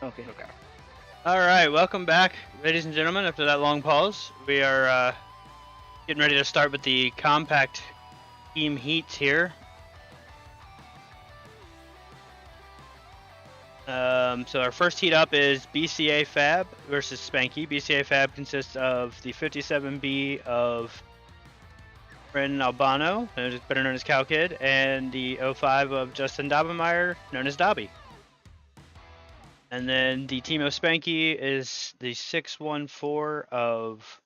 Okay. Okay. All right, welcome back, ladies and gentlemen. After that long pause, we are getting ready to start with the compact team heats here. So our first heat up is BCA Fab versus Spanky. BCA Fab consists of the 57B of Brandon Albano, better known as Cow Kid, and the 05 of Justin Dobbemeyer, known as Dobby. And then the team of Spanky is the 614 of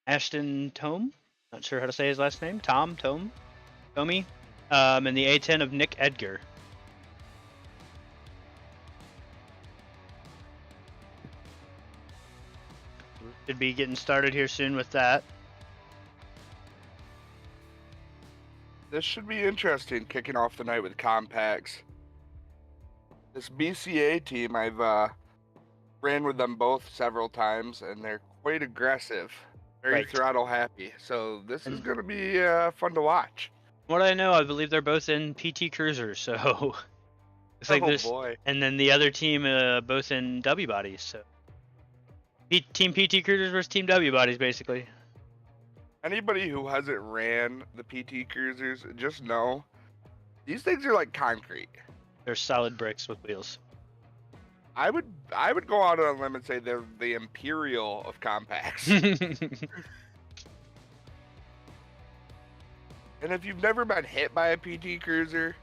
Ashton Tome. Not sure how to say his last name. Tommy. And the A10 of Nick Edgar. Should be getting started here soon with that. This should be interesting, kicking off the night with compacts. This BCA team, I've ran with them both several times, and they're quite aggressive, very Right. throttle happy. So this is And- going to be fun to watch. What I know, I believe they're both in PT Cruisers, so it's like Oh this. boy. And then the other team, both in W bodies. So Team PT Cruisers versus Team W bodies, basically. Anybody who hasn't ran the PT Cruisers, just know these things are like concrete. They're solid bricks with wheels. I would go out on a limb and say they're the Imperial of compacts. And if you've never been hit by a PT Cruiser,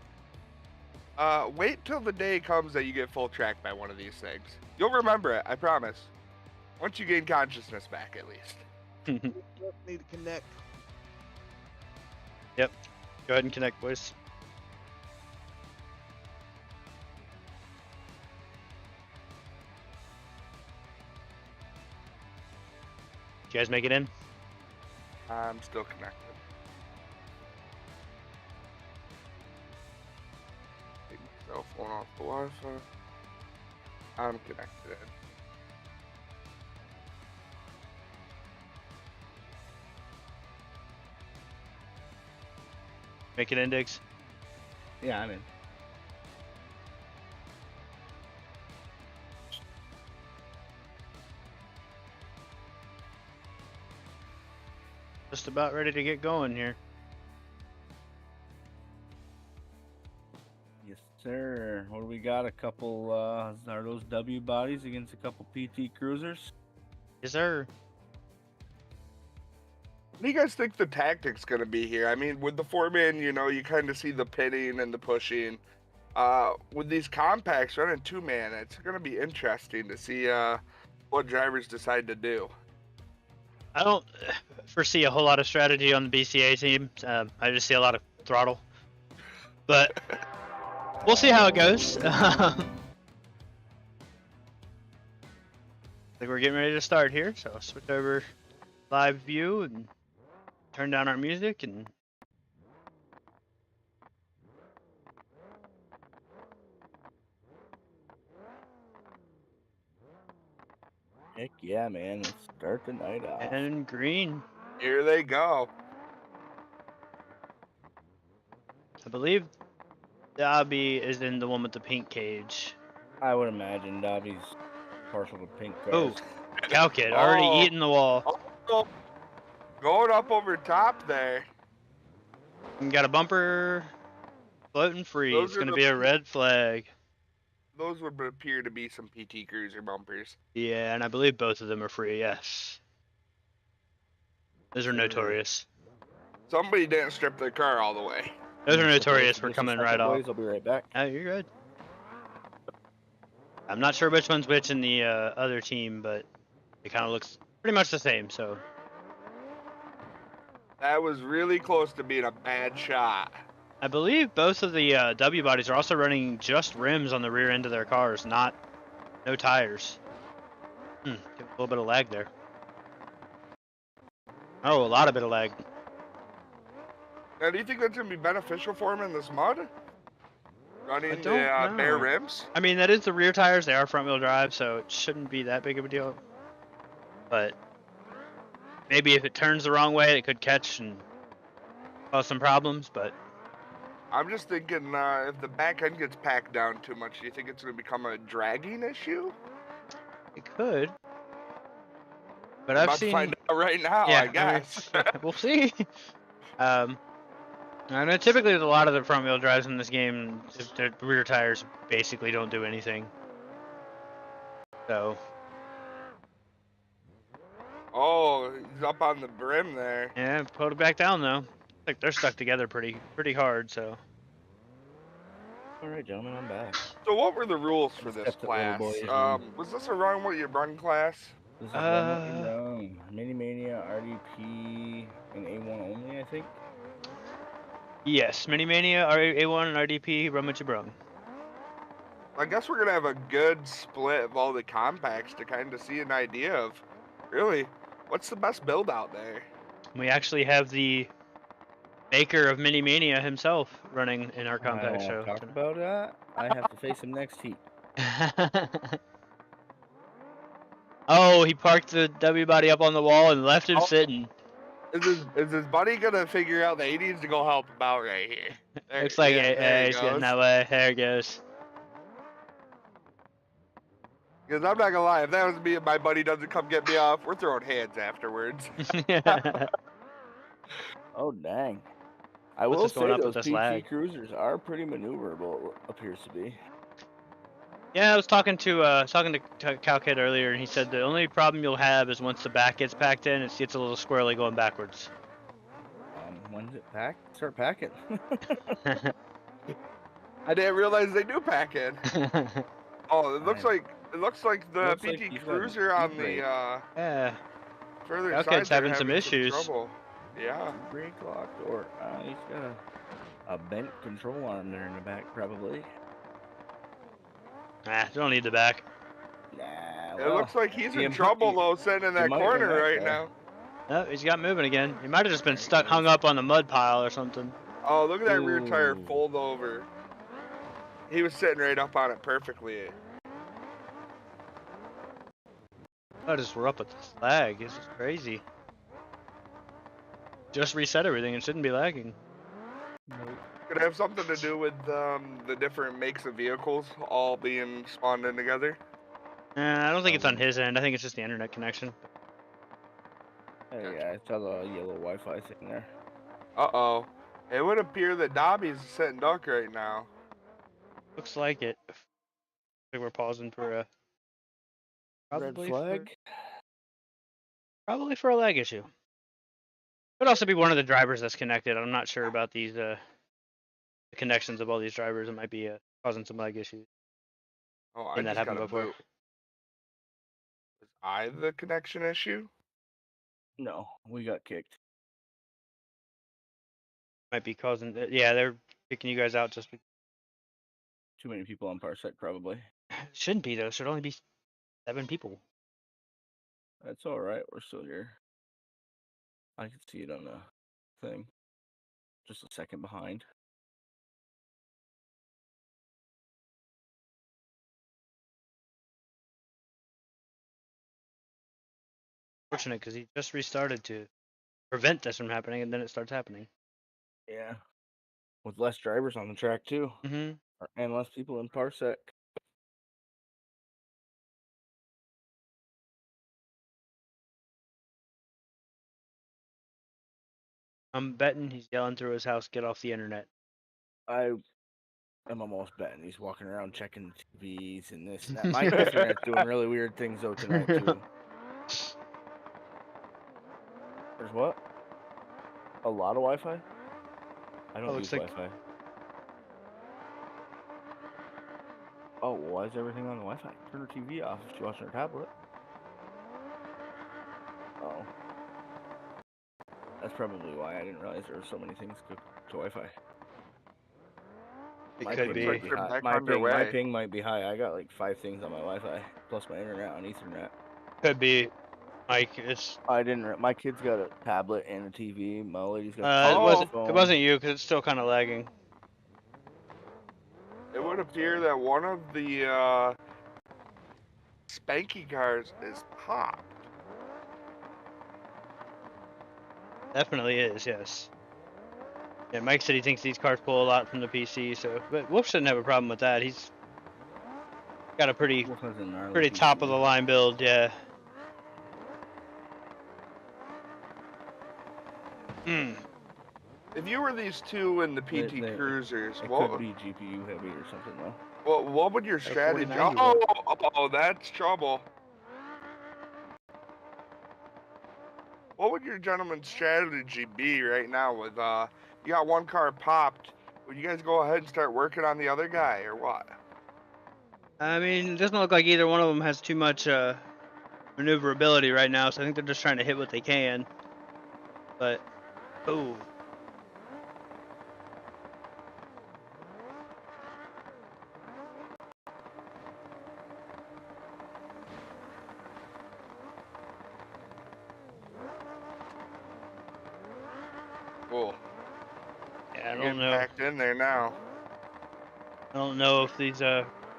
wait till the day comes that you get full tracked by one of these things. You'll remember it, I promise. Once you gain consciousness back, at least. Need to connect. Yep. Go ahead and connect, boys. Did you guys make it in? I'm still connected. Take my cell phone off the Wi-Fi. I'm connected. Make it in, Diggs? Yeah, I'm in. Just about ready to get going here. Yes, sir. What do we got? A couple, are those W bodies against a couple PT Cruisers? Yes, sir. What do you guys think the tactic's going to be here? I mean, with the four-man, you kind of see the pitting and the pushing. With these compacts running two-man, it's going to be interesting to see what drivers decide to do. I don't foresee a whole lot of strategy on the BCA team. I just see a lot of throttle. But we'll see how it goes. I think we're getting ready to start here, so I'll switch over live view and turn down our music and Heck yeah, man. Let's start the night off. and green. Here they go. I believe Dobby is in the one with the pink cage. I would imagine Dobby's partial to pink Oh, cars. Cow Kid already Oh. eating the wall. Oh, going up over top there. We got a bumper floating free. Those It's are going to the be a red flag. Those would appear to be some PT Cruiser bumpers. Yeah, and I believe both of them are free, yes. Those are notorious. Somebody didn't strip their car all the way. Those are notorious Just for a coming second, right off. boys. I'll be right back. Oh, you're good. I'm not sure which one's which in the other team, but it kind of looks pretty much the same, so. That was really close to being a bad shot. I believe both of the W bodies are also running just rims on the rear end of their cars, no tires. Give a little bit of lag there. Oh, a lot of bit of lag. Now, do you think that's going to be beneficial for him in this mud? Running don't the bare know. rims? I mean, that is the rear tires. They are front wheel drive, so it shouldn't be that big of a deal. But maybe if it turns the wrong way, it could catch and cause some problems, but I'm just thinking if the back end gets packed down too much, do you think it's going to become a dragging issue? It could, but We're I've about to seen. find out right now, Yeah, I guess. we'll see. I know typically with a lot of the front wheel drives in this game, the rear tires basically don't do anything. So Oh, he's up on the brim there. yeah, put it back down though. Like they're stuck together pretty hard. So All right, gentlemen, I'm back. So what were the rules for Just this kept it little class? boyish and- Was this a Run What You Run class? This is Run What You Run. Mini Mania, RDP, and A1 only, I think. yes, Mini Mania, A1, and RDP, Run What You Brung. I guess we're gonna have a good split of all the compacts to kind of see an idea of, really, what's the best build out there. We actually have the maker of Mini Mania himself running in our I compact don't show. want to talk about that. I have to face him next heat. Oh, he parked the W body up on the wall and left him Oh. sitting. Is his buddy gonna figure out that he needs to go help him out right here? There- Looks like yeah, there he he's getting goes. that way. There it goes. Because I'm not gonna lie, if that was me and my buddy doesn't come get me off, we're throwing hands afterwards. Oh, dang. I What's will just going say up with those this PT lag? cruisers are pretty maneuverable, it appears to be. Yeah, I was talking to CalKid earlier, and he said the only problem you'll have is once the back gets packed in, it gets a little squirrely going backwards. When's it pack? Start packing. I didn't realize they do pack in. Oh, it looks like the Looks like PT he's got Cruiser on the e-brake. Yeah. further Calkid's side there having some issues. trouble. Yeah. Brake locked, or he's got a bent control arm there in the back, probably. Nah, don't need the back. Nah, It looks like he's he in might- trouble though, sitting in he that might corner win that right guy. now. Oh, he's got moving again. He might have just been stuck, hung up on the mud pile or something. Oh, look at that rear tire Ooh. fold over. He was sitting right up on it perfectly. I just we're up with this lag. This is crazy. Just reset everything. It shouldn't be lagging. Could it have something to do with the different makes of vehicles all being spawned in together? I don't think it's on his end. I think it's just the internet connection. Hey, yeah, I saw the yellow Wi-Fi thing there. Uh-oh. It would appear that Dobby's sitting duck right now. Looks like it. I think we're pausing for a Red flag. probably for a lag issue. Could also be one of the drivers that's connected. I'm not sure about these the connections of all these drivers. It might be causing some lag issues. Oh, I Seen that just happen got a before. boot. Was I the connection issue? No, we got kicked. Might be causing. Yeah, they're kicking you guys out just. Too many people on Parsec, probably. Shouldn't be though. Should only be 7 people. That's all right. We're still here. I can see it on the thing. Just a second behind. Fortunate because he just restarted to prevent this from happening, and then it starts happening. Yeah. With less drivers on the track too, Mm-hmm. and less people in Parsec. I'm betting he's yelling through his house, "Get off the internet." I am almost betting he's walking around checking TVs and this and that. My internet's doing really weird things though tonight too. There's what? A lot of Wi-Fi? I don't use looks like- Wi-Fi. Oh, well, why is everything on the Wi-Fi? Turn her TV off if she's watching her tablet. Oh. That's probably why I didn't realize there were so many things hooked to Wi-Fi. It My could ping be. might They're high. back My underway. ping might be high. I got like 5 things on my Wi-Fi, plus my internet on Ethernet. Could be. Like it's. I didn't. My kid's got a tablet and a TV. My old lady's got It a wasn't. phone. It wasn't you because it's still kind of lagging. It would appear that one of the Spanky cars is popped. Definitely is. Yes. Yeah, Mike said he thinks these cars pull a lot from the PC, so but Wolf shouldn't have a problem with that. He's got a pretty Wolf has a gnarly pretty top of the PC. line build, yeah. Hmm. If you were these two in the PT They- Cruisers, It what, could be GPU heavy or something though. what would your Got a strategy? 4090 Oh, that's trouble. What would your gentleman's strategy be right now with you got one car popped? Would you guys go ahead and start working on the other guy or what? I mean, it doesn't look like either one of them has too much maneuverability right now, so I think they're just trying to hit what they can. But, oh, Cool. yeah, I You're don't getting know. packed in there now. I don't know if these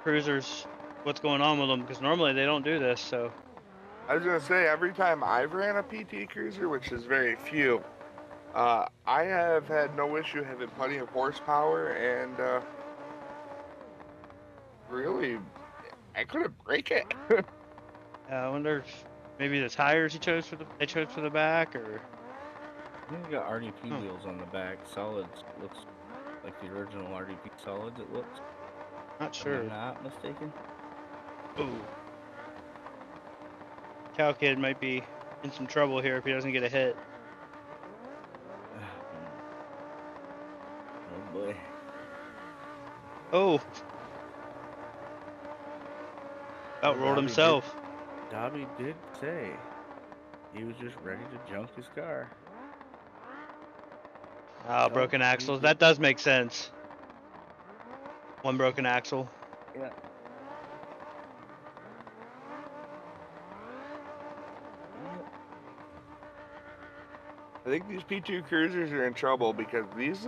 cruisers, what's going on with them, because normally they don't do this. So, I was gonna say every time I've ran a PT Cruiser, which is very few, I have had no issue having plenty of horsepower and really, I couldn't break it. I wonder if maybe the tires they chose for the back, or I think they got RDP Huh. wheels on the back. Solids looks like the original RDP solids. It looks. not If sure. I'm not mistaken. Oh, Cow Kid might be in some trouble here if he doesn't get a hit. Oh boy. Oh, outrolled Dobby himself. Dobby did say he was just ready to junk his car. Oh, So, broken he axles. did- That does make sense. One broken axle. Yeah. I think these P2 Cruisers are in trouble because these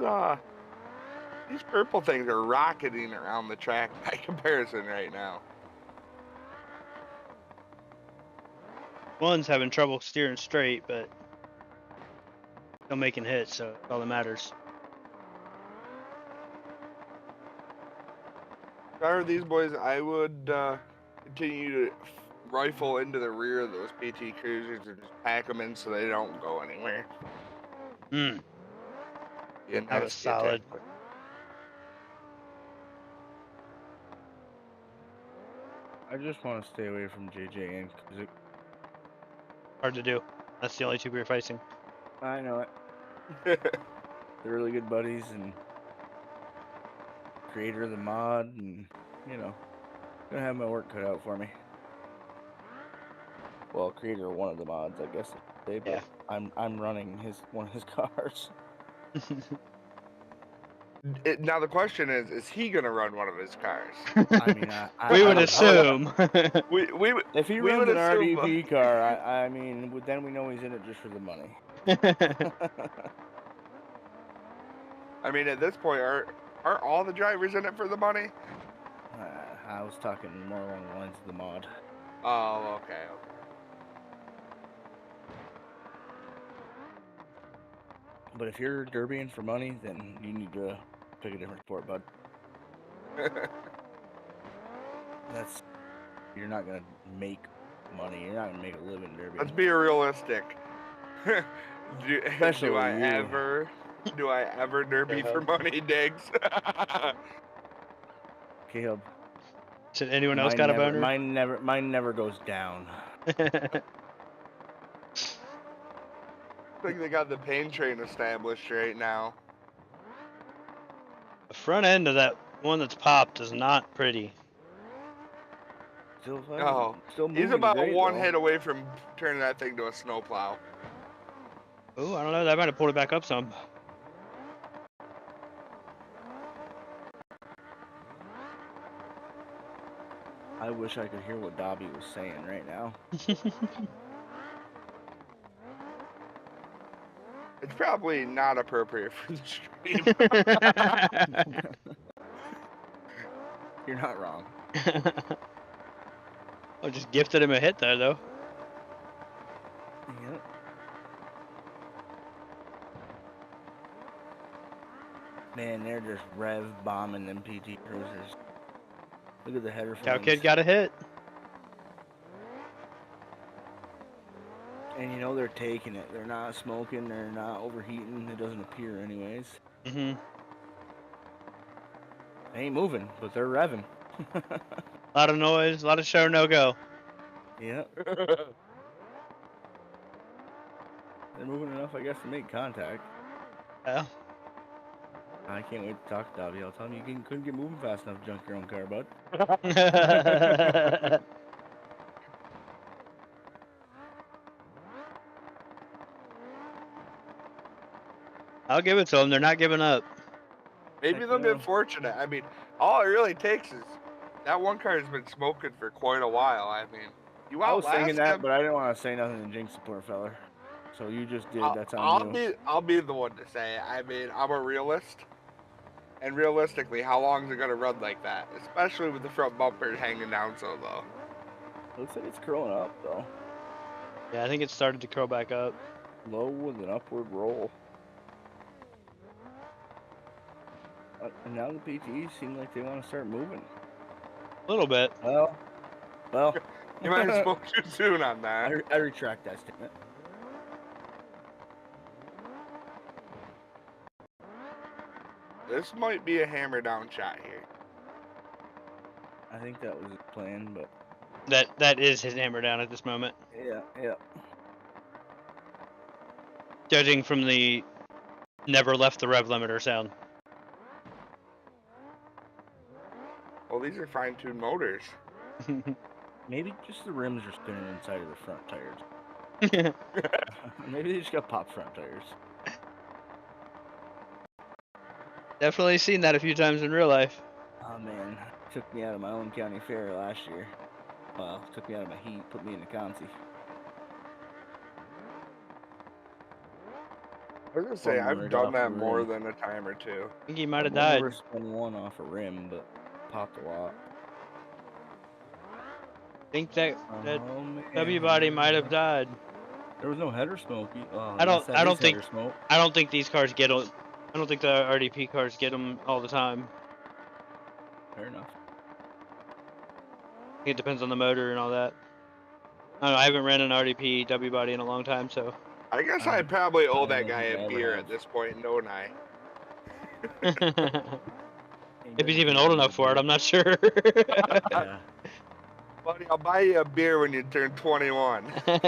purple things are rocketing around the track by comparison right now. One's having trouble steering straight, but still making hits, so that's all that matters. If I were these boys, I would continue to rifle into the rear of those PT Cruisers and just pack them in so they don't go anywhere. Hmm. Yeah, That was solid. I just want to stay away from JJ Inc. because Hard to do. That's the only two we were facing. I know it. They're really good buddies and creator of the mod, and you know, gonna have my work cut out for me. Well, creator of one of the mods, I guess. But Yeah. I'm running one of his cars. Now the question is he gonna run one of his cars? I mean, We would I assume. We if he we runs would an assume, RDP car, I mean, then we know he's in it just for the money. I mean, at this point, aren't all the drivers in it for the money? I was talking more along the lines of the mod. Oh, okay. But if you're derbying for money, then you need to pick a different sport, bud. You're not gonna make money. You're not gonna make a living derby. Let's be realistic. Especially do I you. ever derby for money, Diggs? Caleb. Should anyone else got a boner? Mine never goes down. I think they got the pain train established right now. The front end of that one that's popped is not pretty. Still fighting. No, Still moving. he's about great, one though. hit away from turning that thing to a snowplow. Oh, I don't know. That might have pulled it back up some. I wish I could hear what Dobby was saying right now. It's probably not appropriate for the stream. You're not wrong. I just gifted him a hit there, though. Yep. Man, they're just rev bombing them PT cruisers. Look at the header Cow flames. Kid got a hit. And you know they're taking it. They're not smoking. They're not overheating. It doesn't appear anyways. Mm-hmm. They ain't moving, but they're revving. A lot of noise, a lot of show, no go. Yep. They're moving enough, I guess, to make contact. Yeah. I can't wait to talk to Dobby. I'll tell him you couldn't get moving fast enough to junk your own car, bud. I'll give it to them. They're not giving up. Maybe Heck they'll no. get fortunate. I mean, all it really takes is that one car has been smoking for quite a while. I mean, you I was outlast thinking that, him. but I didn't want to say nothing to jinx the poor feller. So you just did. That's I'll on you. I'll be the one to say it. I mean, I'm a realist, and realistically, how long is it gonna run like that? Especially with the front bumper hanging down so low. Looks like it's curling up though. Yeah, I think it started to curl back up. Low with an upward roll. And now the PTs seem like they want to start moving. A little bit. Well. You might have spoke too soon on that. I retract that statement. This might be a hammer down shot here. I think that was his plan, but That is his hammer down at this moment. yeah. Judging from the never left the rev limiter sound. Well, these are fine-tuned motors. Maybe just the rims are spinning inside of the front tires. Maybe they just got pop front tires. Definitely seen that a few times in real life. Oh man, took me out of my own county fair last year. Well, took me out of my heat, put me in the consi. I was gonna say, Pulling I've right done off that the more rim. than a time or two. I think he might have I've died. never spun one off a rim, but popped a lot. I think that Oh, man. W body might have died. There was no header smoke. Oh, I don't think- header smoke. I don't think these cars get them. I don't think the RDP cars get them all the time. Fair enough. I think it depends on the motor and all that. I don't know, I haven't ran an RDP W body in a long time, so. I guess I probably owe I that don't guy think I a ever beer have. at this point, don't I? If he's even old enough for it, I'm not sure. Yeah. Buddy, I'll buy you a beer when you turn 21. Get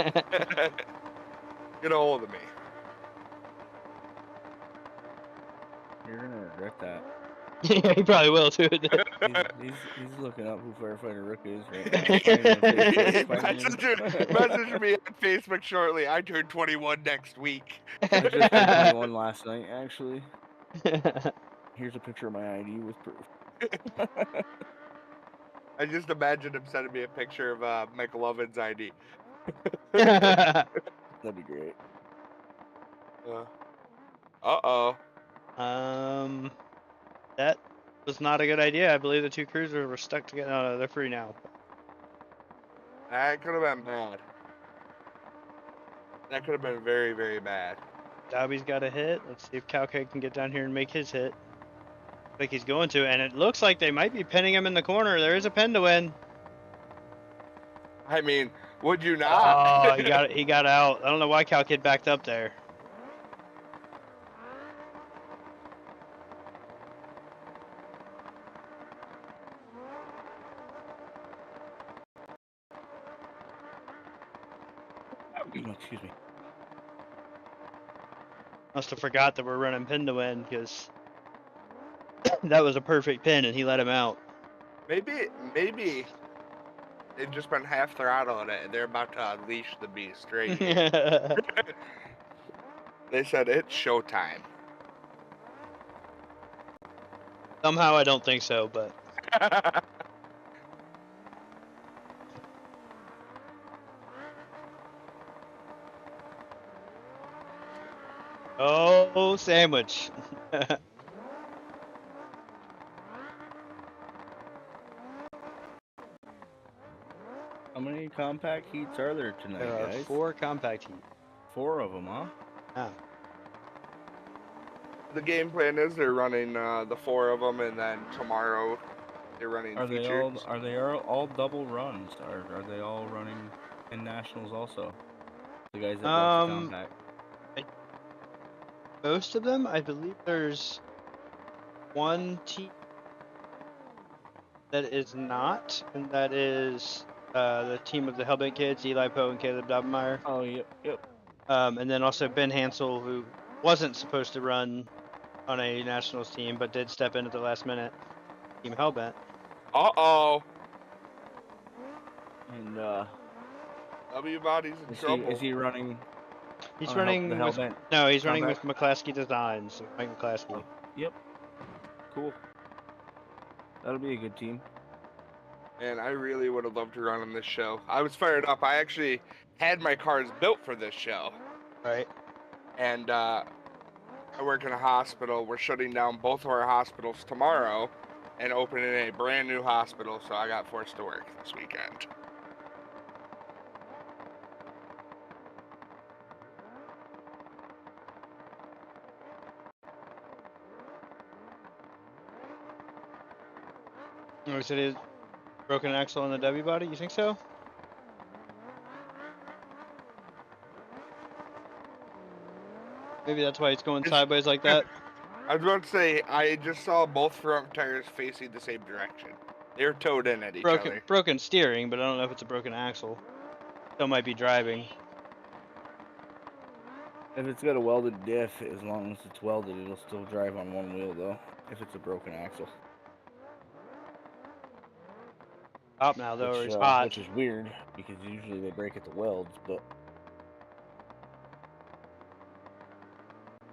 a hold of me. You're gonna regret that. Yeah, he probably will too. He's looking up who Firefighter Rook is right now. Message me on Facebook shortly. I turned 21 next week. I just turned 21 last night, actually. Here's a picture of my ID with proof. I just imagined him sending me a picture of Michael Ovens' ID. That'd be great. Uh-oh. That was not a good idea. I believe the two cruisers were stuck together. No, they're free now. That could have been bad. That could have been very, very bad. Dobby's got a hit. Let's see if Cowcade can get down here and make his hit. I think he's going to, and it looks like they might be pinning him in the corner. There is a pin to win. I mean, would you not? Oh, he got out. I don't know why Cowkid backed up there. Excuse me. Must have forgot that we're running pin to win because that was a perfect pin and he let him out. Maybe they've just been half throttling it and they're about to unleash the beast right here. They said it's showtime. Somehow I don't think so, but oh, sandwich. How many compact heats are there tonight, There are guys? 4 compact heat. 4 of them, huh? Ah. the game plan is they're running the 4 of them, and then tomorrow they're running Are they features. all double runs? Are they all running in nationals also? The guys that left the Um, compact. most of them, I believe there's one team that is not, and that is the team of the Hellbent kids, Eli Poe and Caleb Dobbenmeyer. Oh, yep. And then also Ben Hansel, who wasn't supposed to run on a nationals team, but did step in at the last minute. Team Hellbent. Uh-oh. And W Body's in trouble. is he running? He's the running with Hellbent no, he's running with compact? McClaskey Designs. Mike McClaskey. Oh, yep. Cool. That'll be a good team. And I really would have loved to run on this show. I was fired up. I actually had my cars built for this show. Right. And I work in a hospital. We're shutting down both of our hospitals tomorrow and opening a brand new hospital, so I got forced to work this weekend. Oh, so it is broken axle on the W body. You think so? Maybe that's why it's going sideways like that. I was about to say, I just saw both front tires facing the same direction. They're towed in at each other. Broken steering, but I don't know if it's a broken axle. Still might be driving. If it's got a welded diff, as long as it's welded, it'll still drive on one wheel though. If it's a broken axle. Stop now though, or it's hot. Which is weird because usually they break at the welds, but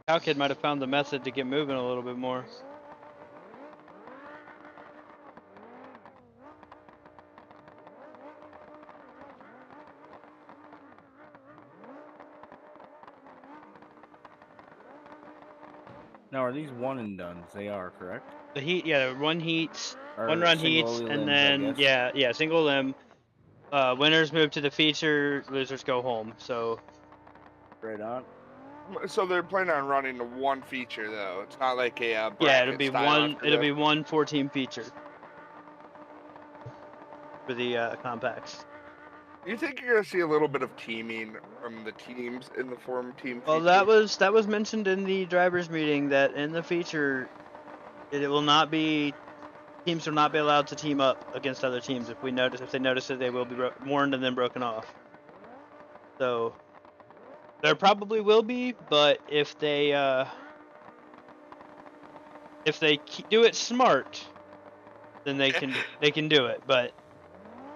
Cow Kid might have found the method to get moving a little bit more. now are these one and dones? They are, correct? The heat, yeah, one heats, Or one run single heats, limbs, and I then guess? yeah, single limb. Winners move to the feature, losers go home. So Right on. So they're planning on running the one feature, though. It's not like a yeah, bracket it'll be style one. after It'll that. be one 4-team feature for the compacts. You think you're gonna see a little bit of teaming from the teams in the form team feature? Well, that was mentioned in the drivers' meeting that in the feature, it will not be. Teams will not be allowed to team up against other teams. If they notice it, they will be warned and then broken off. So there probably will be, but if they do it smart, then they can do it. But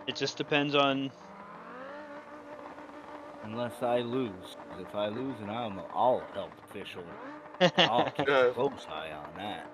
it just depends on. Unless I lose. 'Cause if I lose, then I'll help official. I'll keep a close eye on that.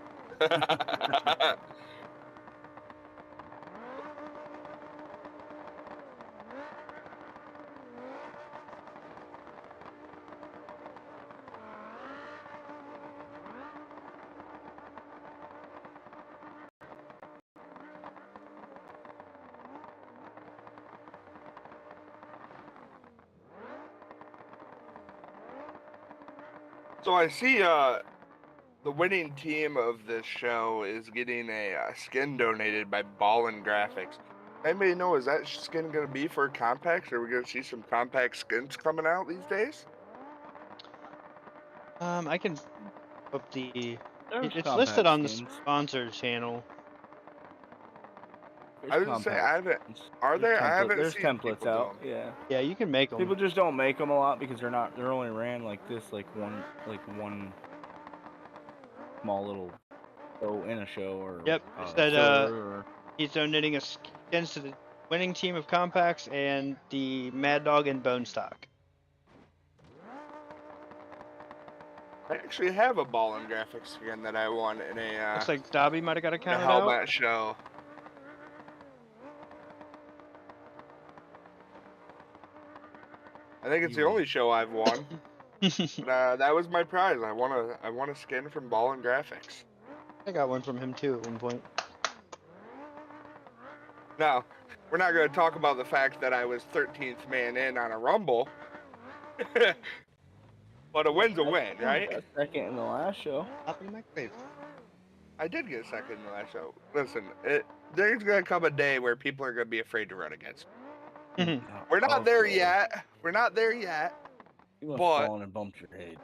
So I see the winning team of this show is getting a skin donated by Ballin Graphics. Anybody know, is that skin going to be for compacts? Are we going to see some compact skins coming out these days? I can up the. There's It's compact listed on the skins. sponsored channel. I was gonna say, I haven't. Are There's there? I haven't There's seen templates people out. doing Yeah. Yeah, you can make them. People just don't make them a lot because they're only ran like this, like one small little show in a show or Yep, it said filler or he's donating a skins to the winning team of compacts and the Mad Dog and Bone Stock. I actually have a Ballin Graphics skin that I won in a Looks like Dobby might have got the accounted out. Hellbat show. I think it's the only show I've won. But, that was my prize. I won a skin from Ballin Graphics. I got one from him too at one point. Now, we're not going to talk about the fact that I was 13th man in on a Rumble. But a win's a win, right? Got second in the last show. Up in the microwave. I did get second in the last show. Listen, there's gonna come a day where people are gonna be afraid to run against me. We're not there yet. We're not there yet. You must But- have fallen and bumped your head.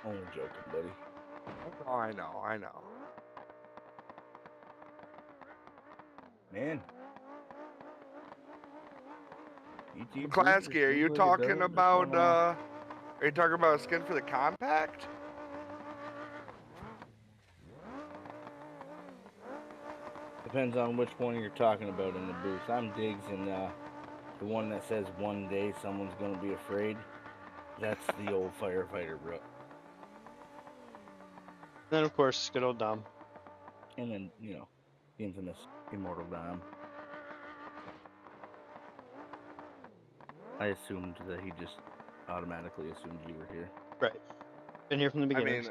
Only joking, buddy. Oh, I know. Man. Klasky, are you talking about a skin for the compact? Depends on which one you're talking about in the booth. I'm Diggs, and the one that says one day someone's gonna be afraid. That's the old firefighter, bro. Then of course, good old Dom. And then, you know, the infamous Immortal Dom. I assumed that he just automatically assumed you were here. Right. Been here from the I beginning.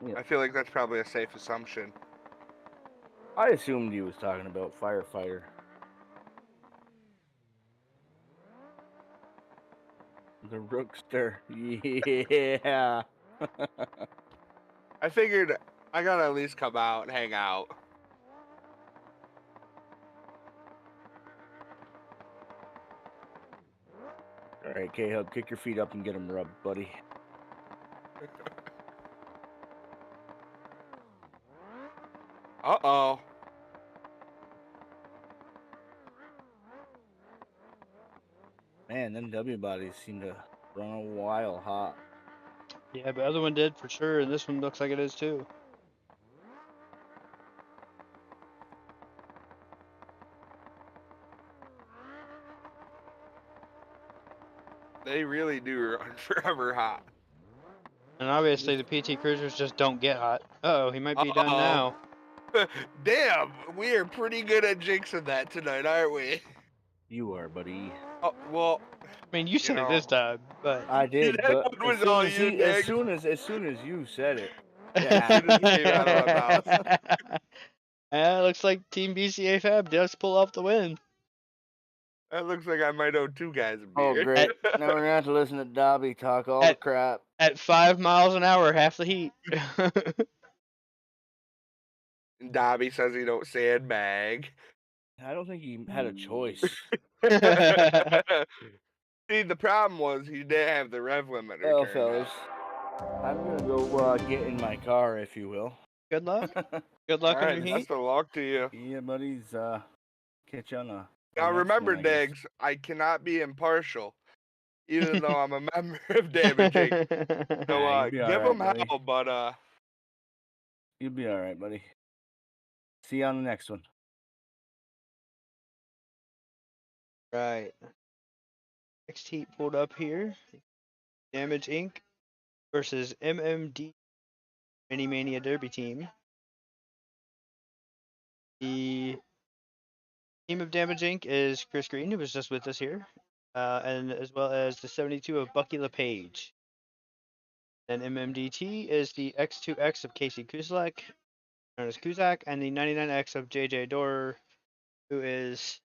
mean, Yeah. I feel like that's probably a safe assumption. I assumed he was talking about firefighter. The Rookster. Yeah. I figured I gotta at least come out and hang out. Alright, K-Hub, kick your feet up and get him rubbed, buddy. Uh-oh. Man, them W bodies seem to run a while hot. Yeah, but the other one did for sure, and this one looks like it is too. They really do run forever hot. And obviously the PT Cruisers just don't get hot. Uh-oh, he might be done now. Damn, we are pretty good at jinxing that tonight, aren't we? You are, buddy. Oh, well, I mean, you said it this time, but... I did, That but one was all you, as Diggs. soon as you said it, Yeah, it just came out of my mouth. Yeah, looks like Team BCA Fab does pull off the win. That looks like I might owe two guys a beer. oh great. Now we're gonna have to listen to Dobby talk all the crap. At 5 miles an hour, half the heat. Dobby says he don't sandbag. I don't think he had a choice. See, the problem was he didn't have the rev limiter. Well, turned fellas, on. I'm gonna go get in my car, if you will. Good luck. Good luck All on right, your heat. best of luck to you. Yeah, buddies. Catch you on the Now next remember, one, I guess. Diggs, I cannot be impartial, even though I'm a member of Damaging. So Nah, you'll be give alright, them buddy. hell, but You'll be all right, buddy. See you on the next one. Right. Next heat pulled up here. Damage Inc. versus MMD Mini Mania Derby team. The team of Damage Inc. is Chris Green, who was just with us here, and as well as the 72 of Bucky LePage. And MMDT is the X2X of Casey Kuzak, known as Kuzak, and the 99X of JJ Dorer, who is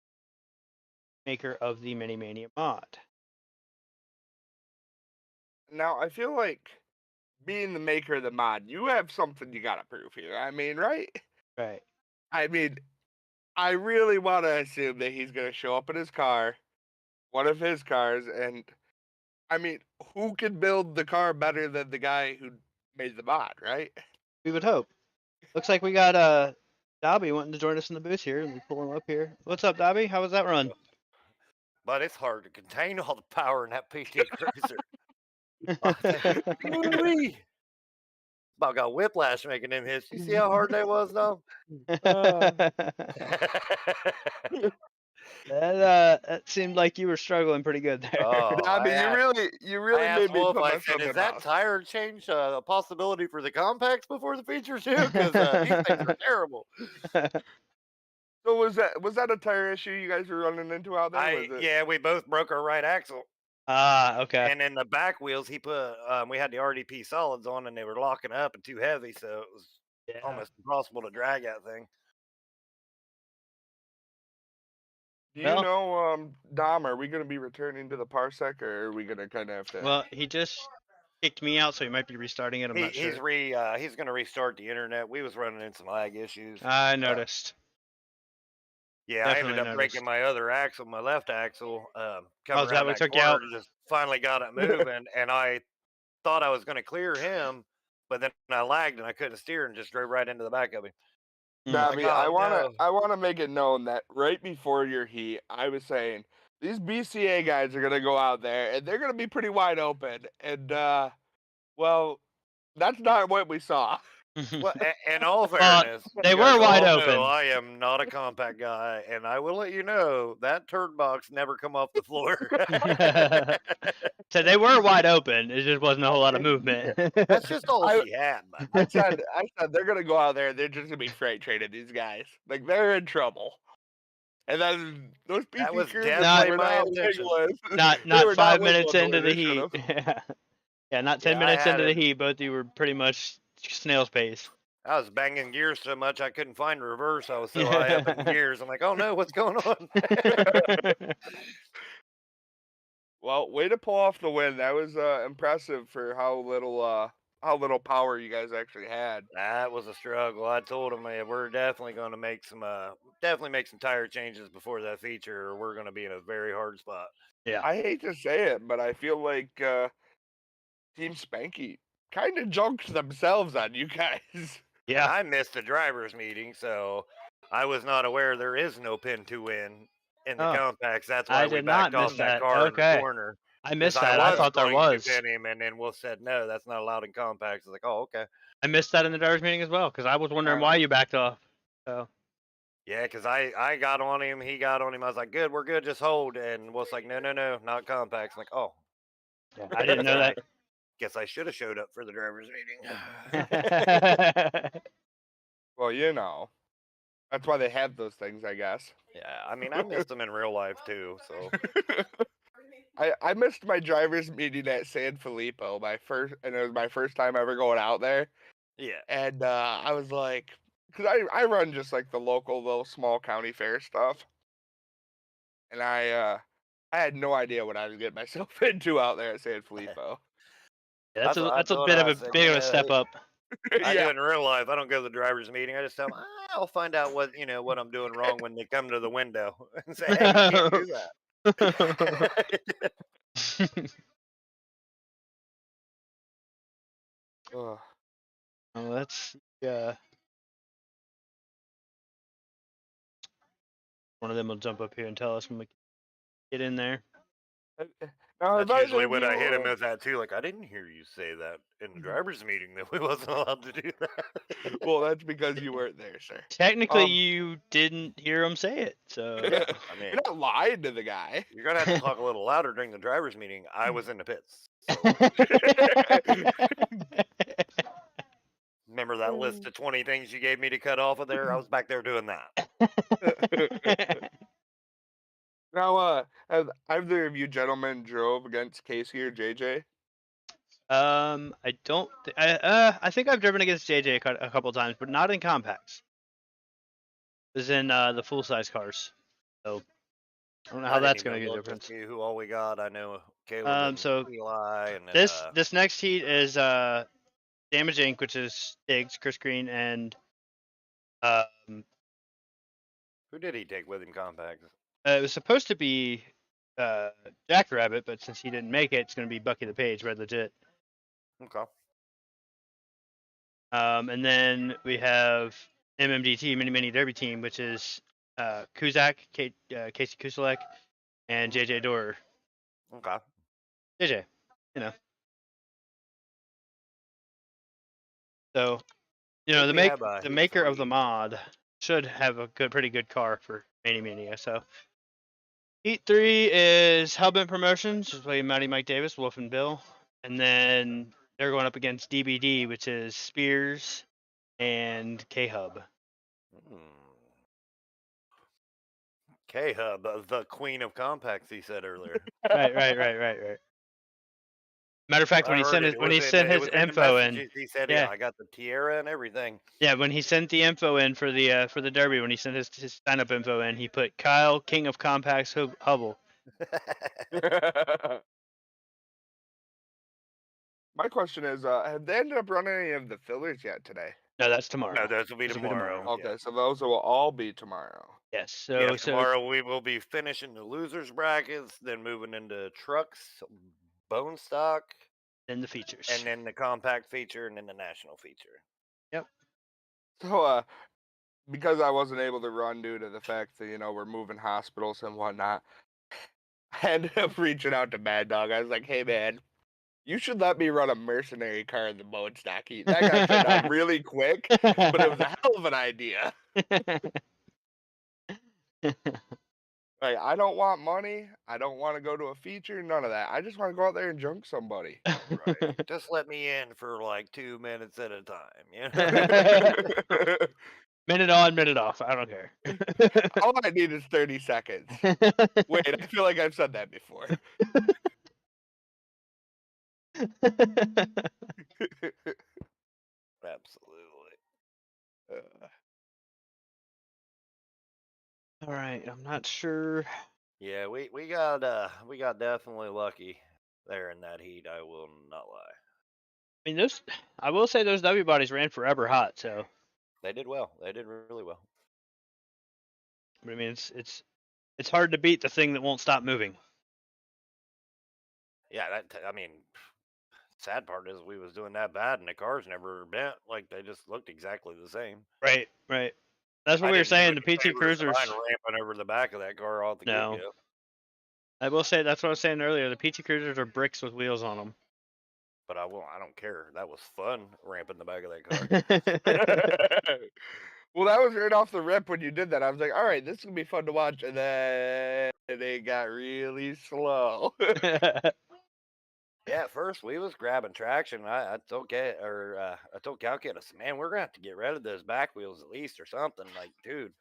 maker of the Mini Mania mod. now I feel like being the maker of the mod, you have something you gotta prove here. I mean, right? Right. I mean, I really want to assume that he's gonna show up in his car, one of his cars, and I mean, who can build the car better than the guy who made the mod, right? We would hope. Looks like we got Dobby wanting to join us in the booth here. Let me pull him up here. What's up, Dobby? How was that run? But it's hard to contain all the power in that PT Cruiser. Woo-wee. About got whiplash making them hits. You see how hard that was, though? That seemed like you were struggling pretty good there. Oh, I mean, I you really asked made me Wolf, put I myself said, in is that mouth. tire change a possibility for the compacts before the feature too? Because these things are terrible. So was that a tire issue you guys were running into out there? Was it? Yeah, we both broke our right axle. Ah, okay. And in the back wheels, he put, we had the RDP solids on and they were locking up and too heavy. So it was Yeah. almost impossible to drag that thing. Do you Well- know, Dom, are we going to be returning to the Parsec, or are we going to kind of have to? Well, he just kicked me out, so he might be restarting it. I'm not He's sure. he's gonna restart the internet. We was running into some lag issues. I noticed. Yeah, I ended Definitely up breaking noticed. my other axle, my left axle. Coming is that around what that took you corner, out? just finally got it moving, and I thought I was going to clear him, but then I lagged and I couldn't steer and just drove right into the back of him. Navi, oh, I no. wanna make it known that right before your heat, I was saying these BCA guys are gonna go out there and they're gonna be pretty wide open, and well, that's not what we saw. Well, in all fairness, they you were guys wide all open. know I am not a compact guy, and I will let you know that turd box never come off the floor. So they were wide open. It just wasn't a whole lot of movement. That's just all I- she had, man. I said they're gonna go out there and they're just gonna be freight trading these guys. Like they're in trouble. And then those PC That was cruisers definitely were my not intention. not They were 5 not minutes wiggling the into way the they heat. should've. Yeah, not 10 Yeah, I minutes had into the it. heat. Both of you were pretty much snail's pace. I was banging gears so much I couldn't find reverse. I was so high up in gears. I'm like, oh no, what's going on? Well, way to pull off the win. That was impressive for how little power you guys actually had. That was a struggle. I told him, man, we're definitely going to make some tire changes before that feature, or we're going to be in a very hard spot. Yeah. I hate to say it, but I feel like Team Spanky kind of junked themselves on you guys. Yeah. I missed the driver's meeting, so I was not aware there is no pin to win in the compacts. That's why I we did not backed off miss that that. car in Okay. the corner. I missed 'Cause that. I thought there going was. to pin him, and then Will said, no, that's not allowed in compacts. I was like, oh, okay. I missed that in the drivers meeting as well because I was wondering why you backed off. So Yeah, because I got on him, he got on him. I was like, good, we're good, just hold. And Will's like, no, not compacts. I'm like, oh. yeah, I didn't know that. Guess I should have showed up for the driver's meeting. Well, you know, that's why they have those things, I guess. Yeah, I mean, I missed them in real life too. So I missed my driver's meeting at San Filippo, and it was my first time ever going out there. yeah, And I was like, because I run just like the local little small county fair stuff, and I had no idea what I was getting myself into out there at San Filippo. Yeah, that's I a told bit her, of I said, a big of "Yeah, a step up. I do Yeah, it in real life. I don't go to the driver's meeting. I just tell them, I'll find out what I'm doing wrong when they come to the window and say, hey, you can't do that. Ugh. Oh, that's one of them will jump up here and tell us when we get in there. Now, That's have usually either of when I you, hit him with that too. Like, I didn't hear you say that in the driver's meeting that we wasn't allowed to do that. well, that's because you weren't there, sir. Technically, you didn't hear him say it, so Yeah, I mean, You're not lying to the guy. you're gonna have to talk a little louder during the driver's meeting. I was in the pits. So. Remember that list of 20 things you gave me to cut off of there? I was back there doing that. Now, have either of you gentlemen drove against Casey or JJ? I don't. I think I've driven against JJ a couple times, but not in compacts. It was in the full size cars. So I don't know how that's gonna make a difference. Who all we got? I know Caleb. And So Eli and this next heat is Damage Inc., which is Diggs, Chris Green, and who did he take with him? Compacts. it was supposed to be Jackrabbit, but since he didn't make it, it's gonna be Bucky the Page, Red Legit. Okay. And then we have MMDT, Mini Derby Team, which is Kuzak, Casey Kuselek, and JJ Dorer. Okay. JJ, you know. So, you know, the maker of the mod should have a pretty good car for Mania. So, Heat 3 is Hellbent Promotions, just playing Mighty Mike Davis, Wolf and Bill, and then they're going up against DBD, which is Spears and K-Hub. K-Hub, the queen of compacts, he said earlier. Right. Matter of fact, when I he heard sent it. his It when was he in sent the, it his was in the info in, messages. He said, yeah, "Yeah, I got the tiara and everything." yeah, when he sent the info in for the Derby, when he sent his sign up info in, he put Kyle, King of Compacts Hubble. My question is, have they ended up running any of the fillers yet today? No, that's tomorrow. No, those will be Those will be tomorrow. tomorrow. Okay, Yeah. so those will all be tomorrow. Yes. Yeah, So tomorrow we will be finishing the losers brackets, then moving into trucks, bone stock, then the features. and then the compact feature, and then the national feature. Yep. So, because I wasn't able to run due to the fact that, we're moving hospitals and whatnot, I ended up reaching out to Mad Dog. I was like, hey, man, you should let me run a mercenary car in the bone stock heat. That got shut down really quick, but it was a hell of an idea. Like, I don't want money. I don't want to go to a feature. None of that. I just want to go out there and junk somebody. Right. Just let me in for like 2 minutes at a time. You know? Minute on, minute off. I don't care. All I need is 30 seconds. Wait, I feel like I've said that before. Absolutely. All right, I'm not sure. Yeah, we got definitely lucky there in that heat. I will not lie. I mean, I will say those W bodies ran forever hot. So, They did well. They did really well. I mean, it's hard to beat the thing that won't stop moving. Yeah, I mean, sad part is we was doing that bad and the cars never bent. Like they just looked exactly the same. Right. That's what I we were didn't do saying. The any PT favors to Cruisers. mine ramping over the back of that car off the No. get-go. I will say that's what I was saying earlier. The PT Cruisers are bricks with wheels on them. But I don't care. That was fun ramping the back of that car. Well, that was right off the rip when you did that. I was like, all right, this is going to be fun to watch. And then it got really slow. Yeah, at first we was grabbing traction. I told I told Calkid, I said, man, we're gonna have to get rid of those back wheels at least or something. Like, dude,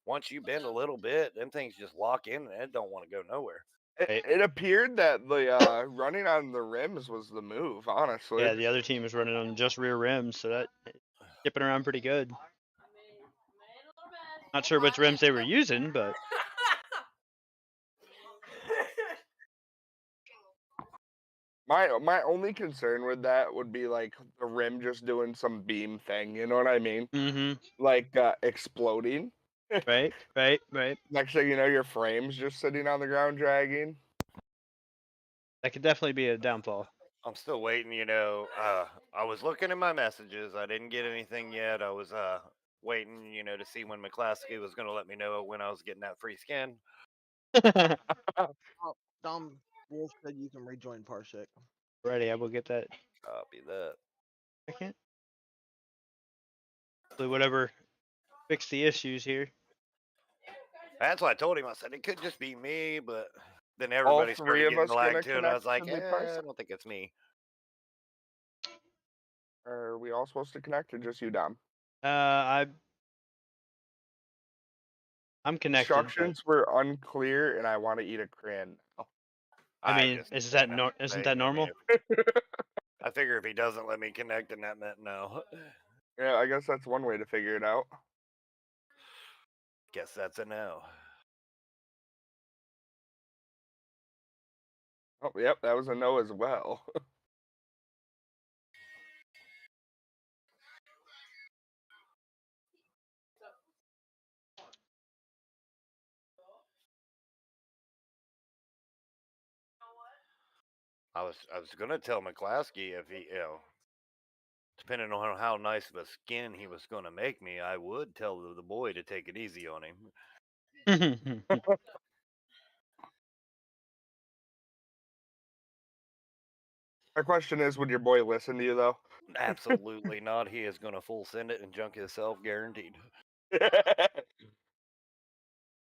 once you bend a little bit, them things just lock in and it don't want to go nowhere. It appeared that the running on the rims was the move, honestly. Yeah, the other team is running on just rear rims, so that skipping around pretty good. Not sure which rims they were using, but my only concern with that would be like the rim just doing some beam thing. You know what I mean? Like exploding. Right. Next thing you know, your frame's just sitting on the ground dragging. That could definitely be a downfall. I'm still waiting, I was looking at my messages. I didn't get anything yet. I was waiting, to see when McClaskey was gonna let me know when I was getting that free skin. Dom Wolf said you can rejoin Parsec. Ready, I will get that. Copy that. I can't. Whatever fix the issues here. That's what I told him. I said it could just be me, but then All everybody three started of getting us gonna lag too, and I was like, connect to the Parsec? I don't think it's me. Are we all supposed to connect or just you, Dom? I'm connected. Instructions were unclear, and I want to eat a crayon now. I mean, isn't that normal? I figure if he doesn't let me connect, then that meant no. Yeah, I guess that's one way to figure it out. Guess that's a no. Oh, yep, that was a no as well. I was gonna tell McClaskey if he, depending on how nice of a skin he was gonna make me, I would tell the boy to take it easy on him. My question is, would your boy listen to you though? Absolutely not. He is gonna full send it and junk himself, guaranteed.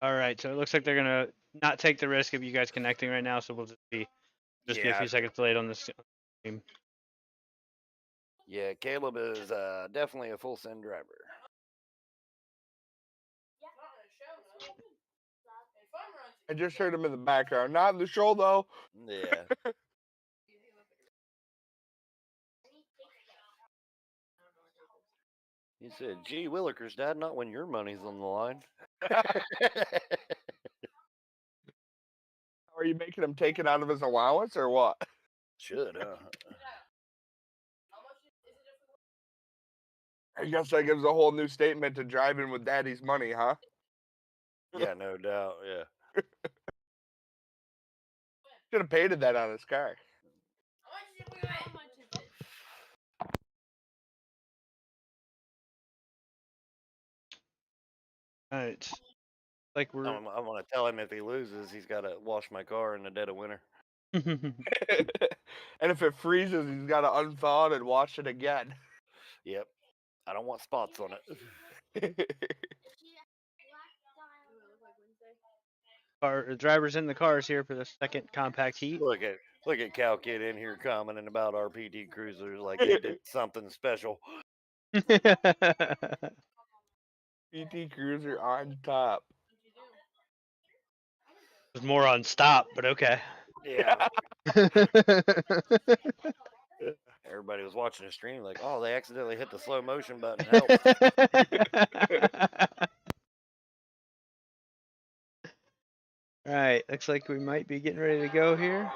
All right, so it looks like they're gonna not take the risk of you guys connecting right now, so we'll just be a few seconds delayed on this game. Yeah, Caleb is definitely a full send driver. I just heard him in the background. Not in the show though. Yeah. He said, "Gee Willikers, Dad, not when your money's on the line." Are you making him take it out of his allowance or what? Should, huh? I guess that gives a whole new statement to driving with daddy's money, huh? Yeah, no doubt. Yeah. Should have painted that on his car. Alright. Like we're I'm gonna tell him if he loses, he's got to wash my car in the dead of winter. And if it freezes, he's got to unthaw it and wash it again. Yep. I don't want spots on it. drivers in the cars here for the second compact heat. Look at Cal Kid in here commenting about our PT Cruisers like they did something special. PT Cruiser on top. It was more on stop, but okay. Yeah. Everybody was watching the stream like, oh, they accidentally hit the slow motion button. Help. Alright, looks like we might be getting ready to go here.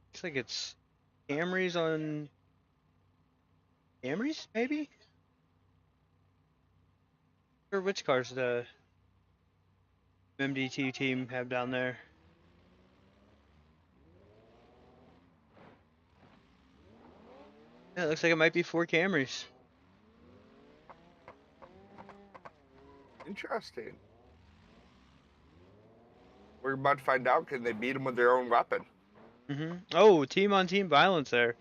Looks like it's Camrys on Camrys, maybe? Or which cars the MDT team have down there? Yeah, it looks like it might be 4 Camrys. Interesting. We're about to find out, can they beat them with their own weapon? Oh, team on team violence there.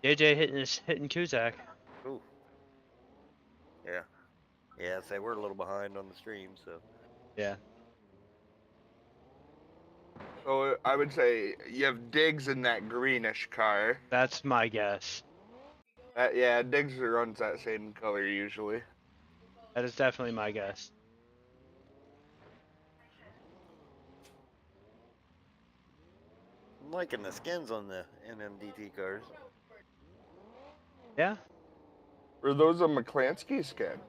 JJ hitting Kuzak. Ooh. Yeah. Yeah, say we're a little behind on the stream, so. Yeah. So I would say you have Diggs in that greenish car. That's my guess. Yeah, Diggs runs that same color usually. That is definitely my guess. I'm liking the skins on the NMDT cars. Yeah? Were those a McClansky skin?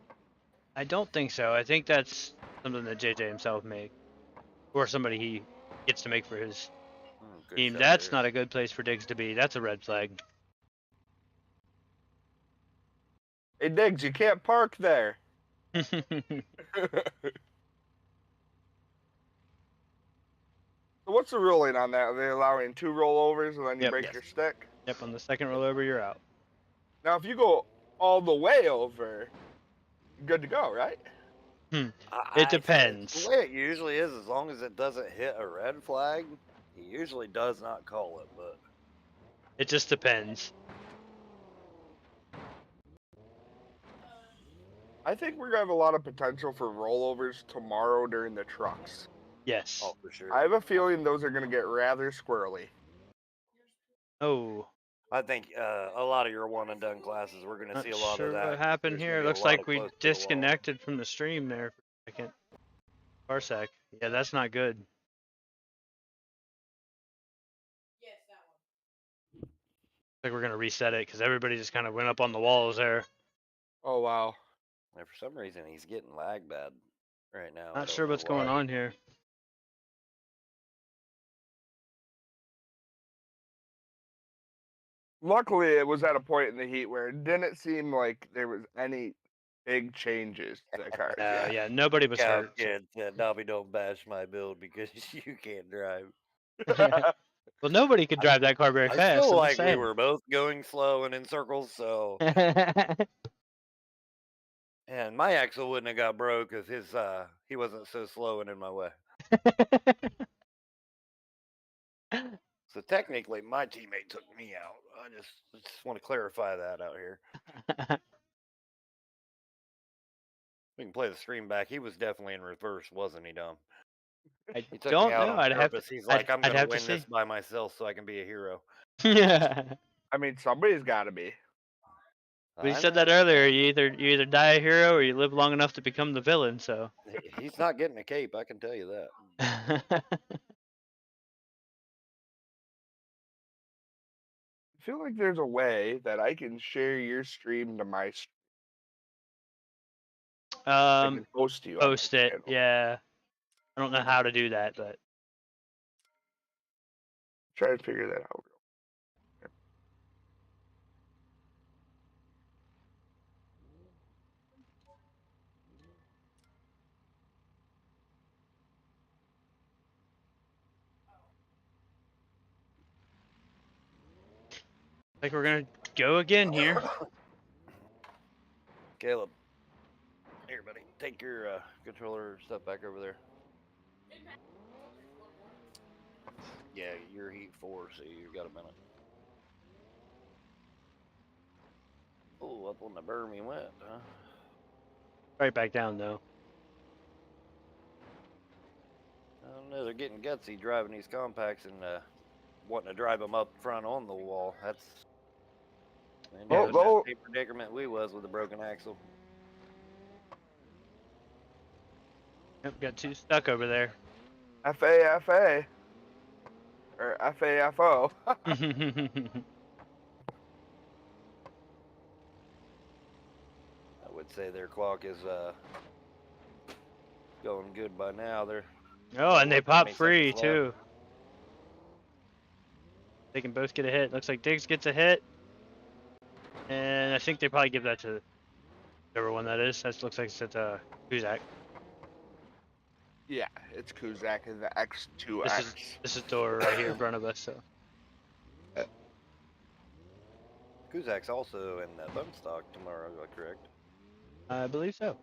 I don't think so. I think that's something that JJ himself made. Or somebody he gets to make for his Good team. shot That's there. not a good place for Diggs to be. That's a red flag. Hey Diggs, you can't park there. So what's the ruling on that? Are they allowing 2 rollovers and then you Yep. break Yes. your stick? Yep, on the second rollover, you're out. Now if you go all the way over, you're good to go, right? It depends. The way it usually is, as long as it doesn't hit a red flag, he usually does not call it, but It just depends. I think we're gonna have a lot of potential for rollovers tomorrow during the trucks. Yes. oh, for sure. I have a feeling those are gonna get rather squirrely. Oh. I think a lot of your one and done classes, we're going to Not see a lot sure of that. what happened There's here. gonna be a Looks lot like of we close to the wall. disconnected from the stream there for a second. Parsec. Yeah, that's not good. Looks like we're gonna reset it because everybody just kind of went up on the walls there. Oh wow. And for some reason, he's getting lag bad right now. I Not don't sure know what's going why. on here. Luckily, it was at a point in the heat where it didn't seem like there was any big changes to the cars. Yeah, nobody was Cow hurt. Kid said, Dobby, don't bash my build because you can't drive. Well, nobody could drive that car very I fast. feel I'm like just we saying. were both going slow and in circles, so. And my axle wouldn't have got broke if his he wasn't so slow and in my way. So technically, my teammate took me out. I just want to clarify that out here. We can play the stream back. He was definitely in reverse, wasn't he, Dom? I He took don't me out know. on I'd have purpose. to. He's like, I'm I'd gonna have to win this see. by myself so I can be a hero. Yeah. I mean, somebody's got to be. We I said know. that earlier. You either die a hero or you live long enough to become the villain. So. He's not getting a cape, I can tell you that. I feel like there's a way that I can share your stream to my stream. I can post you on my Post it. channel. Yeah. I don't know how to do that, but Try to figure that out. I think we're gonna go again here. Caleb, here, buddy, take your controller stuff back over there. Yeah, you're heat 4, so you got a minute. Oh, up on the berm he went, huh? Right back down though. I don't know, they're getting gutsy driving these compacts and wanting to drive them up front on the wall. That's the same predicament we was with a broken axle. Yep, got 2 stuck over there. FAFA. Or FAFO. I would say their clock is going good by now. They're Oh, and they pop 20 free seconds left. too. They can both get a hit. Looks like Diggs gets a hit. And I think they probably give that to whichever one that is. That looks like it's at Kuzak. Yeah, it's Kuzak and the X2X. This is Dora right here in front of us, so. Kuzak's also in the bone stock tomorrow, is that correct? I believe so.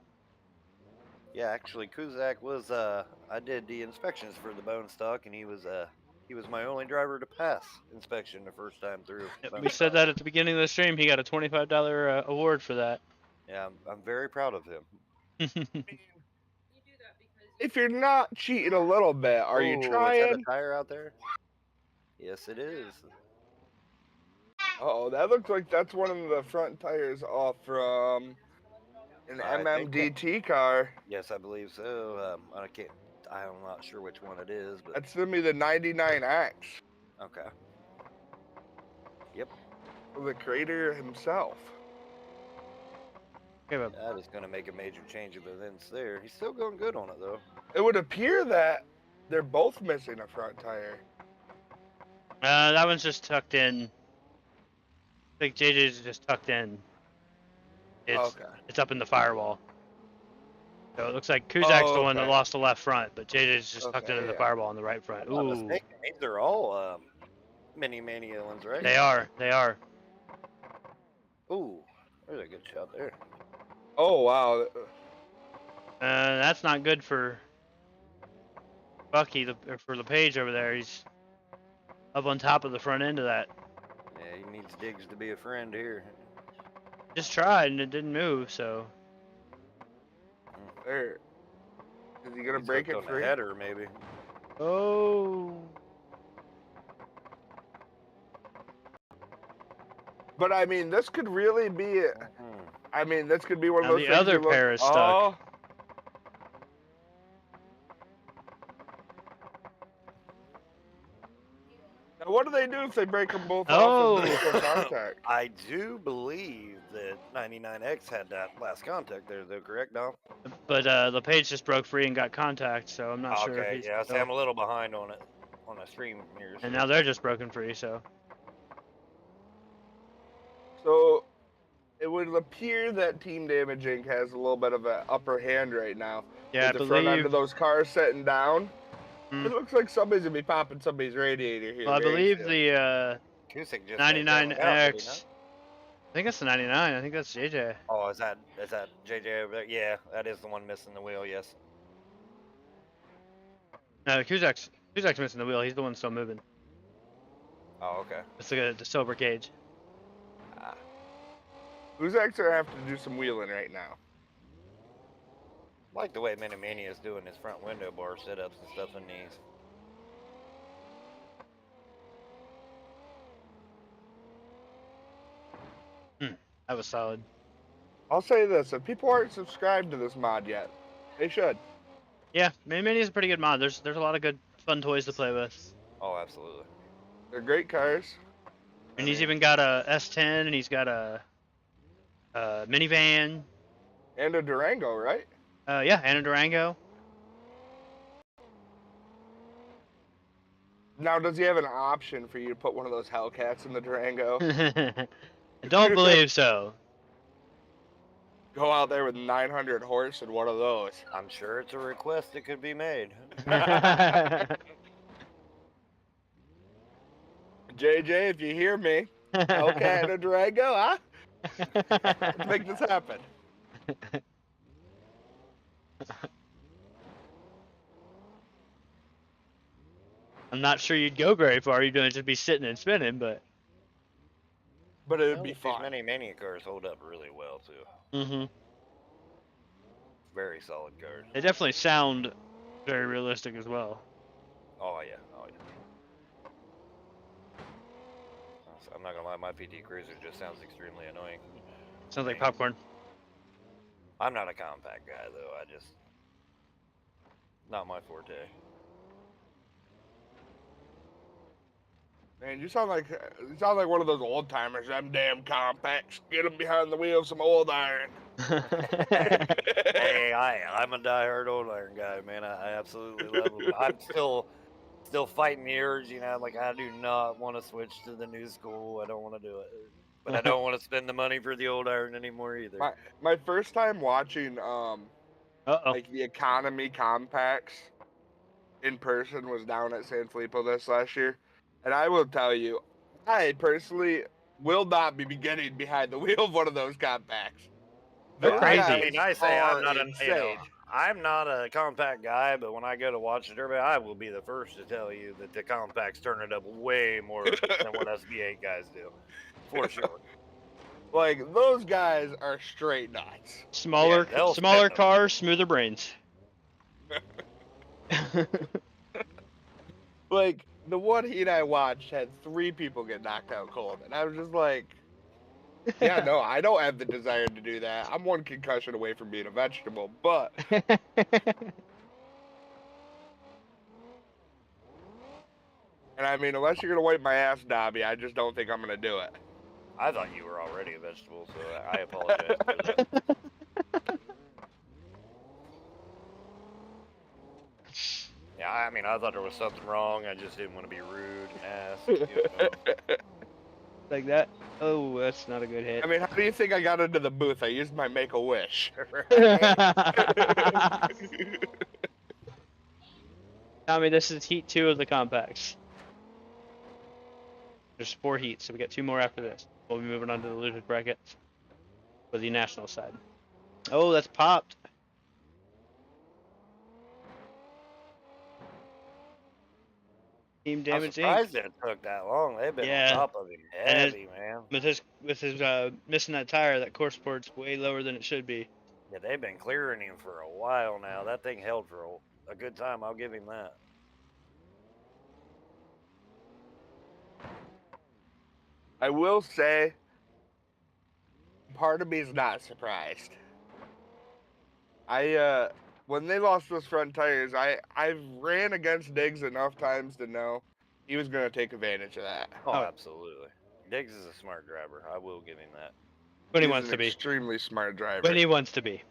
Yeah, actually, Kuzak was. I did the inspections for the bone stock, and he was my only driver to pass inspection the first time through. Yep, we said that at the beginning of the stream. He got a $25 award for that. Yeah, I'm very proud of him. If you're not cheating a little bit, are you Is that trying? a tire out there? Yes, it is. Oh, that looks like that's one of the front tires off from an I think MMDT car. Yes, I believe so. I'm not sure which one it is, but That's gonna be the 99X. okay. Yep. The creator himself. Okay, but That is going to make a major change of events there. He's still going good on it, though. It would appear that they're both missing a front tire. that one's just tucked in. I think JJ's just tucked in. It's up in the firewall. So it looks like Kuzak's the one that lost the left front, but JJ's just tucked into the firewall on the right front. I'm not Ooh. mistaken. These are all Mini Mania ones, right? They are. They are. Ooh, there's a good shot there. Oh wow. That's not good for Bucky, or for LePage over there. He's up on top of the front end of that. Yeah, he needs Diggs to be a friend here. Just tried and it didn't move, so. There. Is he gonna He's break hooked it on free? the header, maybe. Oh. But I mean, this could really be. I mean, this could be one of Now those. the things other you look- pair is stuck. Oh. Now, what do they do if they break them both off in mutual contact? I do believe that 99X had that last contact there, though, correct, Dom? But LePage just broke free and got contact, so I'm not sure. If Okay, he's yeah, still- I'm a little behind on it, on the stream here. And now they're just broken free, so. So, it would appear that Team Damage Inc. has a little bit of an upper hand right now. Yeah, I with the front end believe. of those cars setting down. Hmm. It looks like somebody's gonna be popping somebody's radiator here. Well, I very believe soon. the Cusick just 99X. I think that's the 99. I think that's JJ. Oh, is that JJ over there? Yeah, that is the one missing the wheel. Yes. No, Kuzak's missing the wheel. He's the one still moving. Oh, okay. It's the silver cage. Who's actually gonna have to do some wheeling right now? I like the way Minimania is doing his front window bar setups and stuff in these. That was solid. I'll say this: if people aren't subscribed to this mod yet, they should. Yeah, Mini Mini is a pretty good mod. There's a lot of good fun toys to play with. Oh, absolutely. They're great cars. And I he's mean, even got a S10, and he's got a minivan. and a Durango, right? Yeah, and a Durango. Now, does he have an option for you to put one of those Hellcats in the Durango? I don't believe so. Go out there with 900 horse and one of those. I'm sure it's a request that could be made. JJ, if you hear me, Hellcat and a Durango, huh? Let's make this happen. I'm not sure you'd go very far. You'd just be sitting and spinning, but. But it would Well, be these fun. Mini Mania cars hold up really well too. Mm-hmm. Very solid cars. They definitely sound very realistic as well. Oh yeah, oh yeah. I'm not gonna lie, my PT Cruiser just sounds extremely annoying. Sounds like popcorn. I'm not a compact guy though. I just not my forte. Man, you sound like one of those old timers. Them damn compacts. Get them behind the wheel of some old iron. Hey, I'm a diehard old iron guy, man. I absolutely love them. I'm still fighting the urge, you know. Like I do not want to switch to the new school. I don't want to do it, but I don't want to spend the money for the old iron anymore either. My first time watching Uh-oh. like the economy compacts in person was down at San Filippo this last year, and I will tell you, I personally will not be getting behind the wheel of one of those compacts. They're Those crazy. guys I mean, I say I'm are not insane. I'm not a compact guy, but when I go to watch the Derby, I will be the first to tell you that the compacts turn it up way more than what SB8 guys do, for sure. Like those guys are straight nuts. Smaller, Yeah, they'll smaller spin them. cars, smoother brains. Like the one heat I watched had 3 people get knocked out cold, and I was just like, yeah, no, I don't have the desire to do that. I'm one concussion away from being a vegetable, but and I mean, unless you're gonna wipe my ass, Dobby, I just don't think I'm gonna do it. I thought you were already a vegetable, so I apologize for that. Yeah, I mean, I thought there was something wrong. I just didn't want to be rude and ask. You know. Like that. Oh, that's not a good hit. I mean, how do you think I got into the booth? I used my Make-A-Wish. Tommy, this is heat 2 of the compacts. There's 4 heats, so we got 2 more after this. We'll be moving on to the losers bracket for the national side. Oh, that's popped. Team I'm Damage Inc. surprised it took that long. They've been Yeah. on top of him And heavy, man. With his missing that tire, that core support's way lower than it should be. Yeah, they've been clearing him for a while now. That thing held for a good time. I'll give him that. I will say, part of me is not surprised. When they lost those front tires, I've ran against Diggs enough times to know he was going to take advantage of that. Oh, Oh. absolutely. Diggs is a smart driver. I will give him that. When he He's wants an to be. extremely smart driver. When he wants to be.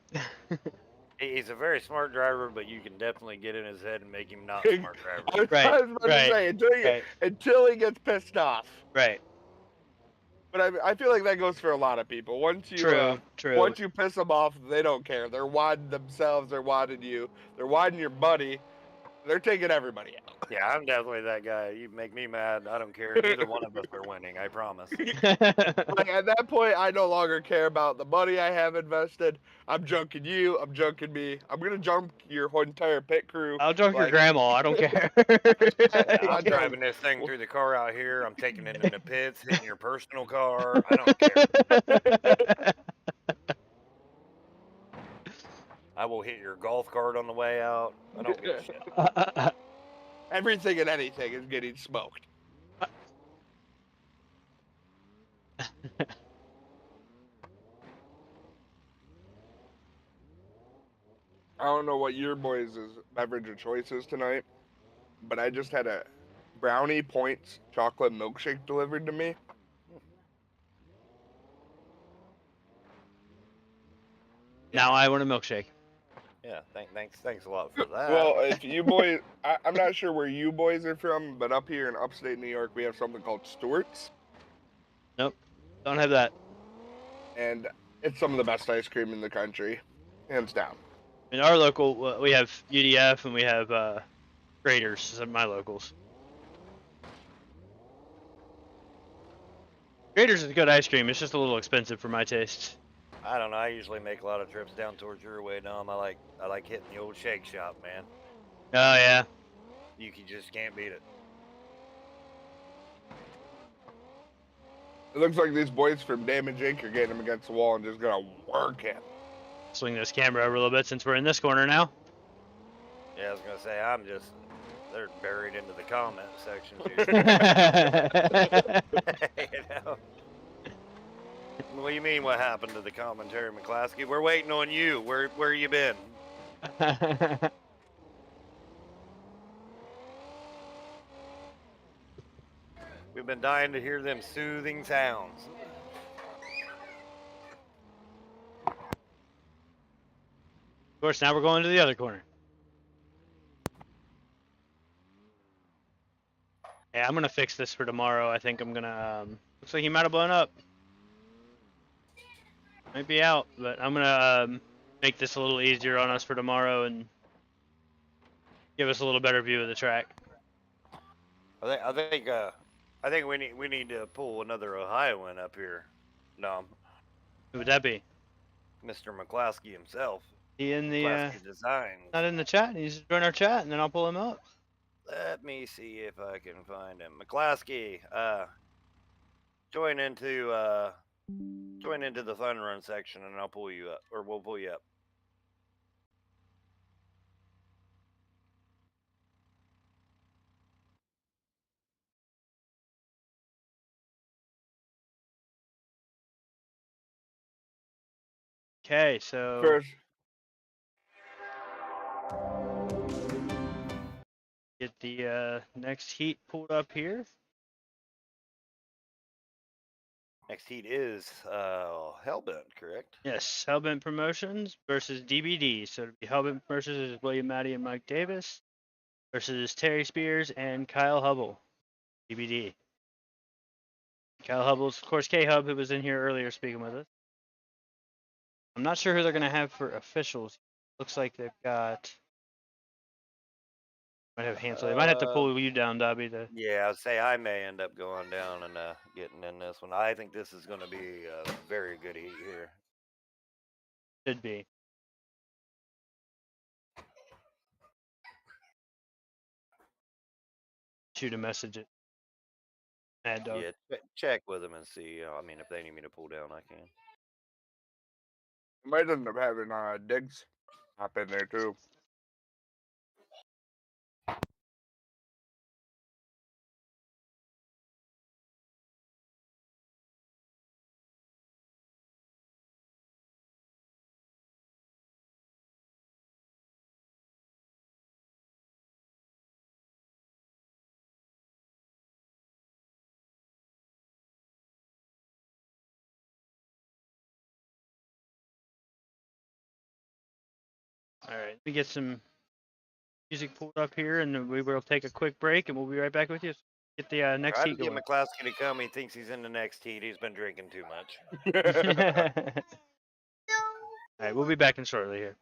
He's a very smart driver, but you can definitely get in his head and make him not a smart driver. I was Right, about to right, say, right. until he gets pissed off. Right. But I feel like that goes for a lot of people. Once you True. True. once you piss them off, they don't care. They're wadding themselves. They're wadding you. They're wadding your buddy. They're taking everybody out. Yeah, I'm definitely that guy. You make me mad. I don't care. Neither one of us are winning. I promise. Like, at that point, I no longer care about the money I have invested. I'm junking you. I'm junking me. I'm gonna junk your whole entire pit crew. I'll drunk your Like- grandma. I don't care. Yeah, I'm I'm driving this thing through the car out here. I'm taking it in the pits, hitting your personal car. I don't care. I will hit your golf cart on the way out. I don't give a shit. Everything and anything is getting smoked. don't know what your boys' beverage of choice is tonight, but I just had a Brownie Points chocolate milkshake delivered to me. Now I want a milkshake. Yeah, thanks a lot for that. Well, if you boys, I'm not sure where you boys are from, but up here in upstate New York, we have something called Stewart's, Nope, don't have that. and it's some of the best ice cream in the country, hands down. In our local, we have UDF and we have Graders, some of my locals. Graders is good ice cream. It's just a little expensive for my taste. I don't know. I usually make a lot of trips down towards your way, Dom. I like hitting the old Shake Shop, man. Oh yeah. You just can't beat it. It looks like these boys from Damage Inc. are getting him against the wall and just gonna work him. Swing this camera over a little bit since we're in this corner now. Yeah, I was gonna say they're buried into the comment section too. You know? What do you mean? What happened to the commentary, McClaskey? We're waiting on you. Where you been? We've been dying to hear them soothing sounds. Of course, now we're going to the other corner. Yeah, I'm gonna fix this for tomorrow. I think I'm gonna. Looks like he might have blown up. Might be out, but I'm gonna make this a little easier on us for tomorrow and give us a little better view of the track. I think we need to pull another Ohioan up here. No, Who would that be? Mr. McClaskey himself. He in the McClaskey Design. not in the chat. He's join our chat, and then I'll pull him up. Let me see if I can find him. McClaskey, join into the fun run section, and I'll pull you up, or we'll pull you up. Okay, so First, get the next heat pulled up here. Next heat is Hellbent, correct? Yes, Hellbent Promotions versus DBD. So it'd be Hellbent Promotions is William Matty and Mike Davis versus Terry Spears and Kyle Hubble, DBD. Kyle Hubble's, of course, K-Hub, who was in here earlier speaking with us. I'm not sure who they're going to have for officials. Looks like they've got... Might have Hansel. They might have to pull you down, Dobby. Yeah, I'd say I may end up going down and getting in this one. I think this is going to be a very good heat here. Should be. Shoot a message at Mad Dog. Yeah, check with them and see. I mean, if they need me to pull down, I can. might end up having Diggs hop in there too. All right, we get some music pulled up here, and then we will take a quick break, and we'll be right back with you. Get the next Try to heat get going. McClaskey to come. He thinks he's in the next heat. He's been drinking too much. All right, we'll be back in shortly here.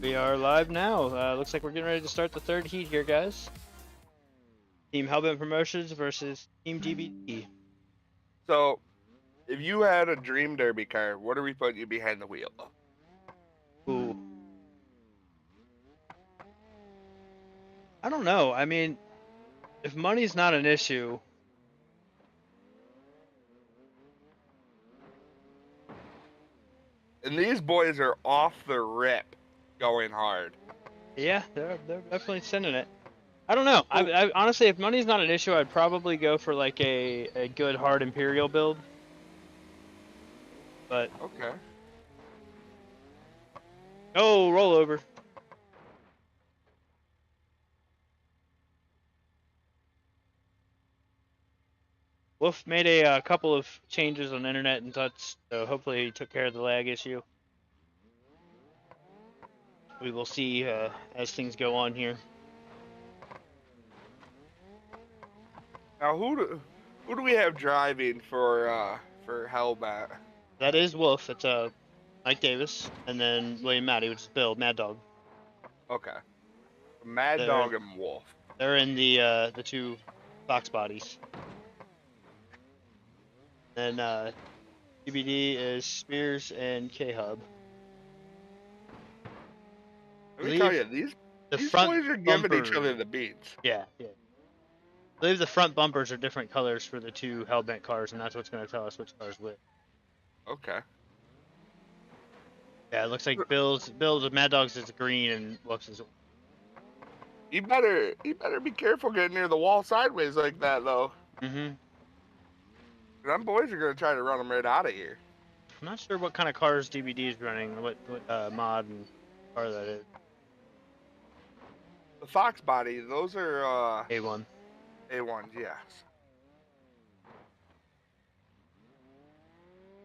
We are live now. Looks like we're getting ready to start the third heat here, guys. Team Hellbent Promotions versus Team DBD. So, if you had a dream derby car, what are we putting you behind the wheel of? Ooh. I don't know. I mean, if money's not an issue, And these boys are off the rip going hard. yeah, they're definitely sending it. I don't know. I honestly, if money's not an issue, I'd probably go for like a good hard Imperial build. But Okay. oh, rollover. Wolf made a couple of changes on internet and touch, so hopefully he took care of the lag issue. We will see as things go on here. Now, who do we have driving for Hellbat? That is Wolf. It's Mike Davis, and then William Matty, which is Bill Mad Dog. Okay. Mad They're- Dog and Wolf. They're in the two box bodies. Then DBD is Spears and K-Hub. Let me tell you, these The boys front are giving each bumper- other the beats. Yeah. I believe the front bumpers are different colors for the two Hellbent cars, and that's what's going to tell us which car's which. Okay. Yeah, it looks like Bill's Mad Dog's is green and Wolf's is. You better be careful getting near the wall sideways like that, though. Mm-hmm. Them boys are gonna try to run them right out of here. I'm not sure what kind of cars DBD is running, what mod and car that is. The Fox body, those are A1. A1s, yes.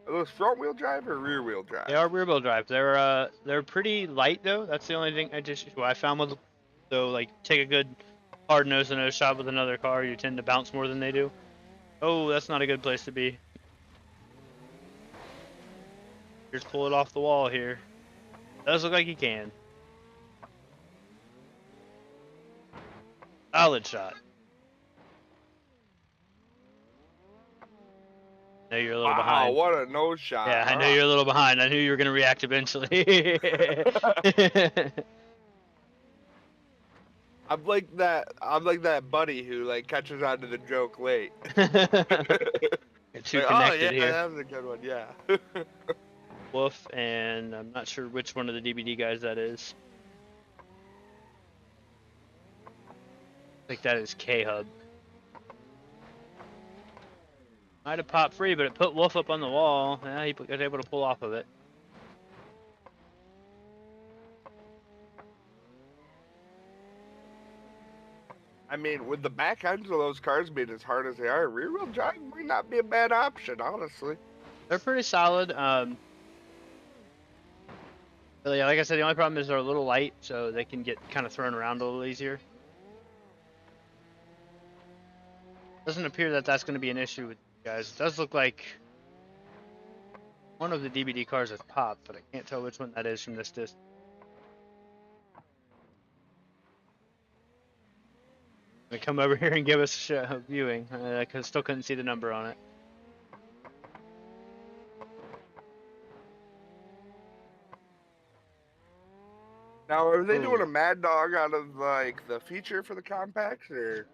Are those front wheel drive or rear wheel drive? They are rear wheel drive. They're pretty light though. That's the only thing what I found with. So like take a good hard nose to nose shot with another car, you tend to bounce more than they do. Oh, that's not a good place to be. Just pull it off the wall here. Does look like he can. Solid shot. I know you're a little Wow, behind. what a nose shot. Yeah, I know huh? you're a little behind. I knew you were gonna react eventually. I'm like that buddy who like catches on to the joke late. You're too Like, connected oh, yeah, here. that was a good one, yeah. Wolf, and I'm not sure which one of the DBD guys that is. I think that is K-Hub. Might have popped free, but it put Wolf up on the wall. Yeah, he was able to pull off of it. I mean, with the back ends of those cars being as hard as they are, rear wheel drive might not be a bad option, honestly. They're pretty solid. But yeah, like I said, the only problem is they're a little light, so they can get kind of thrown around a little easier. Doesn't appear that that's going to be an issue with you guys. It does look like one of the DBD cars has popped, but I can't tell which one that is from this distance. They come over here and give us a viewing. I still couldn't see the number on it. Now, are they doing Ooh. a Mad Dog out of like the feature for the compacts, or?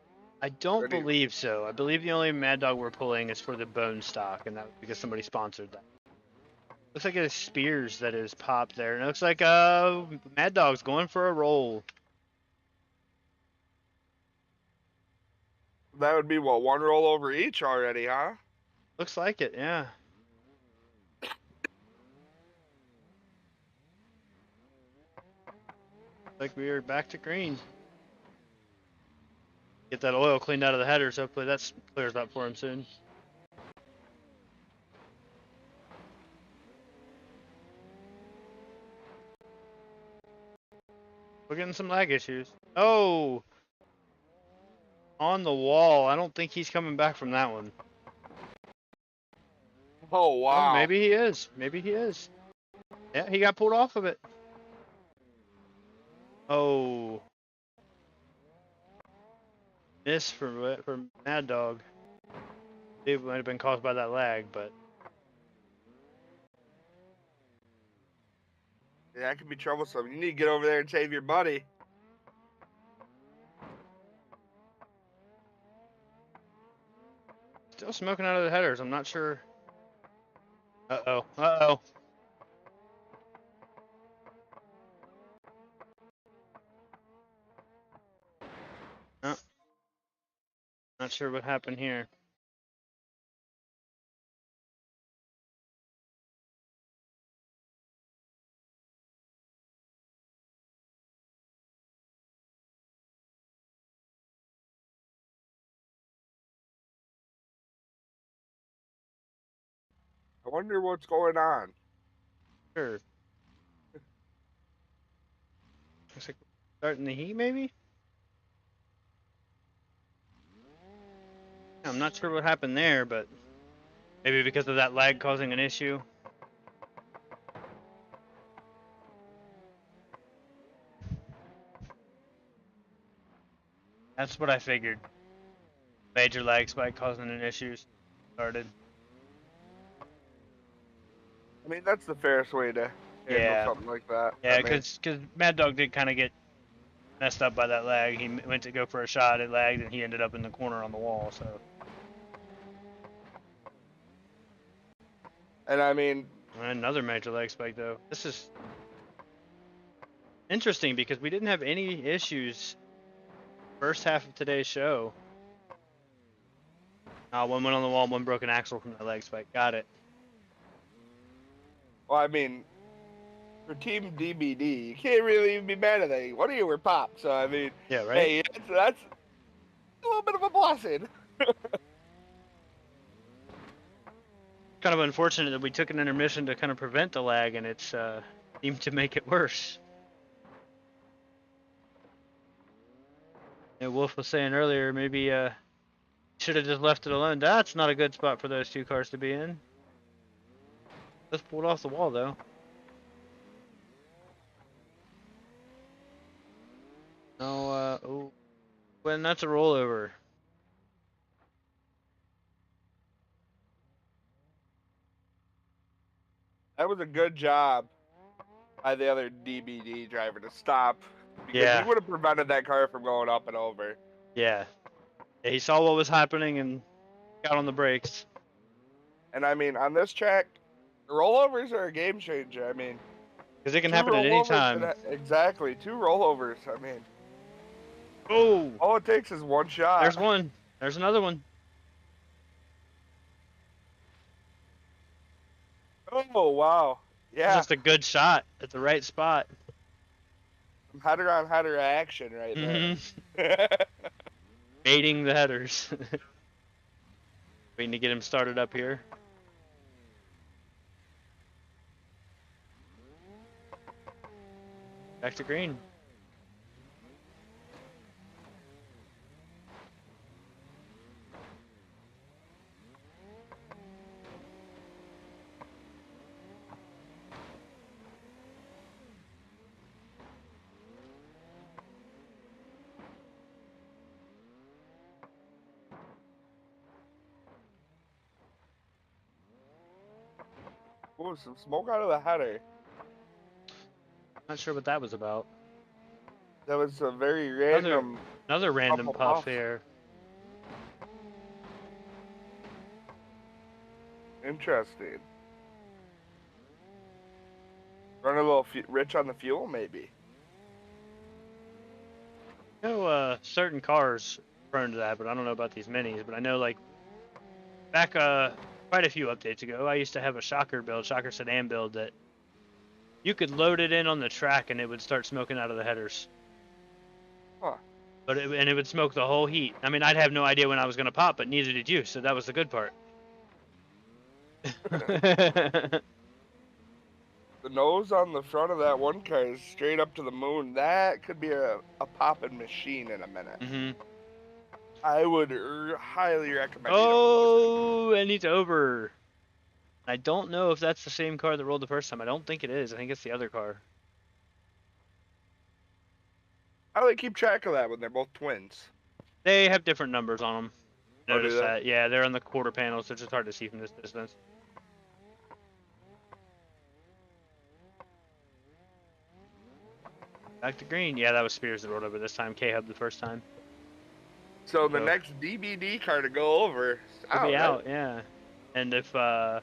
I don't Ready. believe so. I believe the only Mad Dog we're pulling is for the bone stock, and that was because somebody sponsored that. Looks like it's Spears that is popped there, and it looks like Mad Dog's going for a roll. That would be what, one rollover each already, huh? Looks like it, yeah. Like we are back to green. Get that oil cleaned out of the headers. Hopefully that clears up for him soon. We're getting some lag issues. Oh! On the wall. I don't think he's coming back from that one. Oh, wow. Oh, maybe he is. Maybe he is. Yeah, he got pulled off of it. Oh. Miss for Mad Dog. It might have been caused by that lag, but Yeah, that could be troublesome. You need to get over there and save your buddy. still smoking out of the headers. I'm not sure. Uh-oh. Uh-oh. Oh. Not sure what happened here. I wonder what's going on. Sure. Looks like we're starting the heat, maybe? I'm not sure what happened there, but maybe because of that lag causing an issue. That's what I figured. Major lag spike causing an issue started. I mean, that's the fairest way to handle Yeah. something like that. Yeah, I mean, because Mad Dog did kind of get messed up by that lag. He went to go for a shot, it lagged, and he ended up in the corner on the wall. So. and I mean, Another major lag spike though. This is interesting because we didn't have any issues first half of today's show. One went on the wall, one broken axle from that lag spike. Got it. well, I mean, for Team DBD, you can't really even be mad at that. One of you were popped, so I mean, Yeah, right? hey, that's a little bit of a blessing. Kind of unfortunate that we took an intermission to kind of prevent the lag, and it's seemed to make it worse. Yeah, Wolf was saying earlier, maybe should have just left it alone. That's not a good spot for those two cars to be in. Let's pull it off the wall though. No, oh, when that's a rollover. That was a good job by the other DBD driver to stop, because Yeah. he would have prevented that car from going up and over. Yeah. Yeah, he saw what was happening and got on the brakes. And I mean, on this track, rollovers are a game changer. I mean, Because it can two happen at any rollovers time. exactly, 2 rollovers. I mean, Oh! all it takes is one shot. There's one. There's another one. Oh wow, yeah, Just a good shot at the right spot. some header on header action right there. Mm-hmm. Baiting the headers. Waiting to get him started up here. Back to green. Ooh, some smoke out of the header. Not sure what that was about. That was a very random. Another random Couple puff puffs. here. Interesting. Run a little rich on the fuel, maybe. I know certain cars prone to that, but I don't know about these minis. But I know like back quite a few updates ago, I used to have a Shocker sedan build that you could load it in on the track and it would start smoking out of the headers. Huh. But it would smoke the whole heat. I mean, I'd have no idea when I was gonna pop, but neither did you, so that was the good part. The nose on the front of that one car is straight up to the moon. That could be a popping machine in a minute. Mm-hmm. I would highly recommend. Oh, and it's over. I don't know if that's the same car that rolled the first time. I don't think it is. I think it's the other car. How do they keep track of that when they're both twins? They have different numbers on them. Oh, do Notice they? that? Yeah, they're on the quarter panel, so it's just hard to see from this distance. Back to green. Yeah, that was Spears that rolled over this time. K-Hub the first time. So the So- next DBD car to go over. He'll be right? out, yeah. And if Mad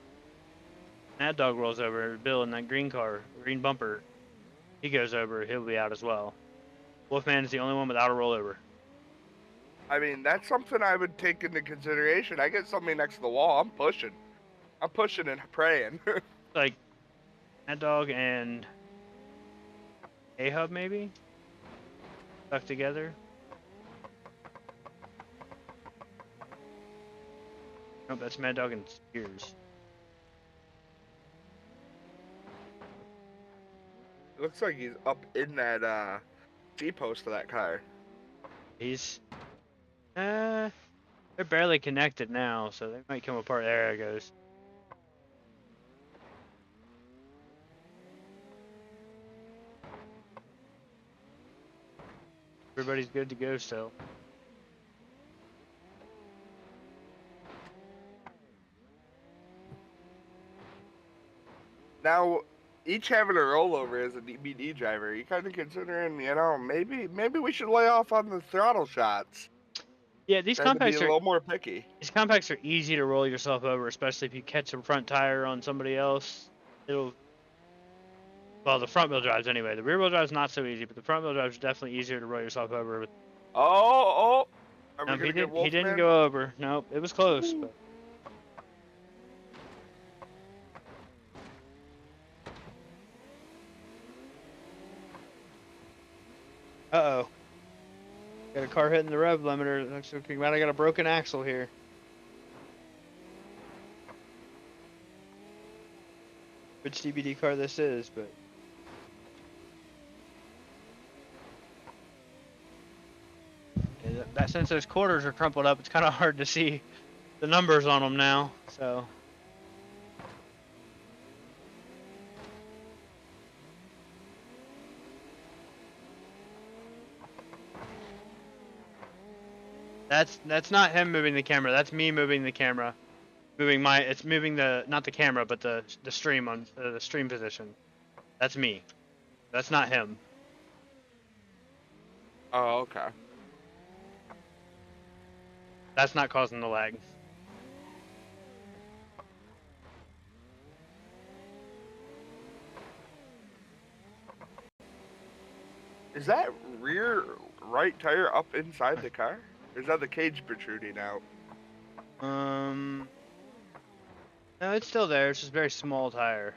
Dog rolls over, Bill in that green car, green bumper, he goes over, he'll be out as well. Wolfman is the only one without a rollover. I mean, that's something I would take into consideration. I get somebody next to the wall. I'm pushing. I'm pushing and praying. Like Mad Dog and A-Hub maybe? Stuck together. Nope, that's Mad Dog and Spears. It looks like he's up in that G-post of that car. He's they're barely connected now, so they might come apart. There it goes. Everybody's good to go still. Now, each having a rollover as a DBD driver, you kind of considering, maybe we should lay off on the throttle shots. Yeah, these Tend to be compacts a are little more picky. These compacts are easy to roll yourself over, especially if you catch a front tire on somebody else. Well, the front wheel drives anyway. The rear wheel drive's not so easy, but the front wheel drive's definitely easier to roll yourself over. Oh! Are we He gonna get didn't Wolfman? go over. Nope, it was close. But... Uh-oh. Got a car hitting the rev limiter. Looks like I got a broken axle here. Which DBD car this is, but... That since those quarters are crumpled up, it's kind of hard to see the numbers on them now, so... That's not him moving the camera. That's me moving the camera, it's moving not the camera, but the stream on the stream position. That's me. That's not him. Oh, okay. That's not causing the lag. Is that rear right tire up inside the car? Or is that the cage protruding out? No, it's still there. It's just a very small tire.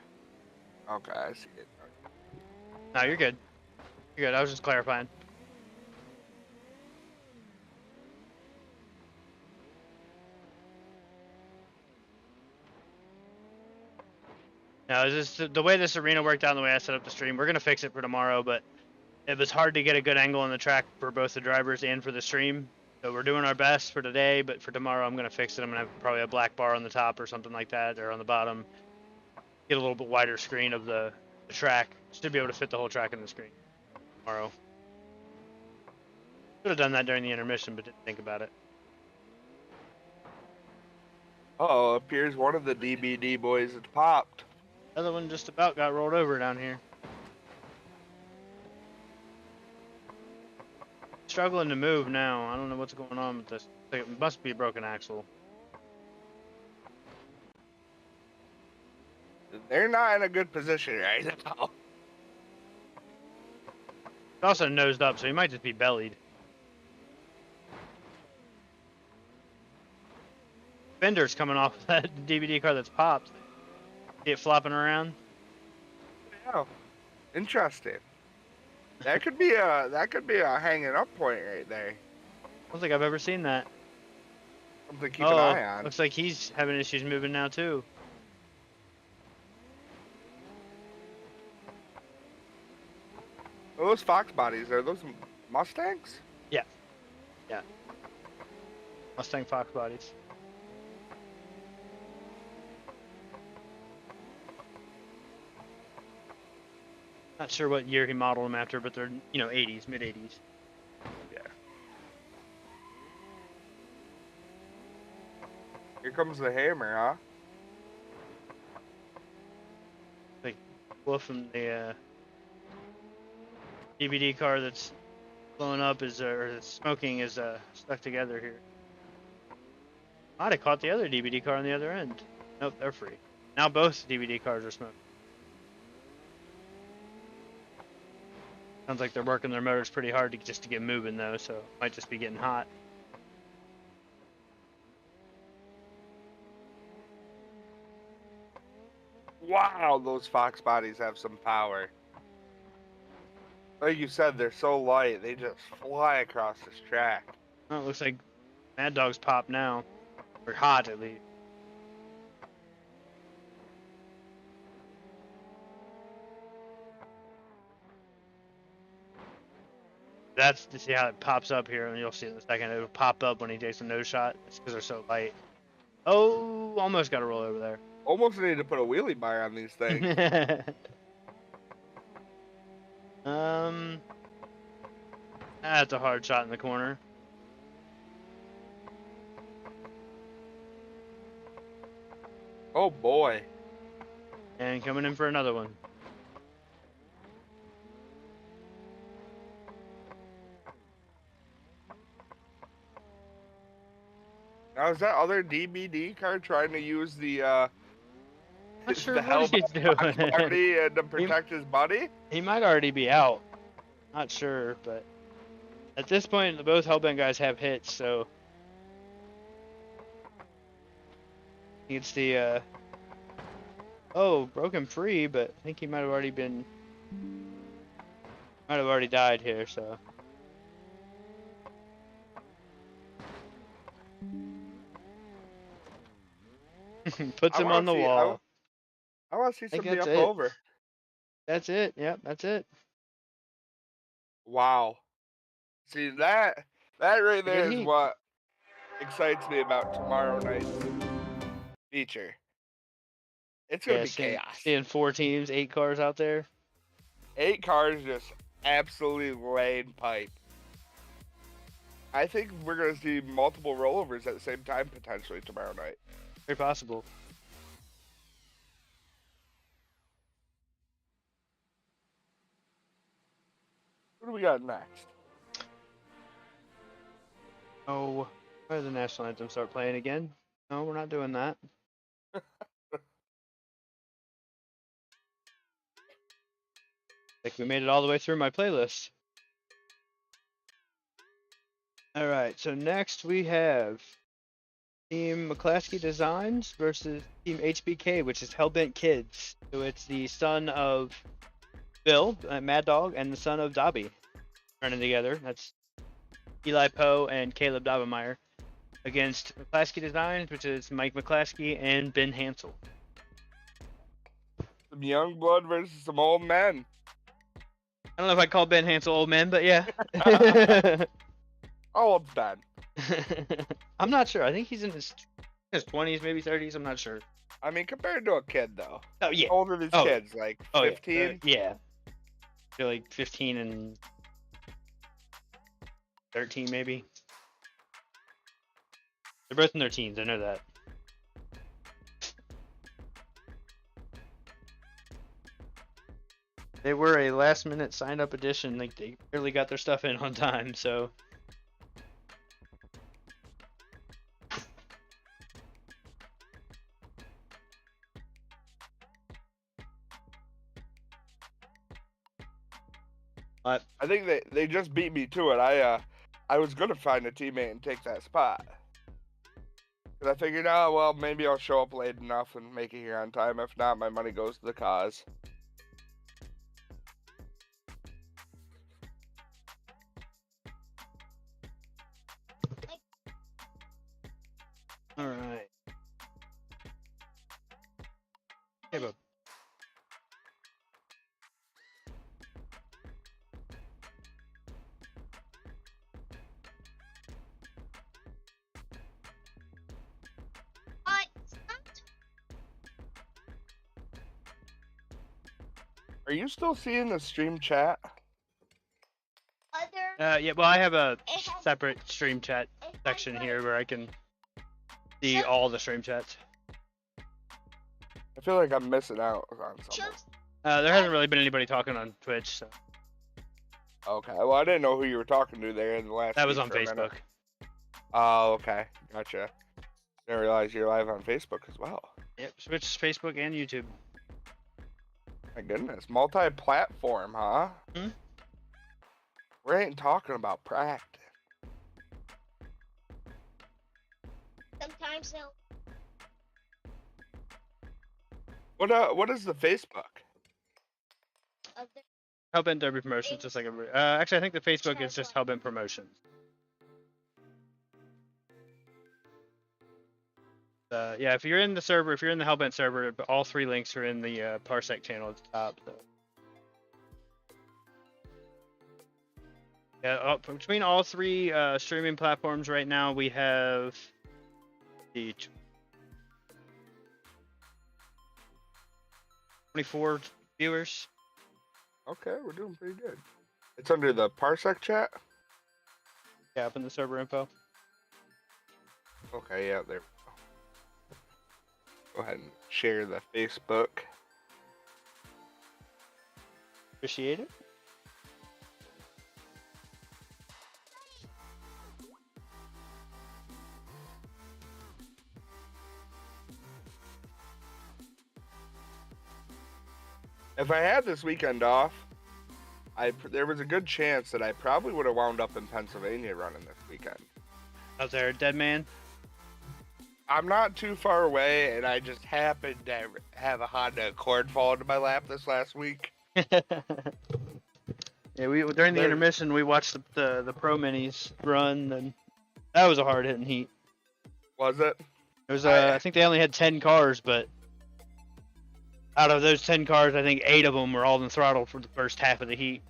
Okay, I see it. No, you're good. You're good. I was just clarifying. No, it's just the way this arena worked out and the way I set up the stream. We're gonna fix it for tomorrow, but it was hard to get a good angle on the track for both the drivers and for the stream. So we're doing our best for today, but for tomorrow I'm gonna fix it. I'm gonna have probably a black bar on the top or something like that, or on the bottom. Get a little bit wider screen of the track. Should be able to fit the whole track in the screen tomorrow. Could have done that during the intermission, but didn't think about it. Oh, appears one of the DBD boys has popped. The other one just about got rolled over down here. Struggling to move now. I don't know what's going on with this. It must be a broken axle. They're not in a good position right now. It's also nosed up, so he might just be bellied. Fender's coming off that DVD car that's popped. See it flopping around? Yeah. Interesting. That could be a hanging up point right there. I don't think I've ever seen that. Something to keep an eye on. Looks like he's having issues moving now too. Are those Fox bodies? Are those Mustangs? Yeah. Mustang Fox bodies. Not sure what year he modeled them after, but they're, 80s, mid 80s. Here comes the hammer, huh? Wolf from the DVD car that's blowing up is or smoking is stuck together here. Might have caught the other DVD car on the other end. Nope, they're free. Now both DVD cars are smoking. Sounds like they're working their motors pretty hard just to get moving though, so it might just be getting hot. Wow, those Fox bodies have some power. Like you said, they're so light, they just fly across this track. Oh, it looks like Mad Dog's pop now. Or hot at least. That's to see how it pops up here, and you'll see in a second. It'll pop up when he takes a nose shot. It's because they're so light. Oh, almost got to roll over there. Almost need to put a wheelie bar on these things. That's a hard shot in the corner. Oh boy. And coming in for another one. Now is that other DBD car trying to use the Not sure the what he's Hellbound doing. party to protect his buddy? He might already be out. Not sure, but at this point, both Hellbent guys have hits, so it's the oh, broken free, but I think he might have already died here, so. Puts him on the wall. I want to see think somebody up that's it. over. That's it. Yep, that's it. Wow. See that right there Good is heat. what excites me about tomorrow night's feature. It's gonna be chaos. Seeing 4 teams, 8 cars out there. 8 cars just absolutely laying pipe. I think we're gonna see multiple rollovers at the same time potentially tomorrow night. Very possible. What do we got next? Oh, why did the national anthem start playing again? No, we're not doing that. Like we made it all the way through my playlist. Alright, so next we have Team McClaskey Designs versus Team HBK, which is Hellbent Kids. So it's the son of Bill, Mad Dog, and the son of Dobby running together. That's Eli Poe and Caleb Dobemeyer against McClaskey Designs, which is Mike McClaskey and Ben Hansel. Some young blood versus some old men. I don't know if I call Ben Hansel old man, but yeah. Old Ben. I'm not sure. I think he's in his 20s, maybe 30s. I'm not sure. I mean, compared to a kid though. Oh yeah. How old are these Oh. kids? Like Oh 15? yeah. I feel like 15 and 13 maybe. They're both in their teens. I know that. They were a last-minute sign-up edition. Like they barely got their stuff in on time, so. I think they just beat me to it. I was gonna find a teammate and take that spot. Cause I figured, oh well, maybe I'll show up late enough and make it here on time. If not, my money goes to the cause. All right. Hey, bub. Are you still seeing the stream chat? Yeah, well, I have a separate stream chat section here where I can see all the stream chats. I feel like I'm missing out on something. There hasn't really been anybody talking on Twitch, so Okay, well, I didn't know who you were talking to there in the last. that was week on for a minute. Facebook. Oh, okay, gotcha. Didn't realize you're live on Facebook as well. Yep, Twitch, Facebook, and YouTube. My goodness, multi-platform, huh? Hmm? We ain't talking about practice. Sometimes they'll. What is the Facebook? Of the, Hellbent Derby Promotions, just like actually, I think the Facebook is just Hellbent Promotions. Yeah, if you're in the server, if you're in the Hellbent server, all 3 links are in the Parsec channel at the top. So. Yeah, between all 3 streaming platforms right now, we have the 24 viewers. Okay, we're doing pretty good. It's under the Parsec chat? Yeah, up in the server info. Okay, yeah, there we go. Go ahead and share the Facebook. Appreciate it. If I had this weekend off, there was a good chance that I probably would have wound up in Pennsylvania running this weekend. Out there, Dead Man. I'm not too far away, and I just happened to have a Honda Accord fall into my lap this last week. Yeah, we during the There- intermission we watched the Pro Minis run, and that was a hard hitting heat. Was it? It was I think they only had 10 cars, but out of those 10 cars, I think 8 of them were all in the throttle for the first half of the heat.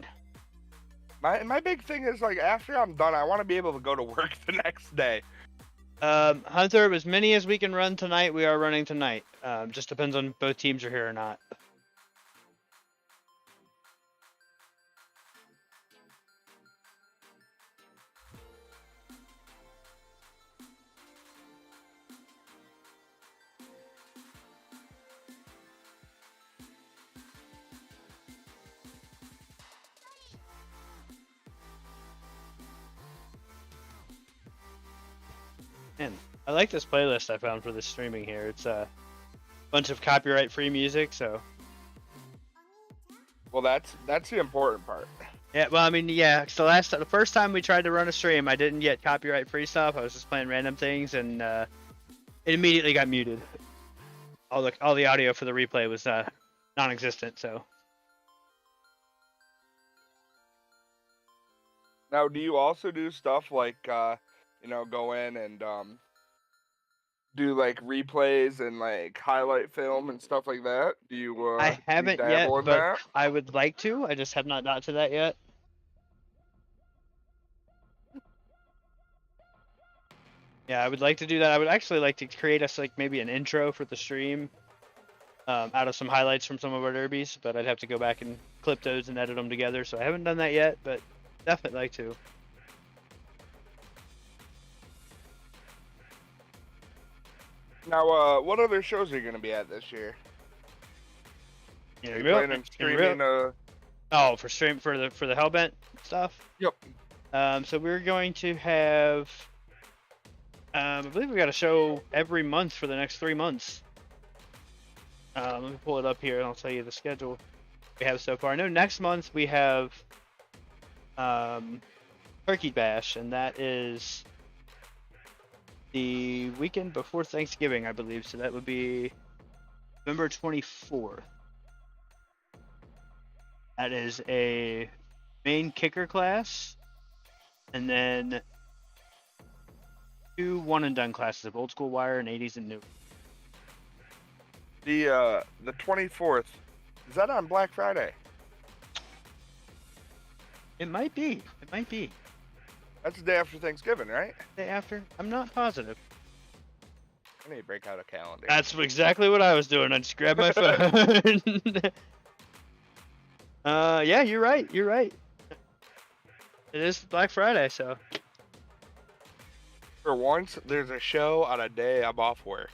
My big thing is, like, after I'm done, I want to be able to go to work the next day. Hunter, as many as we can run tonight, we are running tonight. Just depends on both teams are here or not. Man, I like this playlist I found for this streaming here. It's a bunch of copyright-free music, so Well, that's the important part. yeah. Well, I mean, yeah. So the first time we tried to run a stream, I didn't get copyright-free stuff. I was just playing random things, and it immediately got muted. All the audio for the replay was non-existent. So Now, do you also do stuff like, go in and do like replays and like highlight film and stuff like that? Do you? I do you haven't yet, dabble in but that? I would like to. I just have not got to that yet. Yeah, I would like to do that. I would actually like to create us like maybe an intro for the stream out of some highlights from some of our derbies, but I'd have to go back and clip those and edit them together. So I haven't done that yet, but definitely like to. Now, what other shows are you going to be at this year? In Are you real- planning on in streaming? real- Oh, for the Hellbent stuff. Yep. So we're going to have. I believe we got a show every month for the next 3 months. Let me pull it up here and I'll tell you the schedule we have so far. I know next month we have Turkey Bash, and that is the weekend before Thanksgiving, I believe. So that would be November 24th. That is a main kicker class, and then 2 one-and-done classes of old school wire and 80s and new. The 24th, is that on Black Friday? It might be. It might be. That's the day after Thanksgiving, right? Day after? I'm not positive. I need to break out a calendar. That's exactly what I was doing. I just grabbed my phone. Yeah, you're right. You're right. It is Black Friday, so. For once, there's a show on a day I'm off work.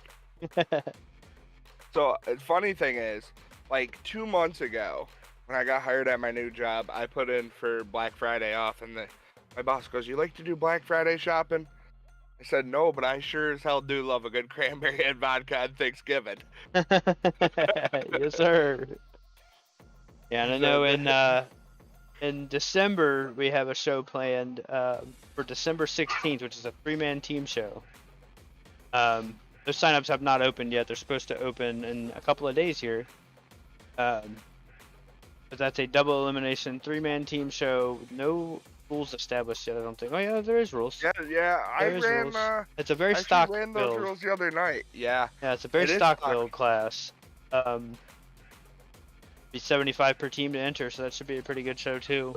So, the funny thing is, like 2 months ago, when I got hired at my new job, I put in for Black Friday off, and my boss goes, "You like to do Black Friday shopping?" I said, "No, but I sure as hell do love a good cranberry and vodka on Thanksgiving." Yes, sir. Yeah, and I know So in December we have a show planned for December 16th, which is a 3-man team show. Those signups have not opened yet. They're supposed to open in a couple of days here. But that's a double elimination 3-man team show. No rules established yet, I don't think. Oh yeah, there is rules. yeah, I There is ran. rules. It's a very I stock ran those build. rules the other night. Yeah. Yeah, it's a very It is stock stock. build class. Be 75 per team to enter, so that should be a pretty good show too.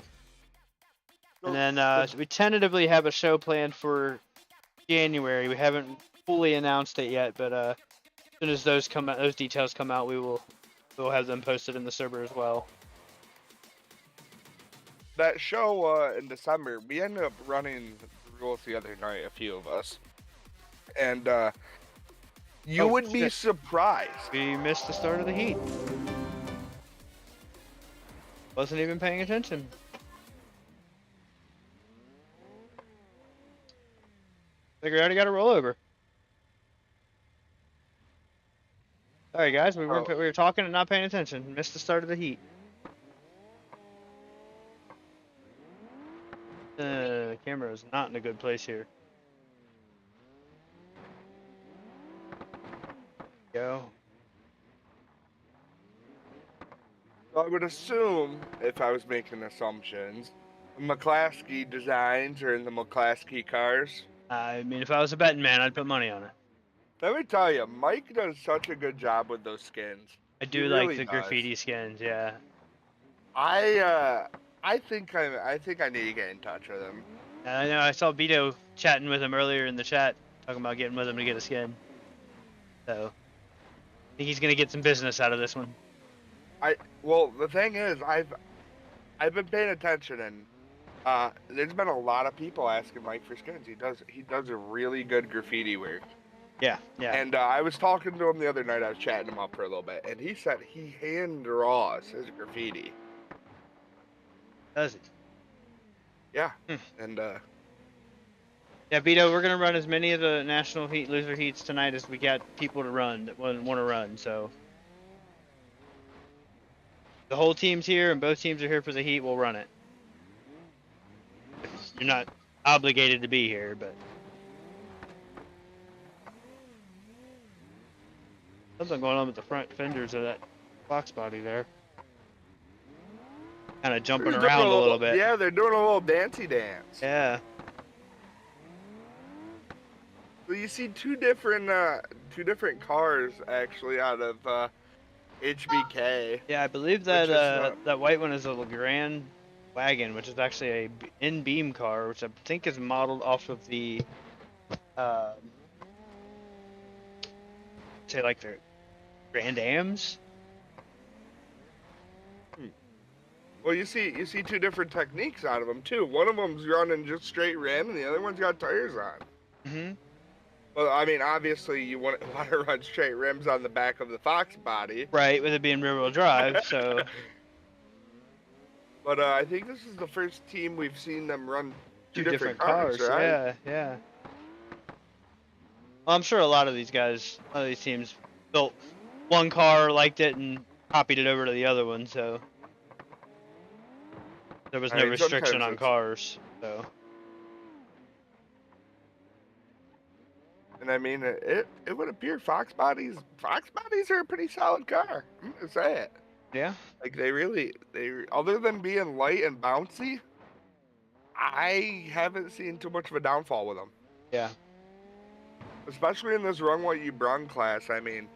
So And then we tentatively have a show planned for January. We haven't fully announced it yet, but as soon as those come out, those details come out, we'll have them posted in the server as well. that show in December, we ended up running the rules the other night, a few of us, and you Oh, would be shit. surprised. We missed the start of the heat. Wasn't even paying attention. Think we already got a rollover. Sorry guys, we weren't Oh. we were talking and not paying attention. Missed the start of the heat. The camera is not in a good place here. Go. So I would assume, if I was making assumptions, McClaskey designs are in the McClaskey cars. I mean, if I was a betting man, I'd put money on it. Let me tell you, Mike does such a good job with those skins. I He do like really the does. graffiti skins, yeah. I think I need to get in touch with him. And I know I saw Vito chatting with him earlier in the chat, talking about getting with him to get a skin. So, I think he's gonna get some business out of this one. Well, the thing is, I've been paying attention, and there's been a lot of people asking Mike for skins. He does a really good graffiti work. Yeah, yeah. And I was talking to him the other night. I was chatting him up for a little bit, and he said he hand draws his graffiti. Does he? Yeah, Hmm. and Yeah, Vito, we're gonna run as many of the national heat loser heats tonight as we got people to run that want to run. So the whole team's here, and both teams are here for the heat. We'll run it. You're not obligated to be here, but something going on with the front fenders of that box body there. Kind of jumping they're doing around a little bit. Yeah, they're doing a little dancey dance. Yeah. So you see two different cars actually out of HBK. Yeah, I believe Which that is, that white one is a Legrand wagon, which is actually a in-beam car, which I think is modeled off of the, say like the Grand Ams. Well, you see two different techniques out of them too. One of them's running just straight rim, and the other one's got tires on. Mm-hmm. Well, I mean, obviously you want to run straight rims on the back of the Fox body. Right, with it being rear-wheel drive, so But I think this is the first team we've seen them run two different cars. right? Yeah, yeah. Well, I'm sure a lot of these teams built one car, liked it, and copied it over to the other one, so there was I no mean, restriction sometimes on it's- cars. So And I mean, it would appear Fox bodies are a pretty solid car. I'm gonna say it. yeah. Like they other than being light and bouncy, I haven't seen too much of a downfall with them. Yeah. Especially in this Run What You Brung class. I mean,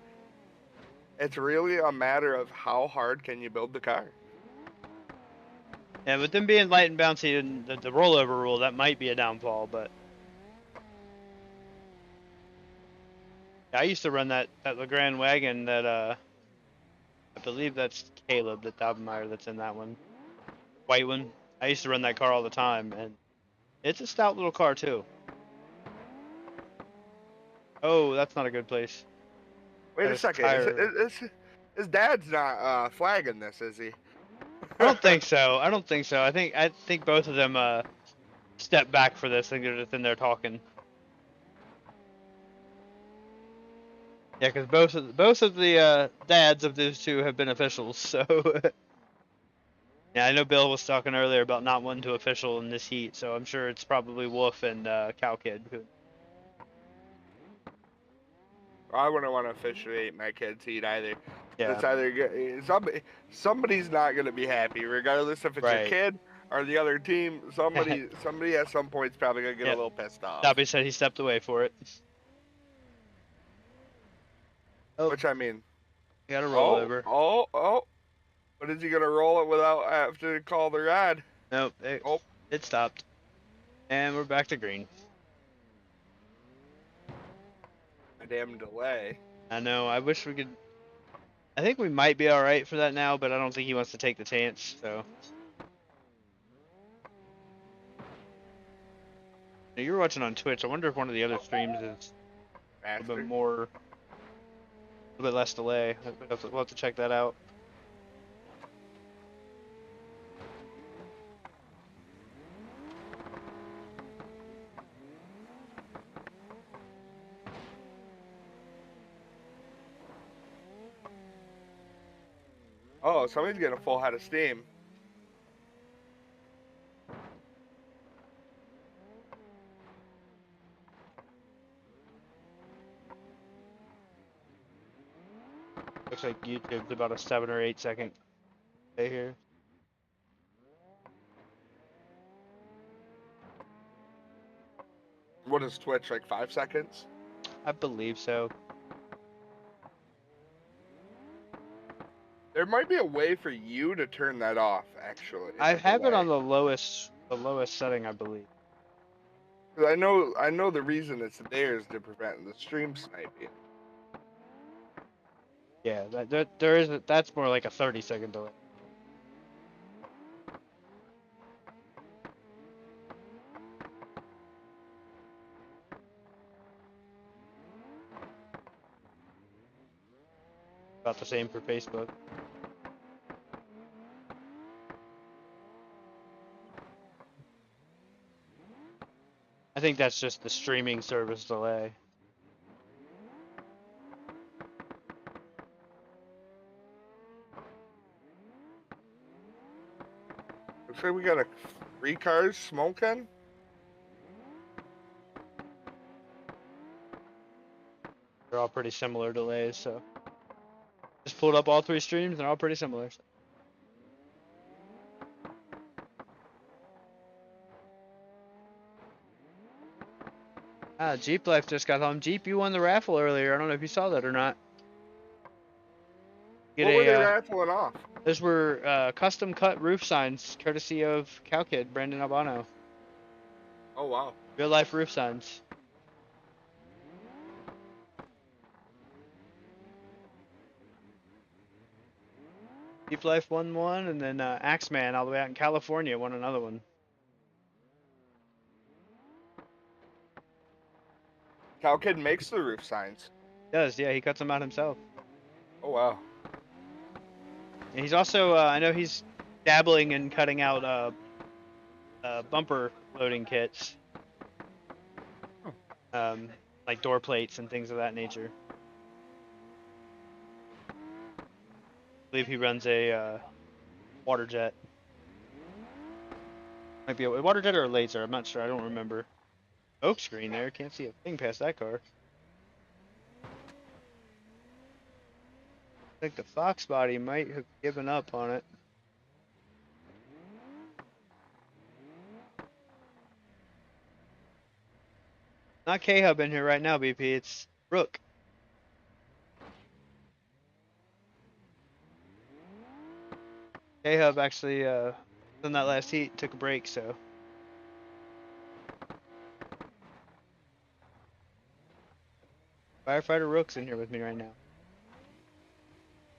it's really a matter of how hard can you build the car. Yeah, with them being light and bouncy and the rollover rule, that might be a downfall, but yeah, I used to run that Legrand wagon that I believe that's Caleb, the Daubenmeier that's in that one. White one. I used to run that car all the time, and it's a stout little car too. Oh, that's not a good place. Wait Got a his second. tire- His dad's not flagging this, is he? I don't think so. I don't think so. I think both of them step back for this. I think they're just in there talking. Yeah, because both of the dads of those two have been officials. So yeah, I know Bill was talking earlier about not wanting to official in this heat. So I'm sure it's probably Wolf and Cow Kid. I wouldn't want to officiate my kid's heat either. Yeah, It's either somebody's not gonna be happy, regardless if it's your right. kid or the other team. Somebody at some point is probably gonna get a Yep. little pissed off. Dobby said he stepped away for it. Oh, Which I mean, you got to roll over. oh. But is he gonna roll it without having to call the ride? Nope, Oh. it stopped. And we're back to green. A damn delay. I know, I wish we could... I think we might be alright for that now, but I don't think he wants to take the chance, so... Now, you're watching on Twitch. I wonder if one of the other streams is a little bit more... a little bit less delay. We'll have to check that out. Oh, somebody's getting a full head of steam. Looks like YouTube's about a 7 or 8 second delay here. What is Twitch, like 5 seconds? I believe so. There might be a way for you to turn that off, actually. I the have it on delay. the lowest setting, I believe. 'Cause I know the reason it's there is to prevent the stream sniping. Yeah, there is that's more like a 30-second delay. About the same for Facebook. I think that's just the streaming service delay. Looks like we got 3 cars smoking. They're all pretty similar delays, so just pulled up all 3 streams. They're all pretty similar. So. Ah, Jeep Life just got home. Jeep, you won the raffle earlier. I don't know if you saw that or not. Get What were they a, raffling off? those were custom cut roof signs, courtesy of Cow Kid, Brandon Albano. Oh wow. Real life roof signs. Jeep Life won one, and then Axeman all the way out in California won another one. Cow Kid makes the roof signs. Does, yeah, he cuts them out himself. Oh wow. And he's also, I know he's dabbling in cutting out bumper loading kits. Like door plates and things of that nature. I believe he runs a water jet. Might be a water jet or a laser, I'm not sure, I don't remember. Oak screen there, can't see a thing past that car. I think the Fox body might have given up on it. Not K-Hub in here right now, BP, it's Rook. K-Hub actually in that last heat took a break, so. Firefighter Rook's in here with me right now.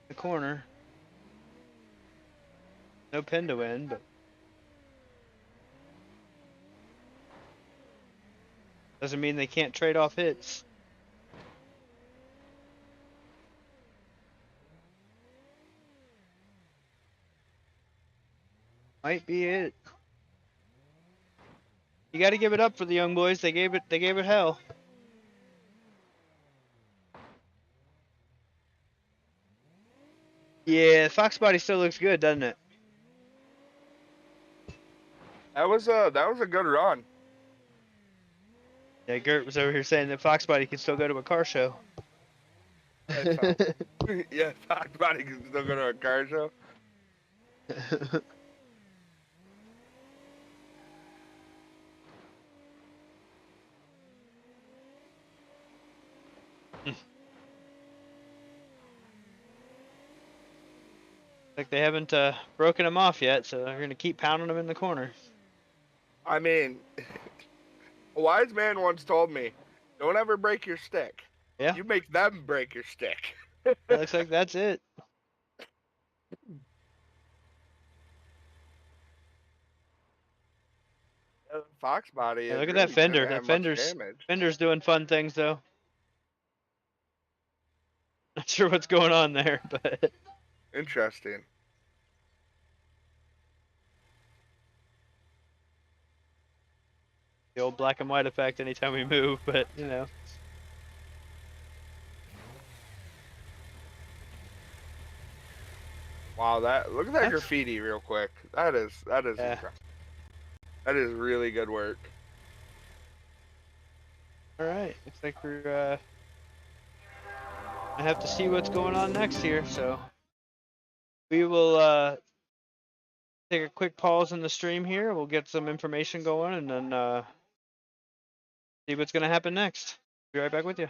The corner. No pin to win, but doesn't mean they can't trade off hits. Might be it. You got to give it up for the young boys. They gave it hell. Yeah, Fox body still looks good, doesn't it? That was a good run. Yeah, Gert was over here saying that Fox body can still go to a car show. That's how. Yeah, Fox Body can still go to a car show. Like they haven't broken him off yet, so they're gonna keep pounding him in the corner. I mean, a wise man once told me, "Don't ever break your stick. Yeah. You make them break your stick." It looks like that's it. Fox Body. Yeah, is look at really that fender. gonna That have much fender's damage. fender's doing fun things though. Not sure what's going on there, but Interesting. the old black and white effect anytime we move. But you know, Wow, that look at that That's- graffiti real quick. That is Yeah. incredible. That is really good work. all right. Looks like we're I have to see what's going on next here. So we will take a quick pause in the stream here. We'll get some information going and then see what's gonna happen next. Be right back with you.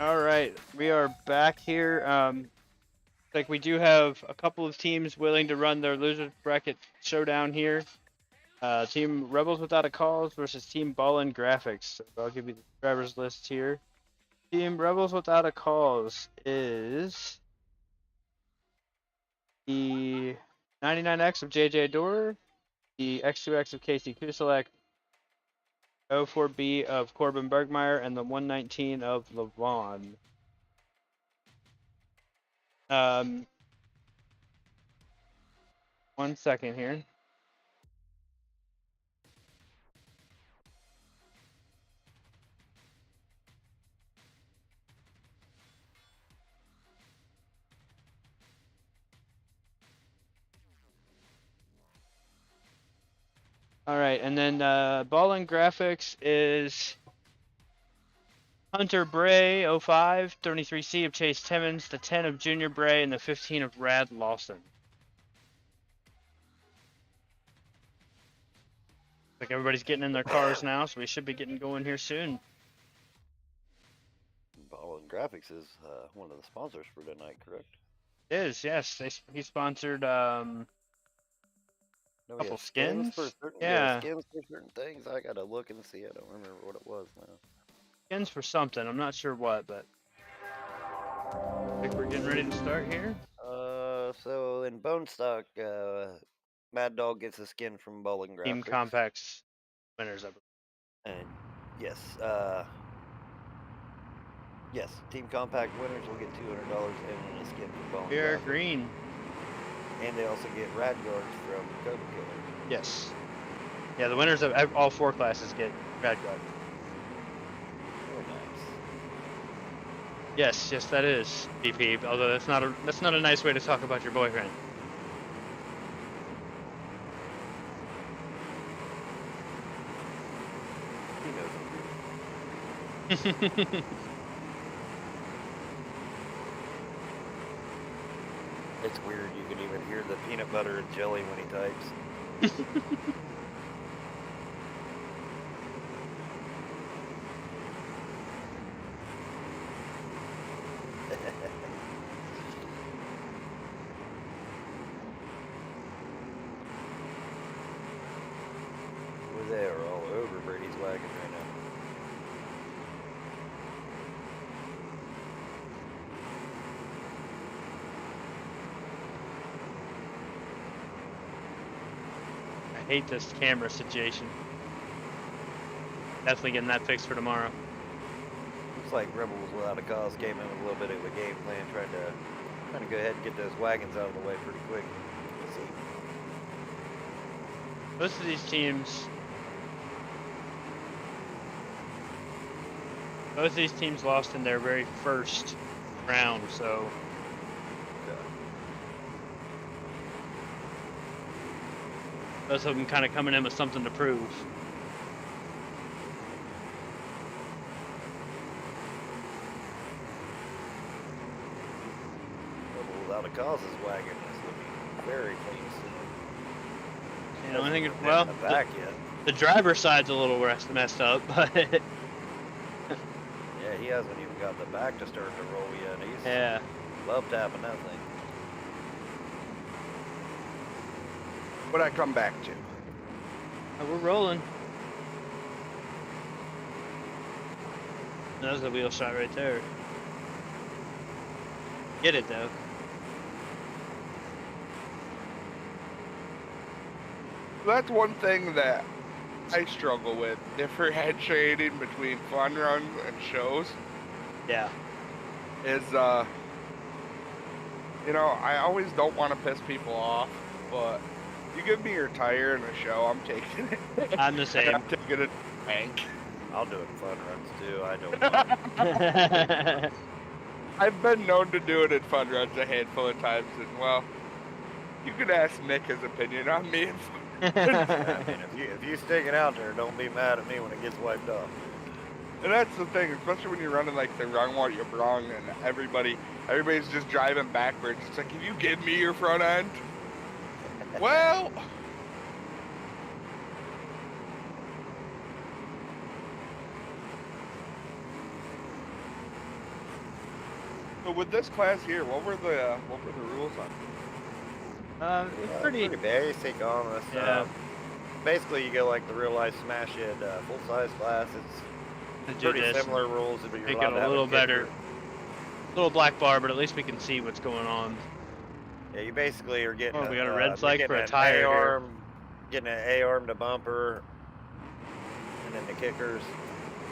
All right, we are back here. Like we do have a couple of teams willing to run their loser bracket showdown here. Team Rebels Without a Cause versus Team Ballin Graphics. So I'll give you the drivers list here. Team Rebels Without a Cause is the 99X of JJ Doerr, the X2X of Casey Kuselek, 04B of Corbin Bergmeyer, and the 119 of Levon. One second here. All right, and then Ballin Graphics is Hunter Bray, 05, 33C of Chase Timmons, the 10 of Junior Bray, and the 15 of Rad Lawson. Like everybody's getting in their cars now, so we should be getting going here soon. Ballin Graphics is one of the sponsors for tonight, correct? It is, yes. He sponsored No, he couple has skins? for certain, Yeah. skins for certain things. I gotta look and see. I don't remember what it was now. skins for something. I'm not sure what, but I think we're getting ready to start here. So in Bone Stock, Mad Dog gets a skin from Ballin Graphics. Team Compacts winners, I believe. And yes, yes, Team Compact winners will get $200 and a skin from Ballin Beer Graphics. Green. And they also get Rad Guards from Cobra Killer. Yes. Yeah, the winners of all 4 classes get Rad Guard. Very nice. Yes, that is BP. Although that's not a nice way to talk about your boyfriend. He knows it. It's weird. You can even hear the peanut butter and jelly when he types. Well, they are all over Brady's wagon right now. I hate this camera situation. Definitely getting that fixed for tomorrow. Looks like Rebels Without a Cause came in with a little bit of a game plan, trying to go ahead and get those wagons out of the way pretty quick. Let's see. Most of these teams lost in their very first round, so most of them kind of coming in with something to prove. Rebel Without a Cause's wagon is looking very clean still. You know, I think Hasn't well, been in the back yet. the driver's side's a little messed up, but Yeah, he hasn't even got the back to start to roll yet. He's yeah. love tapping that thing. What I come back to? We're rolling. That was a wheel shot right there. Get it though. That's one thing that I struggle with, differentiating between fun runs and shows, Yeah. is, you know, I always don't want to piss people off, but you give me your tire in a show, I'm taking it. I'm the same. I'm taking it to the bank. I'll do it in fun runs too. I don't mind. I've been known to do it in fun runs a handful of times, and well, you could ask Nick his opinion on me. I mean, if you stick it out there, don't be mad at me when it gets wiped off. And that's the thing, especially when you're running like the wrong what you're wrong, and everybody's just driving backwards. It's like, can you give me your front end? Well, So with this class here, what were the rules on? It's Pretty basic, honest. Yeah. Basically, you go like the real life Smash Hit full size class. It's do pretty this. similar rules, but you're Make allowed it to a have little kicker. better. Little black bar, but at least we can see what's going on. Yeah, you basically are getting. Oh, we got a red you're flag getting for a an tire here. A-arm, getting an A-arm to bumper, and then the kickers.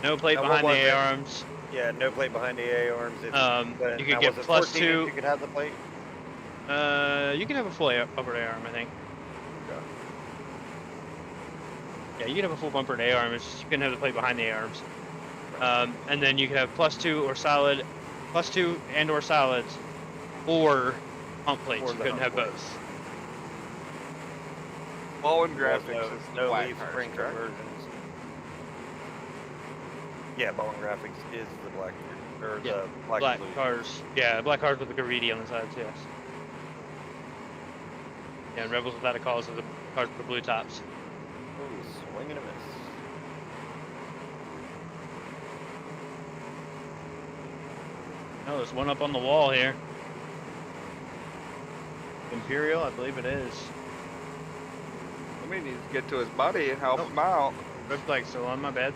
No plate Now, what behind was the it? A-arms. Yeah, no plate behind the A-arms. You Now, could get was it plus 14 inch 2. You could have the plate. You can have a full upper A-arm, I think. Okay. Yeah, you can have a full bumpered A-arm. It's just you can have the plate behind the A-arms. And then you can have +2 or solid, +2 and or solids, or hump plates. Or You the couldn't have hump both. Ball and There's graphics is the no black leaf cars, spring correct? conversions. Yeah, ball and graphics is the black or Yeah, the black, Black and blue. cars. Yeah, black cars with the graffiti on the sides. Yes. Yeah, and Rebels Without a Cause are the cars with the blue tops. Ooh, swing and a miss. Oh, there's one up on the wall here. Imperial, I believe it is. I mean, he needs to get to his buddy and help him out. Red flag still on, my bad.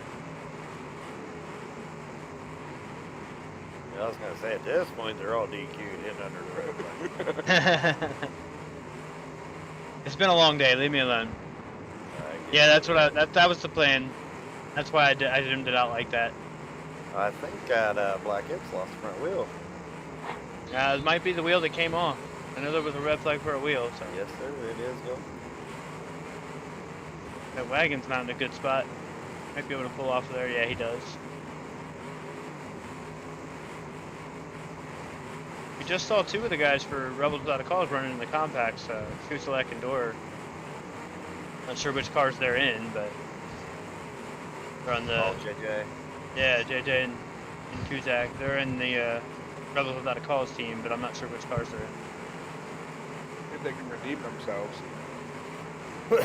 Yeah, I was gonna say at this point they're all DQ'd hitting under the red flag. It's been a long day. Leave me alone. I Yeah, guess. that's what that was the plan. That's why I dimmed it out like that. I think that Black Hips lost the front wheel. It might be the wheel that came off. I know there was a red flag for a wheel, so Yes, sir, it is going. that wagon's not in a good spot. Might be able to pull off there. Yeah, he does. We just saw 2 of the guys for Rebels Without a Cause running in the compacts, Kuselek and Dor. Not sure which cars they're in, but they're on the Oh, JJ. yeah JJ and Kuzak. They're in the Rebels Without a Cause team, but I'm not sure which cars they're in. If they can redeem themselves. The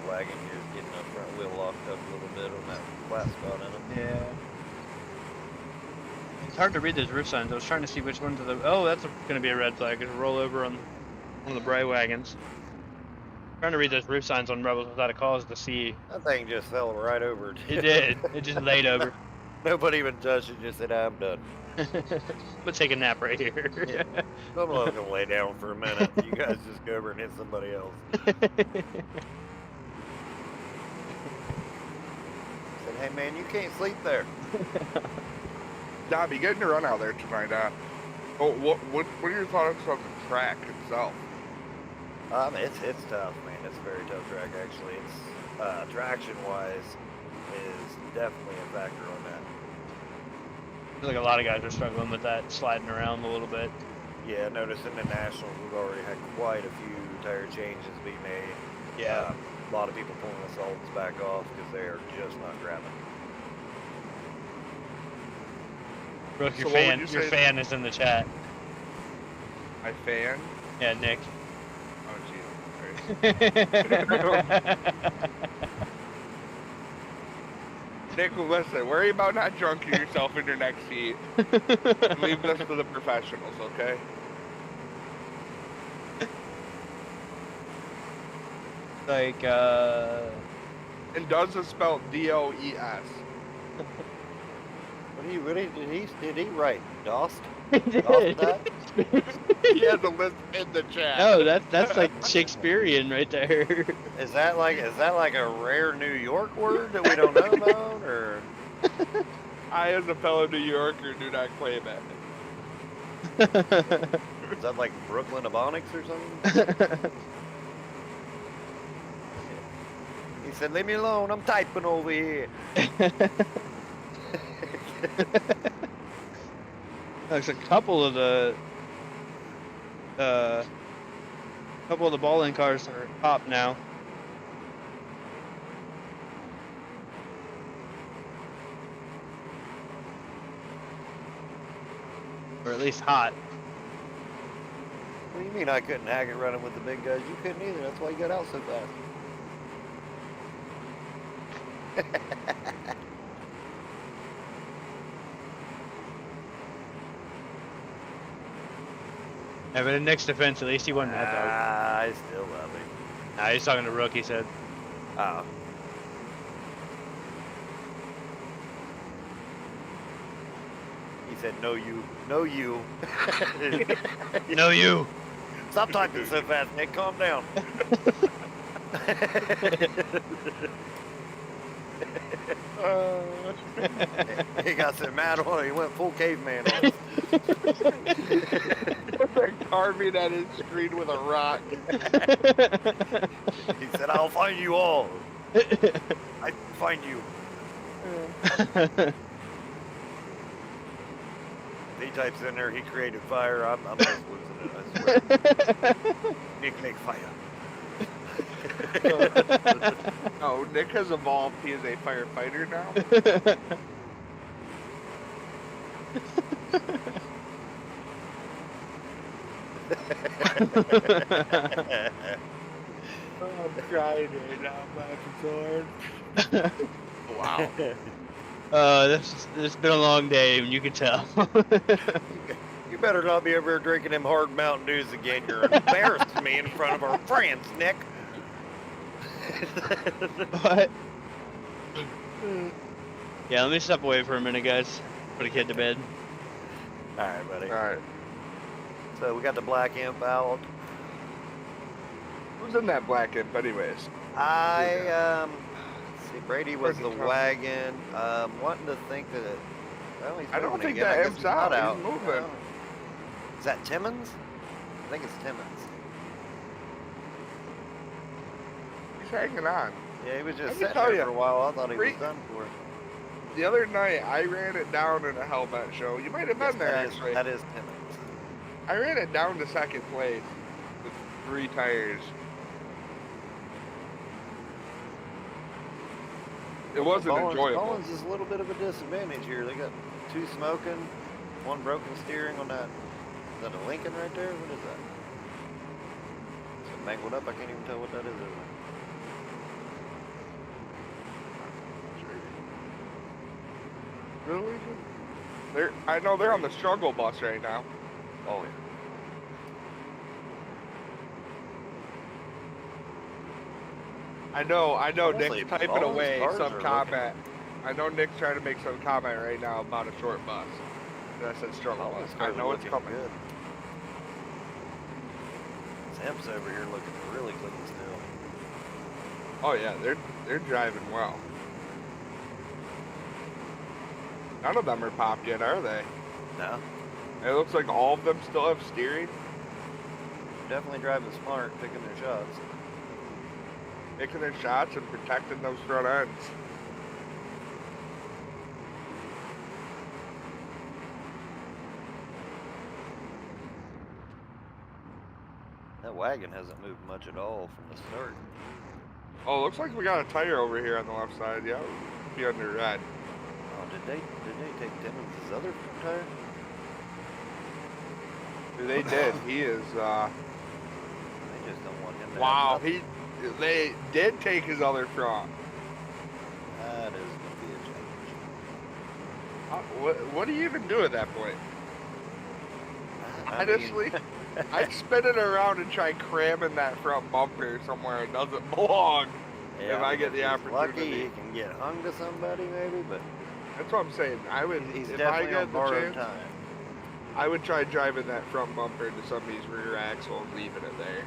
wagon here is getting the front wheel locked up a little bit on that flat spot in it. Yeah. It's hard to read those roof signs. I was trying to see which ones are the. Oh, that's going to be a red flag. It's a rollover on one of the Bray wagons. Trying to read those roof signs on Rebels Without a Cause to see. That thing just fell right over. It did. It just laid over. Nobody even touched it, just said, I'm done. I'm gonna take a nap right here. Yeah. I'm gonna lay down for a minute. You guys just go over and hit somebody else. Said, hey man, you can't sleep there. Dobby, getting to run out there tonight. What are your thoughts on the track itself? It's tough, man. It's a very tough track, actually. It's traction wise is definitely a factor on that. I feel like a lot of guys are struggling with that, sliding around a little bit. Yeah, notice in the Nationals we've already had quite a few tire changes be made. Yeah. A lot of people pulling the solids back off because they are just not grabbing. Brooke, your So what would fan, you your say- fan is in the chat. My fan? Yeah, Nick. Oh, jeez. Nick, listen, worry about not drunking yourself in your next seat. Leave this to the professionals, okay? Like, And does is spelled D-O-E-S. Did he write Dost? he Dost that? He has a list in the chat. No, that's like Shakespearean right there. Is that like a rare New York word that we don't know about, or? I, as a fellow New Yorker, do not claim it. Is that like Brooklyn Ebonics or something? He said, leave me alone, I'm typing over here. There's a couple of the ball-in cars are top now. Or at least hot. Leave mean I couldn't hack it running with the big guys? You couldn't either. That's why you got out so fast. Yeah, but in Nick's defense, at least he won that dog. I still love him. Nah, he's talking to Rook, he said. Oh. He said, no you. No you. No, you! Stop talking so fast, Nick. Calm down. He got so mad on it, he went full caveman on us. They're carving at his screen with a rock. He said, I'll find you all. I find you. He types in there, he created fire. I'm just losing it, I swear. Nick make fire. Oh, Nick has evolved. He is a firefighter now. I'm crying right now. I'm laughing so hard. Wow. This has been a long day, and you can tell. You better not be over here drinking them hard Mountain Dews again. You're embarrassing me in front of our friends, Nick. What? Yeah, let me step away for a minute, guys. Put a kid to bed. Alright, buddy. Alright. So we got the Black Imp out. Who's in that black imp, anyways? Let's see, Brady was the Freaking Trump. wagon. Wanting to think that well, he's I don't moving think again. I that guess imp's not out. He's moving. No. Is that Timmons? I think it's Timmons. He's hanging on. Yeah, he was just Let me sitting tell there ya, for a while. I thought he was Bre- done for. The other night, I ran it down in a Hellbat show. You might have been there, actually. That is Timmons. I ran it down to second place with 3 tires. It wasn't enjoyable. Collins is a little bit of a disadvantage here. They got 2 smoking, 1 broken steering on that. Is that a Lincoln right there? What is that? Is it mangled up? I can't even tell what that is. Really? I know they're on the struggle bus right now. Oh, yeah. I know. Honestly, Nick's typing all those away cars some are comment. I know Nick's trying to make some comment right now about a short bus. And I said struggle All bus. those I cars are know it's looking coming. good. Temps over here looking really clean still. Oh yeah, they're driving well. None of them are popped yet, are they? No, It looks like all of them still have steering. definitely driving smart, picking their shots. Making their shots and protecting those front ends. That wagon hasn't moved much at all from the start. Oh, looks like we got a tire over here on the left side. Yeah, be under red. Oh, did they take Timmons' other tire? They did. He is. They just don't want him to Wow. have nothing. They did take his other front. That is gonna be a challenge. What do you even do at that point? I mean, Honestly, I'd spin it around and try cramming that front bumper somewhere it doesn't belong. yeah, if I get the he's lucky, opportunity. he can get hung to somebody maybe, but That's what I'm saying. I would, he's if I definitely get on the borrowed chance, time. I would try driving that front bumper into somebody's rear axle and leaving it there.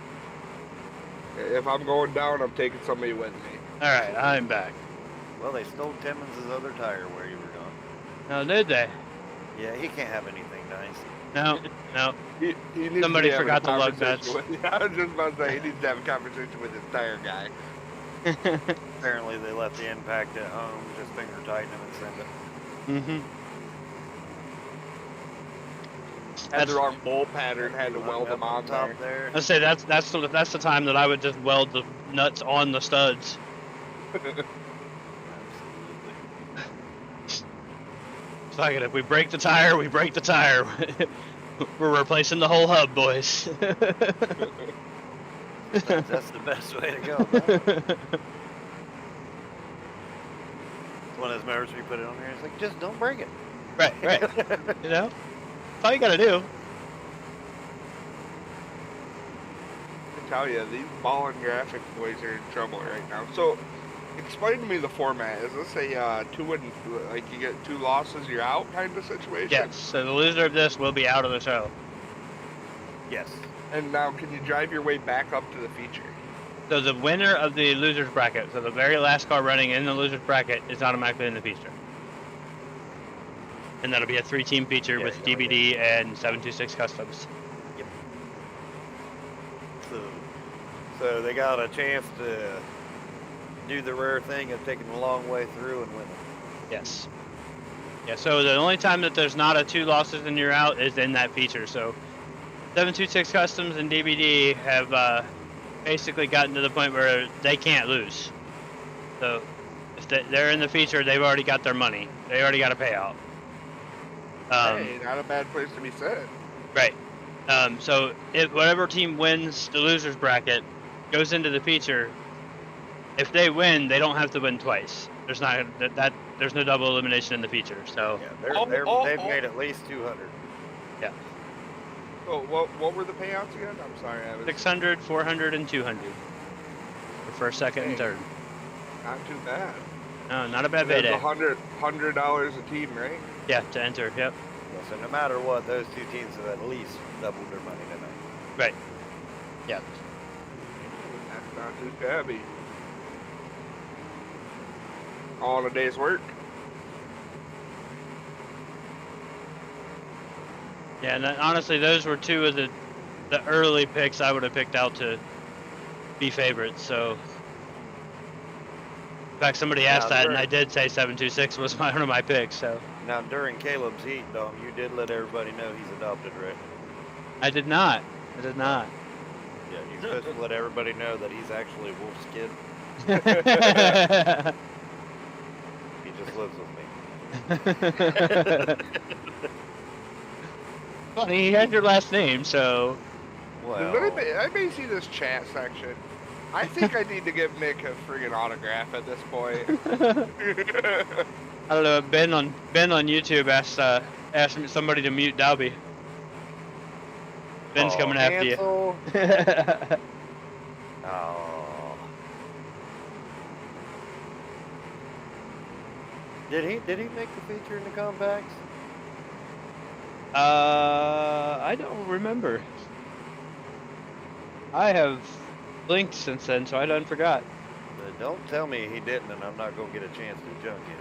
If I'm going down, I'm taking somebody with me. Alright, I'm back. Well, they stole Timmons' other tire where you were going. Now, did they? Yeah, he can't have anything nice. No, no. He needs Somebody to be having forgot a the lug conversation nuts. with- I was just about to say, he needs to have a conversation with his tire guy. Apparently, they left the impact at home, just finger tighten them and send it. Mm-hmm. Had That's- the wrong bolt pattern, had to Hung weld up them on top there. there. Let's say that's the time that I would just weld the nuts on the studs. Absolutely. It's like if we break the tire, we break the tire. We're replacing the whole hub, boys. That's the best way to go. Man. One of those members we put it on there. It's like, just don't break it. right. You know, that's all you gotta do. I tell you, these ball and graphic boys are in trouble right now. So, explain to me the format. Is this a like you get 2 losses, you're out kind of situation? Yes. So the loser of this will be out of the show. Yes. And now, can you drive your way back up to the feature? So the winner of the losers bracket, so the very last car running in the losers bracket, is automatically in the feature. And that'll be a 3-team feature Yeah, with yeah, DBD and 726 Customs. So they got a chance to do the rare thing of taking a long way through and winning. Yes. Yeah, so the only time that there's not a 2 losses and you're out is in that feature. So 726 Customs and DBD have basically gotten to the point where they can't lose. So if they're in the feature, they've already got their money. They already got a payout. Hey, not a bad place to be set. Right. So if whatever team wins the losers bracket goes into the feature, if they win, they don't have to win twice. There's not there's no double elimination in the feature. So Yeah, they've made at least 200. yeah, So, what were the payouts again? I'm sorry, I was 600, 400, and 200 for first, second, and third. not too bad. No, not a bad That's payday. $100 a team, right? Yeah, to enter. Yep. Yeah, so no matter what, those 2 teams have at least doubled their money tonight. Right. Yep. That's not too shabby. All in a day's work. Yeah, and honestly, those were 2 of the early picks I would have picked out to be favorites. So, in fact, somebody asked that, and I did say 726 was one of my picks. So Now, during Caleb's heat, Dom, you did let everybody know he's adopted, right? I did not. I did not. Yeah, you're supposed to let everybody know that he's actually Wolf's kid. He just lives with me. Funny, he had your last name, so. Well, I may see this chat section. I think I need to give Nick a friggin' autograph at this point. I don't know. Ben on YouTube asked somebody to mute Dalby. Ben's coming after you. Oh. Did he make the feature in the compacts? I don't remember. I have blinked since then, so I done forgot. Don't tell me he didn't, and I'm not gonna get a chance to junk him.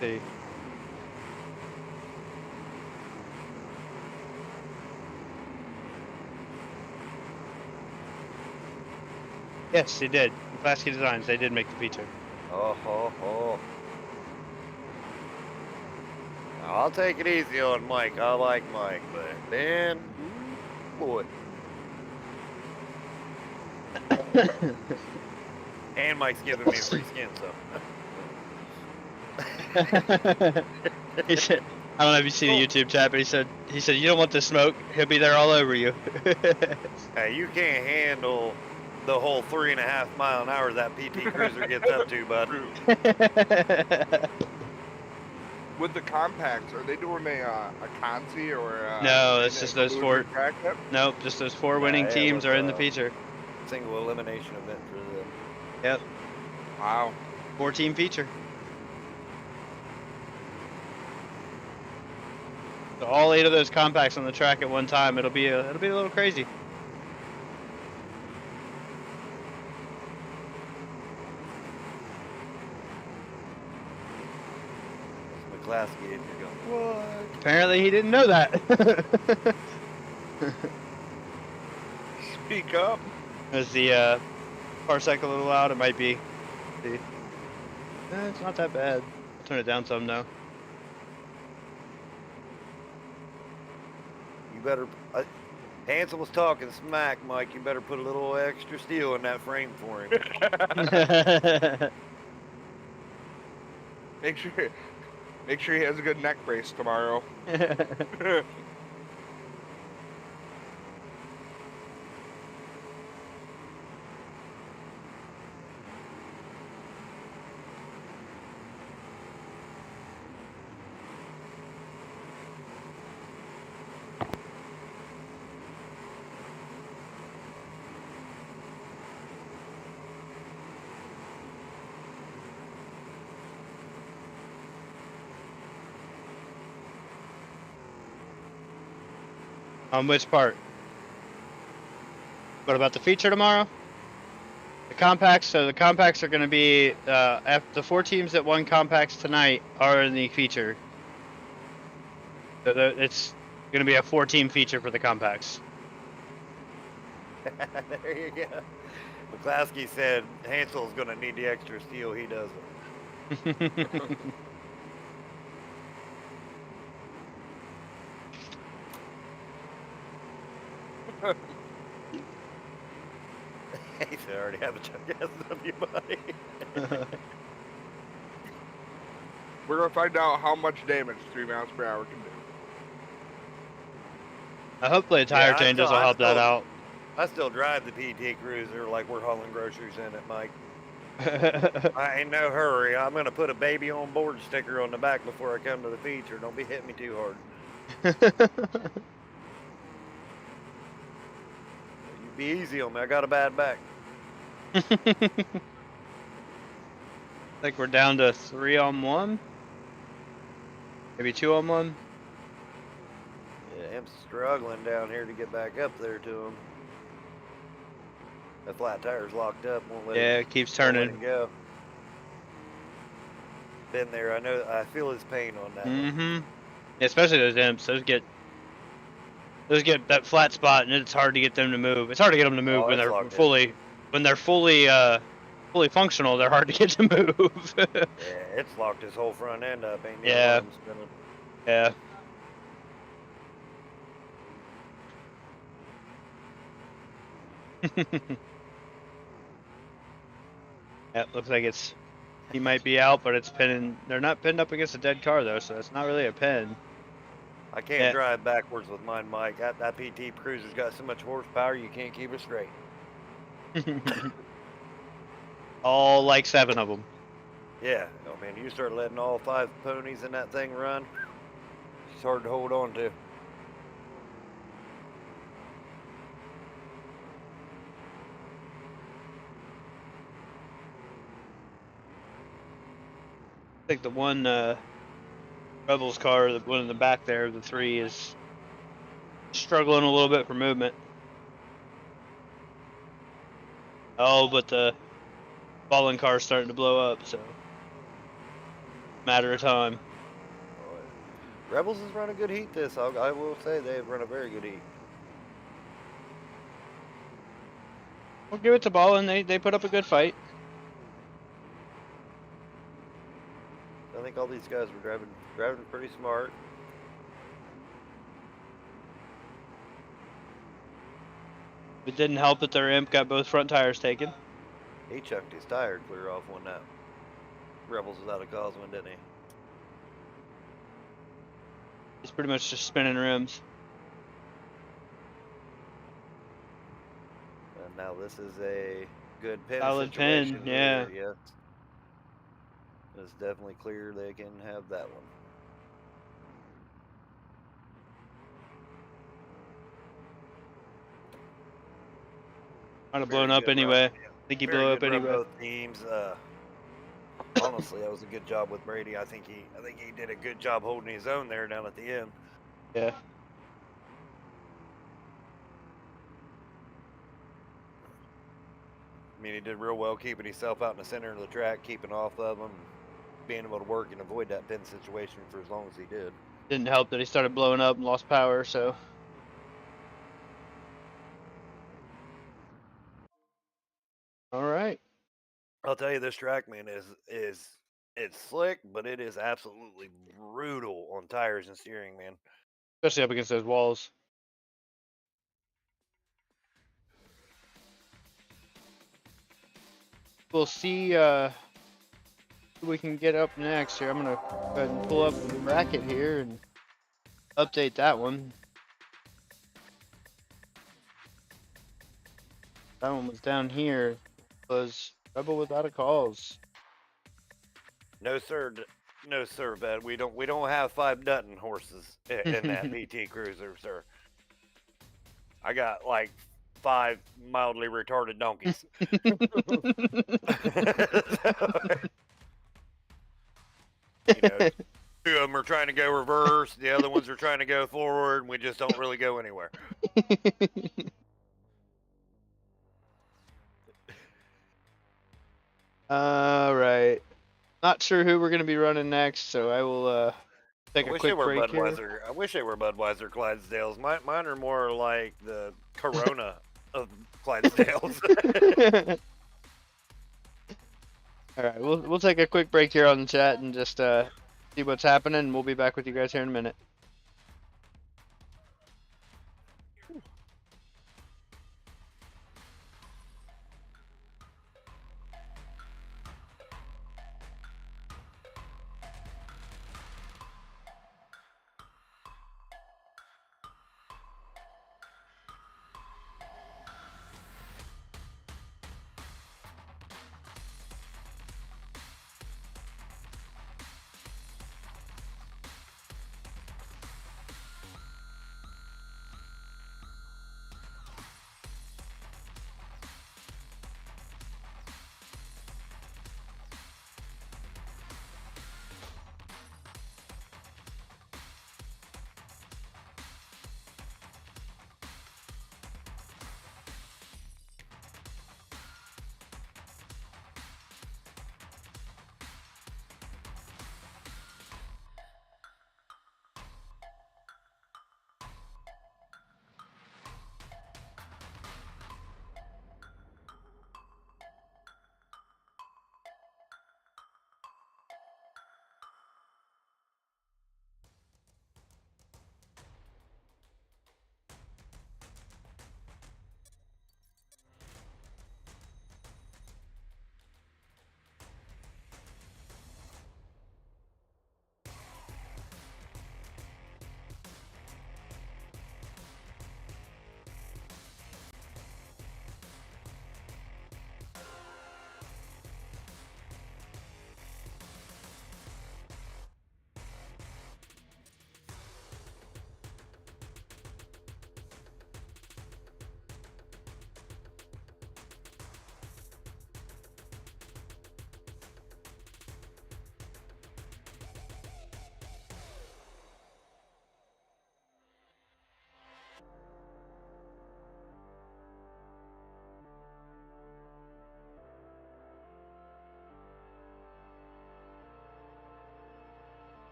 See. Yes, he did. Klasky Designs, they did make the feature. Oh. I'll take it easy on Mike. I like Mike, but Ben, boy. And Mike's giving me a free skin, so. He said, I don't know if you see the YouTube chat, but he said you don't want the smoke. He'll be there all over you. Hey, you can't handle the whole 3.5 mile an hour that PT Cruiser gets up to, bud. With the compacts, are they doing a consi or No, it's just those 4. bracket? Nope, just those 4 winning Yeah, teams with, are in the feature. Single elimination event for them. Yep, Wow. 4-team feature. So all 8 of those compacts on the track at one time. It'll be a little crazy. McClaskey, and you're going, what? Apparently he didn't know that. Speak up. Is the parsec a little loud? It might be. See, it's not that bad. I'll turn it down some though. You better. Hansel was talking smack, Mike. You better put a little extra steel in that frame for him. Make sure Make sure he has a good neck brace tomorrow. On which part? What about the feature tomorrow? The compacts. So the compacts are going to be the 4 teams that won compacts tonight are in the feature. So it's going to be a 4-team feature for the compacts. There you go. McClaskey said Hansel's going to need the extra steel. He doesn't. He said, I already have a Chuck SW, buddy. We're gonna find out how much damage 3 miles per hour can do. Hopefully, tire I changes still- will I help that still- out. I still drive the PT Cruiser like we're hauling groceries in it, Mike. I ain't no hurry. I'm gonna put a baby on board sticker on the back before I come to the feature. Don't be hitting me too hard. You be easy on me. I got a bad back. I think we're down to 3-on-1, maybe 2-on-1. Yeah, I'm struggling down here to get back up there to him. The flat tire's locked up. Won't let Yeah, him, it keeps won't let turning. him go. Been there. I know. I feel his pain on that. one. Mm-hmm. Especially those imps. Those get that flat spot, and it's hard to get them to move. It's hard to get them to move Oh, when it's they're locked in. fully functional. They're hard to get to move. Yeah, it's locked his whole front end up. Ain't neither Yeah. one of them spinning. Yeah. Yeah, looks like he might be out, but it's pinning. They're not pinned up against a dead car though, so it's not really a pin. I can't Yeah. drive backwards with mine, Mike. That PT Cruiser's got so much horsepower, you can't keep it straight. All like 7 of them. Yeah, I mean, you start letting all 5 ponies in that thing run, it's hard to hold on to. I think the one Rebels car, the one in the back there, the 3 is struggling a little bit for movement. Oh, but the fallen car's starting to blow up, so matter of time. Rebels has run a good heat this. I will say they've run a very good heat. We'll give it to Ballin. They put up a good fight. I think all these guys were driving pretty smart. It didn't help that their imp got both front tires taken. He chucked his tire clear off when that Rebels was out of Cosman, didn't he? He's pretty much just spinning rims. And now this is a good pin Solid pin, situation yeah. here, yes. It's definitely clear they can have that one. Might have Very blown up good run. anyway. I think he Very blew up good run, anyway. both teams. Honestly, that was a good job with Brady. I think he did a good job holding his own there down at the end. Yeah. I mean, he did real well keeping himself out in the center of the track, keeping off of them, being able to work and avoid that pin situation for as long as he did. Didn't help that he started blowing up and lost power, so. All right. I'll tell you, this track, man, it's slick, but it is absolutely brutal on tires and steering, man. Especially up against those walls. We'll see we can get up next here. I'm gonna go ahead and pull up the bracket here and update that one. That one was down here. Was Rebel Without a Cause. No sir, no sir, bud. We don't have 5 Dutton horses in that PT Cruiser, sir. I got like 5 mildly retarded donkeys. You know, 2 of them are trying to go reverse, the other ones are trying to go forward, and we just don't really go anywhere. Alright. Not sure who we're gonna be running next, so I will take I a wish they quick were break here. Budweiser. I wish they were Budweiser Clydesdales. Mine are more like the Corona of Clydesdales. Alright, we'll take a quick break here on the chat and just see what's happening, and we'll be back with you guys here in a minute.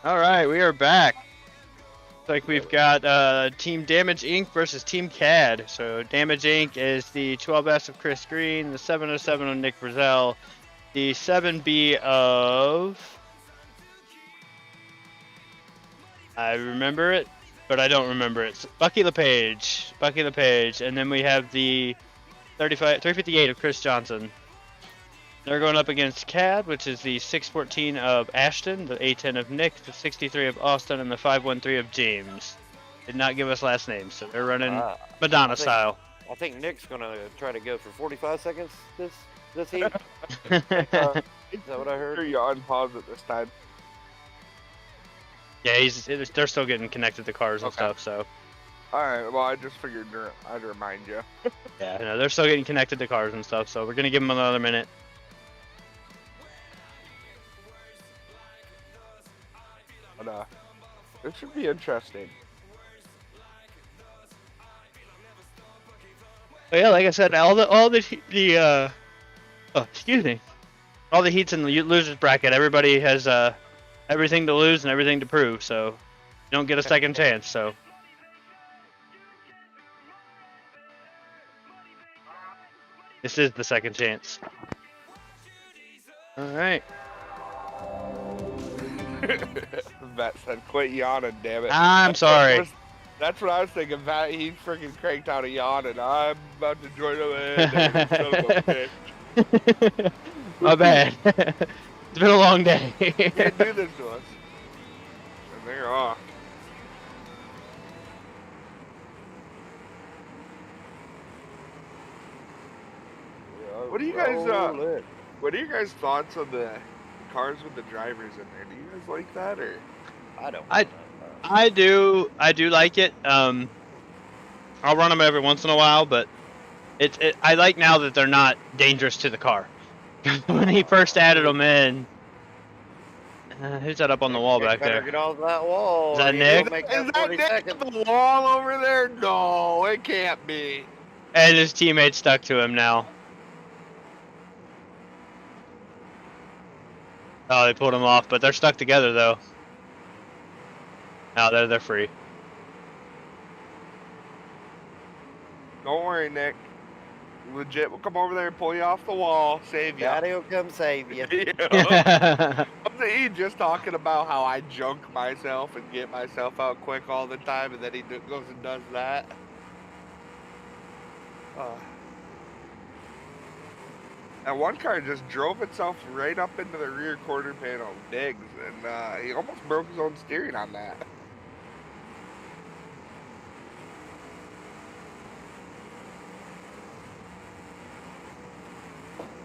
All right, we are back. Looks like we've got Team Damage Inc. versus Team CAD. So Damage Inc. is the 12S of Chris Green, the 707 of Nick Brazell, the 7B of... I remember it, but I don't remember it. Bucky LePage. Bucky LePage. And then we have the 358 of Chris Johnson. They're going up against CAD, which is the 614 of Ashton, the A10 of Nick, the 63 of Austin, and the 513 of James. Did not give us last names, so they're running Madonna style. I think Nick's gonna try to go for 45 seconds this heat. Is that what I heard? Sure you unpause it this time. Yeah, they're still getting connected to cars and stuff, so. Alright, well, I just figured I'd remind you. Yeah, no, they're still getting connected to cars and stuff, so we're going to give them another minute. But, this should be interesting. But yeah, like I said, all the heats in the losers bracket, everybody has everything to lose and everything to prove, so you don't get a second chance. So this is the second chance. All right. Vet said, "Quit yawning, damn it." I'm sorry. That's what I was thinking. Vet, he freaking cranked out a yawn, and I'm about to join him in. Son of a bitch. My bad. It's been a long day. You can't do this to us. And they're off. What do you guys? What are you guys' thoughts on the cars with the drivers in there? Do you guys like that, or? I don't. I do like it. I'll run them every once in a while, but I like now that they're not dangerous to the car. When he first added them in, who's that up on the wall back there? Get off that wall. Is that You Nick? don't make Is that 40 Nick seconds. on the wall over there? No, it can't be. And his teammate stuck to him now. Oh, they pulled him off, but they're stuck together though. Now they're free. Don't worry, Nick. Legit, we'll come over there and pull you off the wall, save you. Daddy will come save you. Wasn't he just talking about how I junk myself and get myself out quick all the time, and then he goes and does that? And one car just drove itself right up into the rear quarter panel of Diggs, and he almost broke his own steering on that.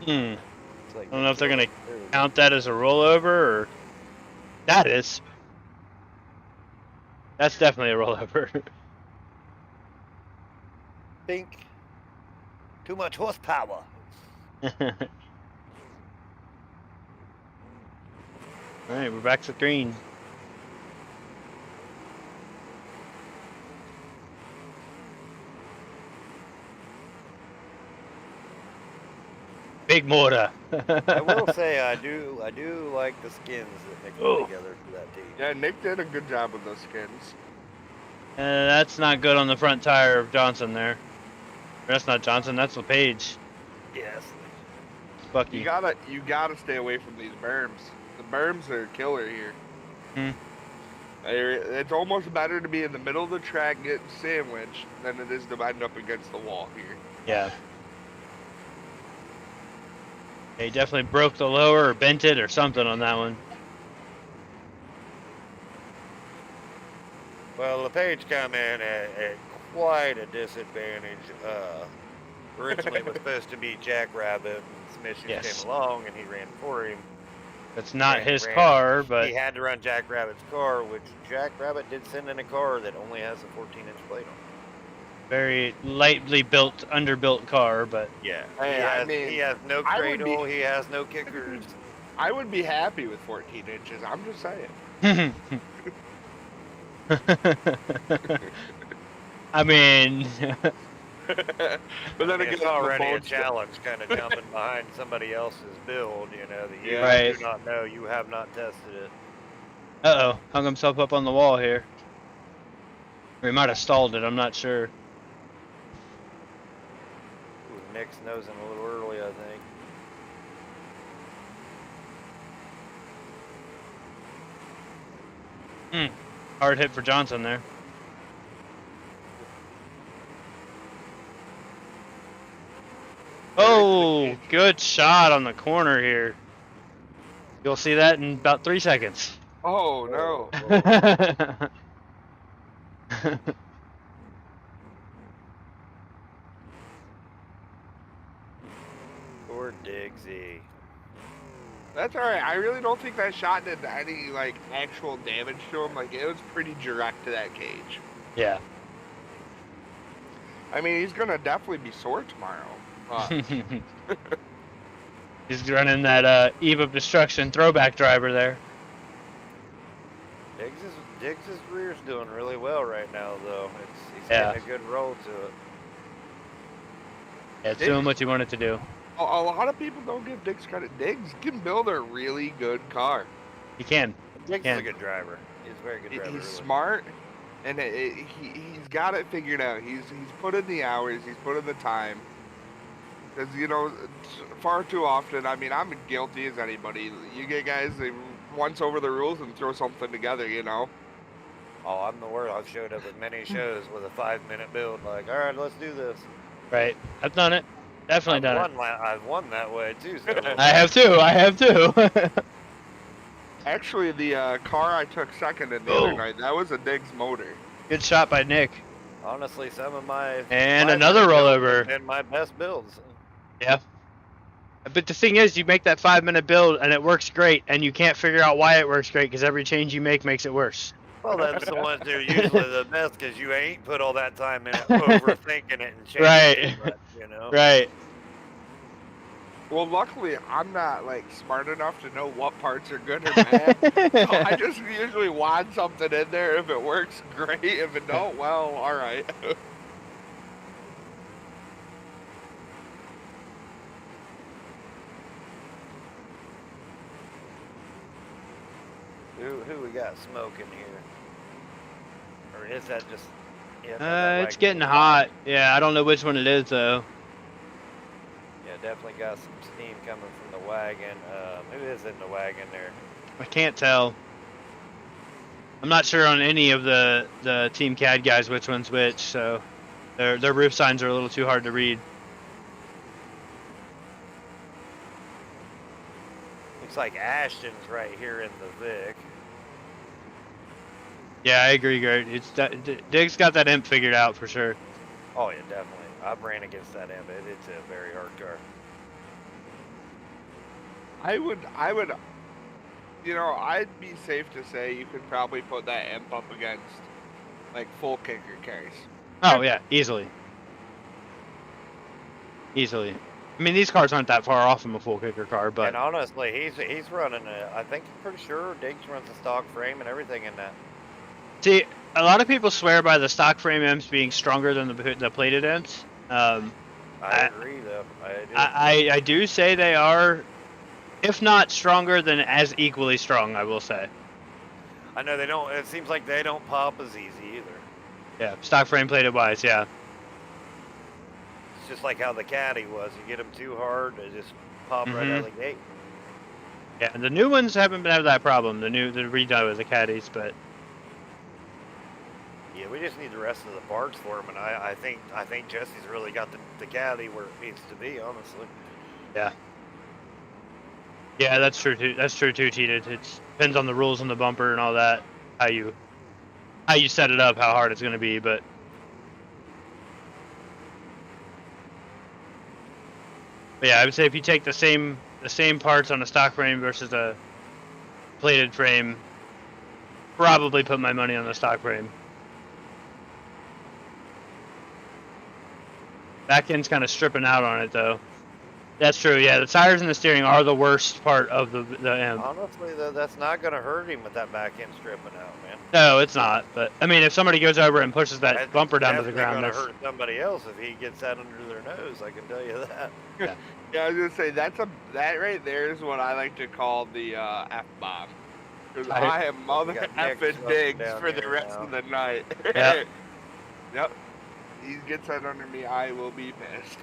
I It's like don't know if they're gonna count that as a rollover or that is. That's definitely a rollover. Think. Too much horsepower. Alright, we're back to green. Big mortar. I will say I do like the skins that Nick put together for that team. Yeah, Nick did a good job with those skins. That's not good on the front tire of Johnson there. That's not Johnson, that's LePage. Yes. Bucky. You gotta stay away from these berms. The berms are killer here. It's almost better to be in the middle of the track getting sandwiched than it is to end up against the wall here. Yeah. He definitely broke the lower or bent it or something on that one. Well, LePage come in at quite a disadvantage. Originally was supposed to be Jackrabbit, and Smishy Yes. came along and he ran for him. It's not Ran- his ran- car, but He had to run Jackrabbit's car, which Jackrabbit did send in a car that only has a 14-inch plate on it. very lightly built, underbuilt car, but Yeah. Hey, he has no I would cradle, he has no kickers. I would be happy with 14 inches. I'm just saying. I mean, But then again, It's already a the challenge kind of jumping behind somebody else's build, you know, that you Right. do not know, you have not tested it. Uh-oh, hung himself up on the wall here. Or he might have stalled it, I'm not sure. Ooh, Nick's nosing a little early, I think. Hard hit for Johnson there. Oh, good shot on the corner here. You'll see that in about 3 seconds. Oh no. Poor Diggsy. That's all right. I really don't think that shot did any like actual damage to him. Like it was pretty direct to that cage. Yeah. I mean, he's gonna definitely be sore tomorrow. He's running that Eve of Destruction throwback driver there. Diggs' rear's doing really well right now, though. He's Yeah. getting a good roll to it. Yeah, it's doing what you want it to do. A lot of people don't give Diggs credit. Diggs can build a really good car. You can. Diggs Yeah. is a good driver. He's a very good driver. He's really. smart, and he's got it figured out. He's put in the hours. He's put in the time. Because, you know, far too often, I mean, I'm guilty as anybody. You get guys, they once over the rules and throw something together, you know? Oh, I'm the worst. I've showed up at many shows with a 5-minute build. Like, all right, let's do this. Right. I've done it. Definitely done it. I've won that way too. So I have too. Actually, the car I took second in the other night, that was a Diggs motor. Good shot by Nick. honestly, some of my And 5-minute another builds rollover. have been my best builds. Yeah. But the thing is, you make that 5-minute build and it works great, and you can't figure out why it works great because every change you make makes it worse. Well, that's the ones that are usually the best because you ain't put all that time in it, overthinking it and changing Right. it, but, you know. Right. Well, luckily, I'm not, like, smart enough to know what parts are good or bad. So I just usually wad something in there. If it works, great. If it don't, well, all right. Who we got smoking here? Or is that just? Yeah, no, that It's wagon's getting fine. hot. Yeah, I don't know which one it is though. Yeah, definitely got some steam coming from the wagon. Who is in the wagon there? I can't tell. I'm not sure on any of the Team CAD guys which one's which, so their roof signs are a little too hard to read. Looks like Ashton's right here in the Vic. Yeah, I agree, Gert. Diggs got that imp figured out for sure. Oh yeah, definitely. I ran against that imp. It's a very hard car. I would, you know, I'd be safe to say you could probably put that imp up against, like, full kicker cars. Oh yeah, easily. Easily. I mean, these cars aren't that far off from a full kicker car, but And honestly, he's running a. I think I'm pretty sure Diggs runs a stock frame and everything in that. see, a lot of people swear by the stock frame imps being stronger than the plated imps. I I- agree though. I do. I do say they are, if not stronger, then as equally strong. I will say. I know they don't. It seems like they don't pop as easy either. Yeah, stock frame plated wise, yeah. It's just like how the caddy was. You get them too hard, they just pop right out of the gate. Yeah, and the new ones haven't been having that problem. The redo of the caddies, but Yeah, we just need the rest of the parts for them, and I think Jesse's really got the caddy where it needs to be, honestly. yeah, that's true too. That's true too, Cheated. It depends on the rules on the bumper and all that. How you set it up, how hard it's gonna be, but. But yeah, I would say if you take the same parts on a stock frame versus a plated frame, probably put my money on the stock frame. Back end's kind of stripping out on it though. That's true. Yeah, the tires and the steering are the worst part of the imp. Honestly, though, that's not going to hurt him with that back end stripping out, man. No, it's not. But I mean, if somebody goes over and pushes that That's bumper down to the ground, going to that's hurt somebody else if he gets that under their nose. I can tell you that. Yeah, I was gonna say that right there is what I like to call the F-bomb. Because I- I am Well, we mother got Nick effing floating digs down for the here rest now. of the night. Yep. Yep. He gets that under me, I will be pissed.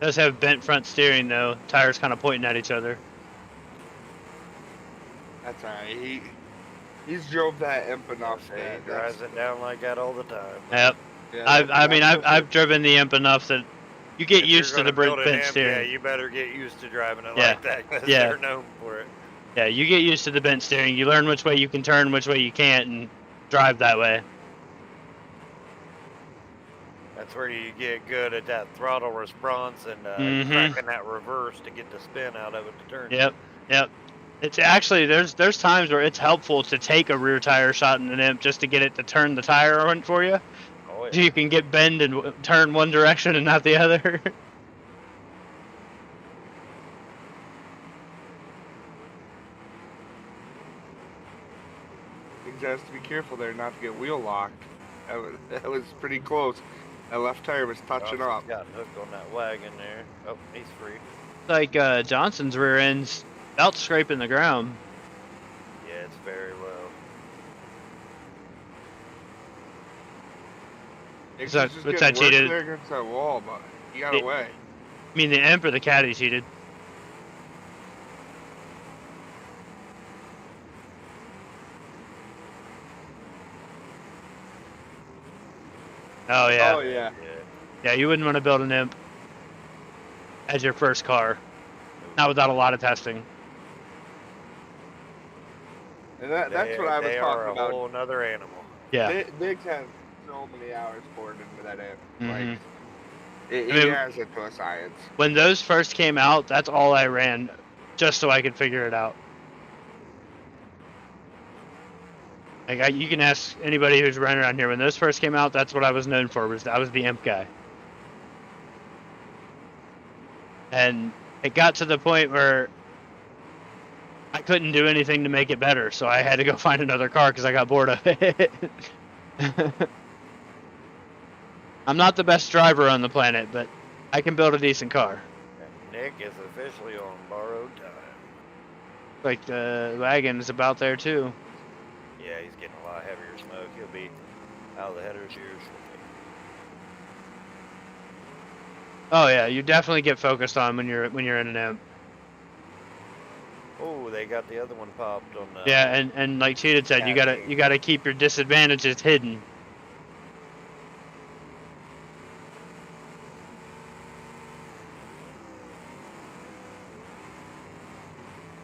Does have bent front steering though. Tires kind of pointing at each other. That's alright. He's drove that imp enough. Say he That, drives that's, it down like that all the time. Yep. yeah, I've driven the imp enough that you get If you're used to gonna the build an bent imp, steering. Yeah, you better get used to driving it Yeah. like that because Yeah. they're known for it. Yeah, you get used to the bent steering. You learn which way you can turn, which way you can't, and drive that way. That's where you get good at that throttle response and Mhm. cracking that reverse to get the spin out of it to turn. Yep, yep. It's actually there's times where it's helpful to take a rear tire shot in an imp just to get it to turn the tire on for you. Oh, So yeah. you can get bend and turn one direction and not the other. He has to be careful there not to get wheel locked. That was pretty close. That left tire was touching Oh, up. he's got hooked on that wagon there. Oh, he's free. Like Johnson's rear end's about scraping the ground. Yeah, it's very low. It's that- just what's getting that worse cheated? there against that wall, but he got It- away. I mean the imp or the caddy cheated. Oh yeah. Oh yeah. Yeah. Yeah, you wouldn't want to build an imp as your first car. Not without a lot of testing. And that's what I was they talking are a about. whole another animal. Yeah. Diggs has so many hours poured into that amp. Mhm. Like, he I mean- has it to a science. When those first came out, that's all I ran, just so I could figure it out. Like you can ask anybody who's running around here. When those first came out, that's what I was known for. I was the imp guy. And it got to the point where I couldn't do anything to make it better, so I had to go find another car because I got bored of it. I'm not the best driver on the planet, but I can build a decent car. And Nick is officially on borrowed time. Like the wagon is about there too. Yeah, he's getting a lot heavier smoke. He'll be out of the headers here shortly. Oh yeah, you definitely get focused on when you're in an imp. Oh, they got the other one popped on the. Yeah, and like Cheated said, you gotta keep your disadvantages hidden.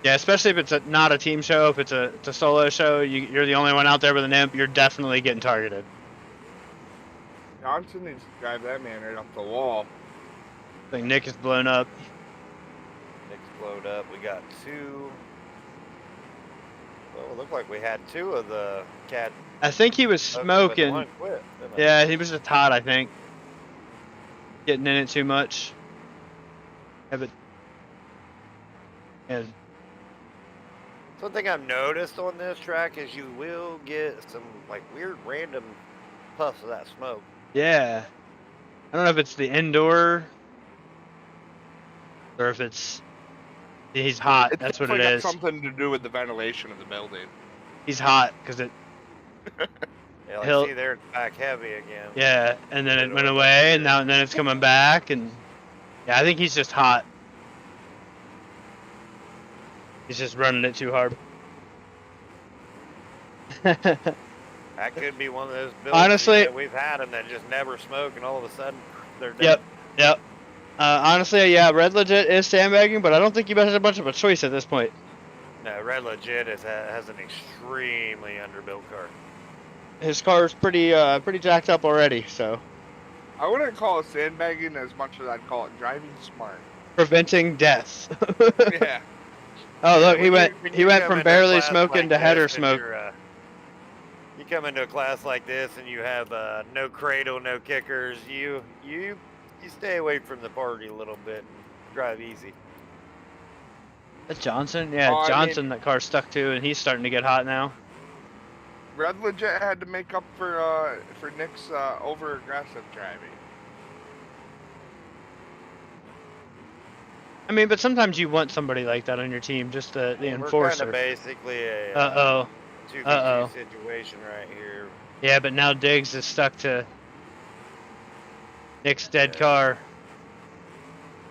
Yeah, especially if it's not a team show, if it's a solo show, you're the only one out there with an imp, you're definitely getting targeted. Johnson needs to drive that man right up the wall. I think Nick is blown up. Nick's blowed up. We got two. Well, it looked like we had two of the cat. I think he was smoking. One quit, didn't it? Yeah, he was just hot, I think. Getting in it too much. Yeah, but... Yeah. One thing I've noticed on this track is you will get some like weird random puffs of that smoke. Yeah. I don't know if it's the indoor... Or if it's... He's hot, It's that's what it definitely is. got something to do with the ventilation of the building. He's hot, because it... Yeah, like He'll- see there it's back heavy again. Yeah, and then it It went was away, and weird. then it's coming back, and... Yeah, I think he's just hot. He's just running it too hard. That could be one of those buildings Honestly- that we've had them that just never smoke, and all of a sudden they're dead. Yep, yep. Honestly, yeah, Red Legit is sandbagging, but I don't think he has much of a choice at this point. No, Red Legit has an extremely underbuilt car. His car's pretty jacked up already, so I wouldn't call it sandbagging as much as I'd call it driving smart. preventing death. Yeah. Oh look, he When went you come from into barely class smoking like to header this and smoke. you come into a class like this and you have no cradle, no kickers. You stay away from the party a little bit and drive easy. That's Johnson? Yeah, Oh, I mean- Johnson. That car's stuck to, and he's starting to get hot now. Red Legit had to make up for Nick's over aggressive driving. I mean, but sometimes you want somebody like that on your team, just the We're kind enforcer. of basically a Uh-oh. 2v2 Uh-oh. situation right here. Yeah, but now Diggs is stuck to Nick's dead Yeah. car.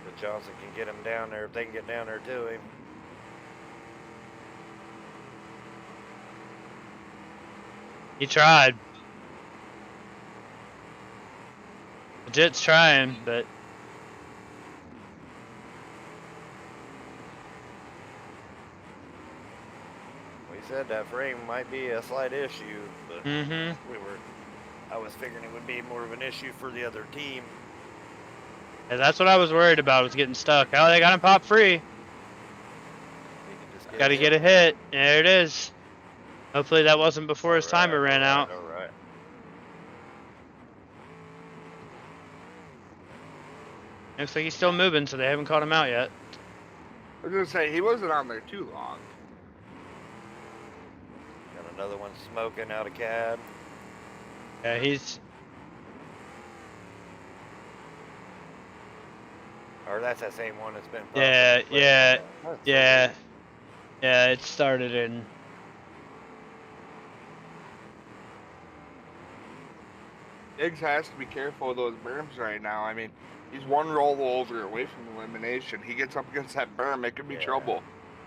But Johnson can get him down there if they can get down there to him. He tried. Legit's trying, but We said that frame might be a slight issue, but I was figuring it would be more of an issue for the other team. yeah, that's what I was worried about, was getting stuck. Oh, they got him pop free. He can just Got to get a hit. There it is. Hopefully that wasn't before his timer ran out. All right. Looks like he's still moving, so they haven't caught him out yet. I was gonna say he wasn't on there too long. Got another one smoking out of cab. Yeah, he's... Or that's that same one that's been. Yeah, possibly yeah, flipped. That's so yeah. weird. Yeah, it started in... Diggs has to be careful of those berms right now. I mean, he's one rollover away from elimination. He gets up against that berm, it could be Yeah. trouble.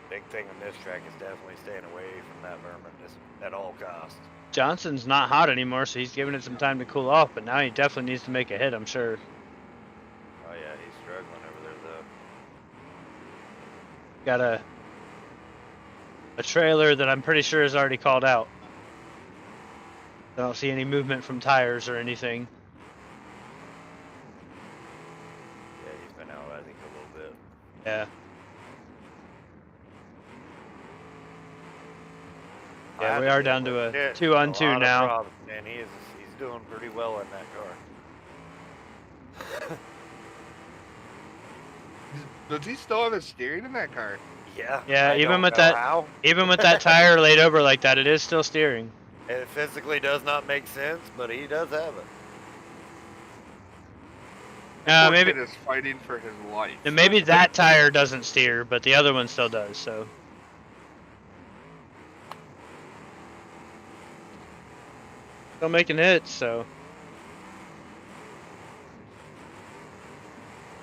Big thing on this track is definitely staying away from that vermin just at all costs. Johnson's not hot anymore, so he's giving it some time to cool off, but now he definitely needs to make a hit, I'm sure. Oh yeah, he's struggling over there though. Got a trailer that I'm pretty sure is already called out. I don't see any movement from tires or anything. Yeah, he's been out I think a little bit. Yeah. Yeah, we are down to a 2-on-2 now. And he's doing pretty well in that car. Does he still have his steering in that car? Yeah. Yeah, I even don't with know that- how. Even with that tire laid over like that, it is still steering. It physically does not make sense, but he does have it. Poor Maybe kid is fighting for his life. and maybe that tire doesn't steer, but the other one still does, so. Still making hits, so.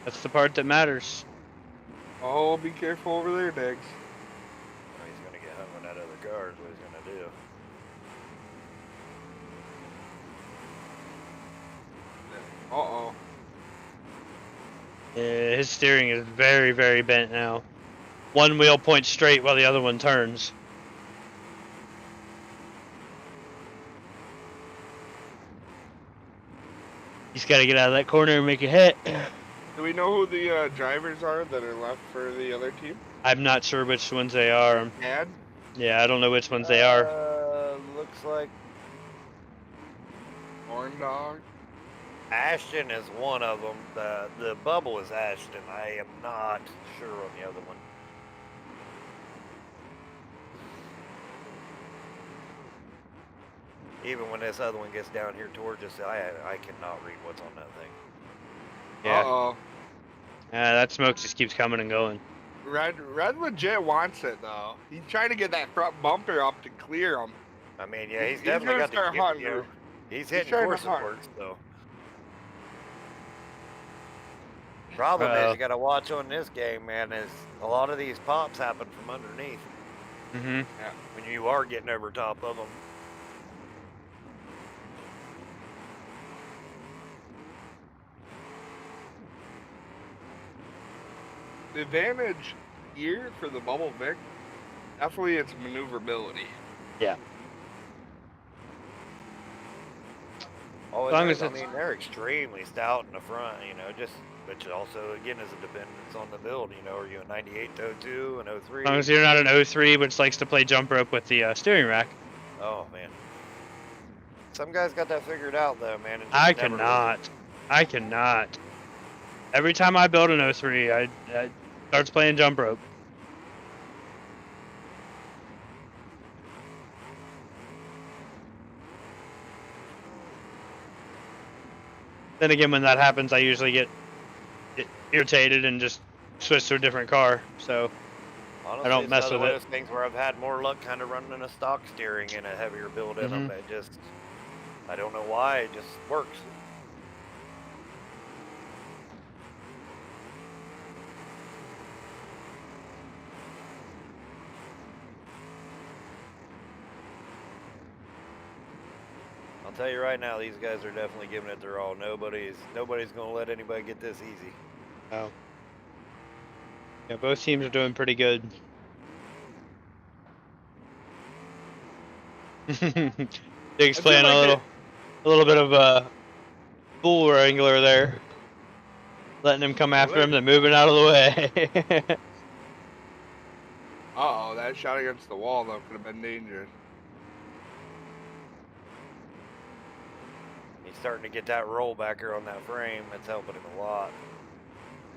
That's the part that matters. Oh, be careful over there, Diggs. Oh, he's gonna get hung on that other car is what he's gonna do. Uh-oh. Yeah, his steering is very, very bent now. One wheel points straight while the other one turns. He's got to get out of that corner and make a hit. Do we know who the drivers are that are left for the other team? I'm not sure which ones they are. Dad? Yeah, I don't know which ones they are. Looks like Horn Dog? Ashton is one of them. The bubble is Ashton. I am not sure on the other one. Even when this other one gets down here towards us, I cannot read what's on that thing. Yeah. Uh-oh. Yeah, that smoke just keeps coming and going. Red legit wants it, though. He's trying to get that front bumper up to clear him. I mean, yeah, he's He's definitely gonna got start to hunting get, her. he's hitting trying to course hunt. supports, though. Problem is, you got to watch on this game, man, is a lot of these pops happen from underneath Mm-hmm. when you are getting over top of them. The advantage here for the Bubble Vic, definitely its maneuverability. Oh, As long it as is. I it's- mean, they're extremely stout in the front, you know, just, which also, again, is a dependence on the build, you know, are you a 98 to 02 and 03? As long as you're not an 03, which likes to play jump rope with the steering rack. Oh, man. Some guys got that figured out, though, man. and just I never- cannot. I cannot. Every time I build an 03, I starts playing jump rope. Then again, when that happens, I usually get irritated and just switch to a different car. So Honestly, don't it's mess another with one it. of those things where I've had more luck kind of running a stock steering and a heavier build in them. It just, I don't know why, it just works. I'll tell you right now, these guys are definitely giving it their all. Nobody's gonna let anybody get this easy. Oh. Yeah, both teams are doing pretty good. Dig's I playing feel like a little bit of bull wrangler there, letting him come after him, then moving out of the way. Uh-oh, that shot against the wall, though, could have been dangerous. He's starting to get that rollbacker on that frame. That's helping him a lot.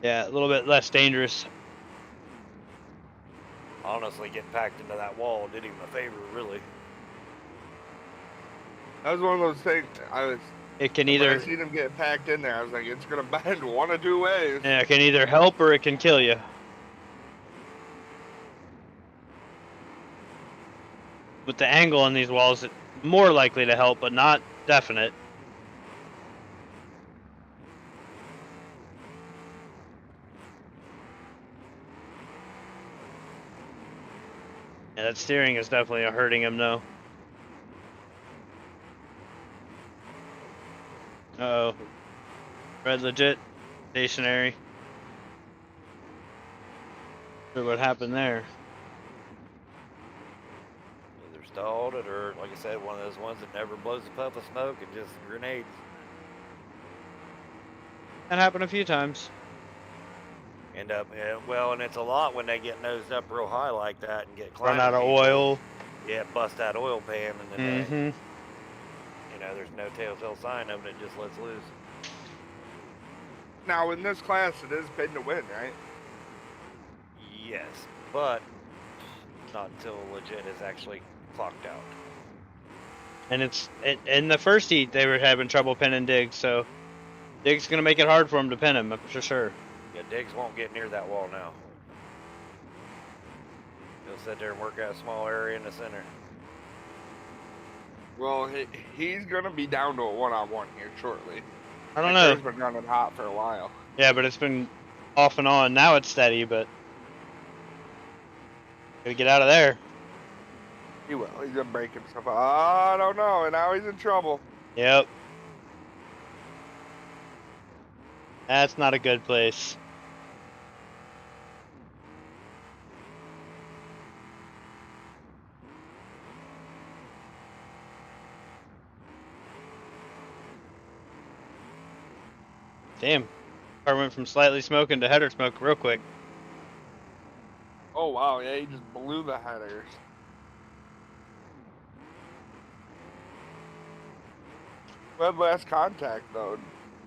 Yeah, a little bit less dangerous. Honestly, getting packed into that wall did him a favor, really. That was one of those things, It can when I either seen him get packed in there, I was like, it's going to bend one of two ways. yeah, it can either help or it can kill you. With the angle on these walls, it's more likely to help, but not definite. Yeah, that steering is definitely hurting him though. Uh-oh. Red legit. Stationary. Sure what happened there. Either stalled it or, like I said, one of those ones that never blows a puff of smoke and just grenades. That happened a few times. End up, yeah, well, and it's a lot when they get nosed up real high like that and get Run out of climate control. oil. Yeah, bust that oil pan and then Mm-hmm. you know, there's no telltale sign of it. It just lets loose. Now, in this class, it is pin to win, right? Yes, but not until legit is actually clocked out. And it's in the first heat they were having trouble pinning Diggs, so Diggs gonna make it hard for him to pin him for sure. Yeah, Diggs won't get near that wall now. He'll sit there and work out a small area in the center. Well, he's going to be down to a one-on-one here shortly. I don't That know. car's been running hot for a while. Yeah, but it's been off and on. Now it's steady, but gotta get out of there. He will. He's going to break himself. I don't know. And now he's in trouble. Yep. That's not a good place. Damn. Car went from slightly smoking to header smoke real quick. Oh, wow. Yeah, he just blew the headers. We had last contact, though.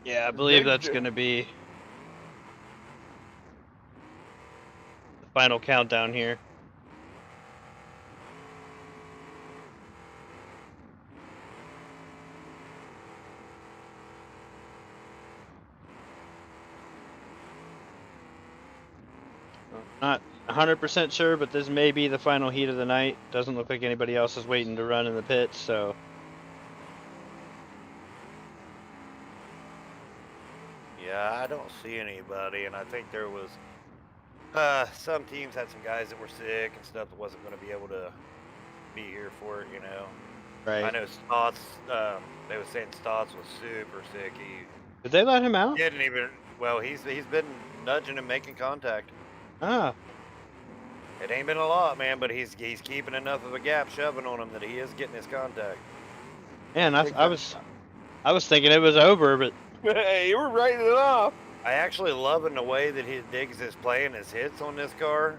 Yeah, I believe Diggs that's did- gonna be the final countdown here. Not 100% sure, but this may be the final heat of the night. Doesn't look like anybody else is waiting to run in the pits, so Yeah, I don't see anybody, and I think there was some teams had some guys that were sick and stuff that wasn't going to be able to be here for it, you know. I right. know Stotts, they were saying Stotts was super sick. He Did they let him out? didn't even, well, he's been nudging and making contact. Ah, It ain't been a lot, man, but he's keeping enough of a gap shoving on him that he is getting his contact. man, I was thinking it was over, but Hey, you were writing it off. I actually loving the way that his Diggs is playing his hits on this car.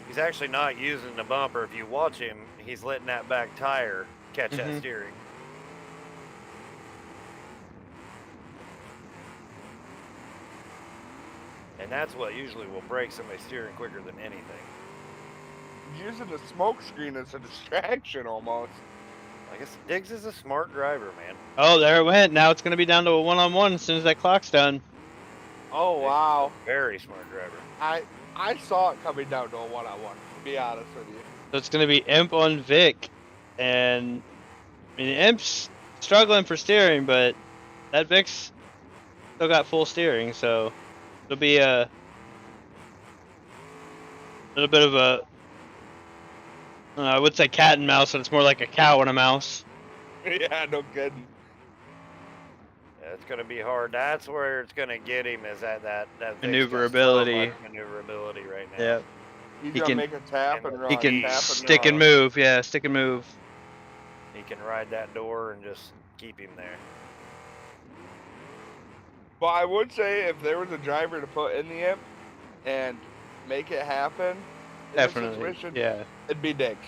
He's actually not using the bumper. If you watch him, he's letting that back tire catch that Mhm. steering. And that's what usually will break somebody's steering quicker than anything. He's using the smoke screen as a distraction almost. I guess Diggs is a smart driver, man. oh, there it went. Now it's gonna be down to a one-on-one as soon as that clock's done. Oh Diggs is wow. a very smart driver. I saw it coming down to a one-on-one. To be honest with you. So it's gonna be Imp on Vic, and I mean Imp's struggling for steering, but that Vic's still got full steering, so it'll be a little bit of a I would say cat and mouse, but it's more like a cow and a mouse. Yeah, no kidding. Yeah, it's gonna be hard. That's where it's gonna get him. Is that Vic's got so Maneuverability. much maneuverability right now. Yeah, He's He gonna can- make a tap and and he run. he can tap and stick and run. move. Yeah, stick and move. He can ride that door and just keep him there. But I would say if there was a driver to put in the Imp and make it happen in this Definitely. situation, Yeah. it'd be Diggs.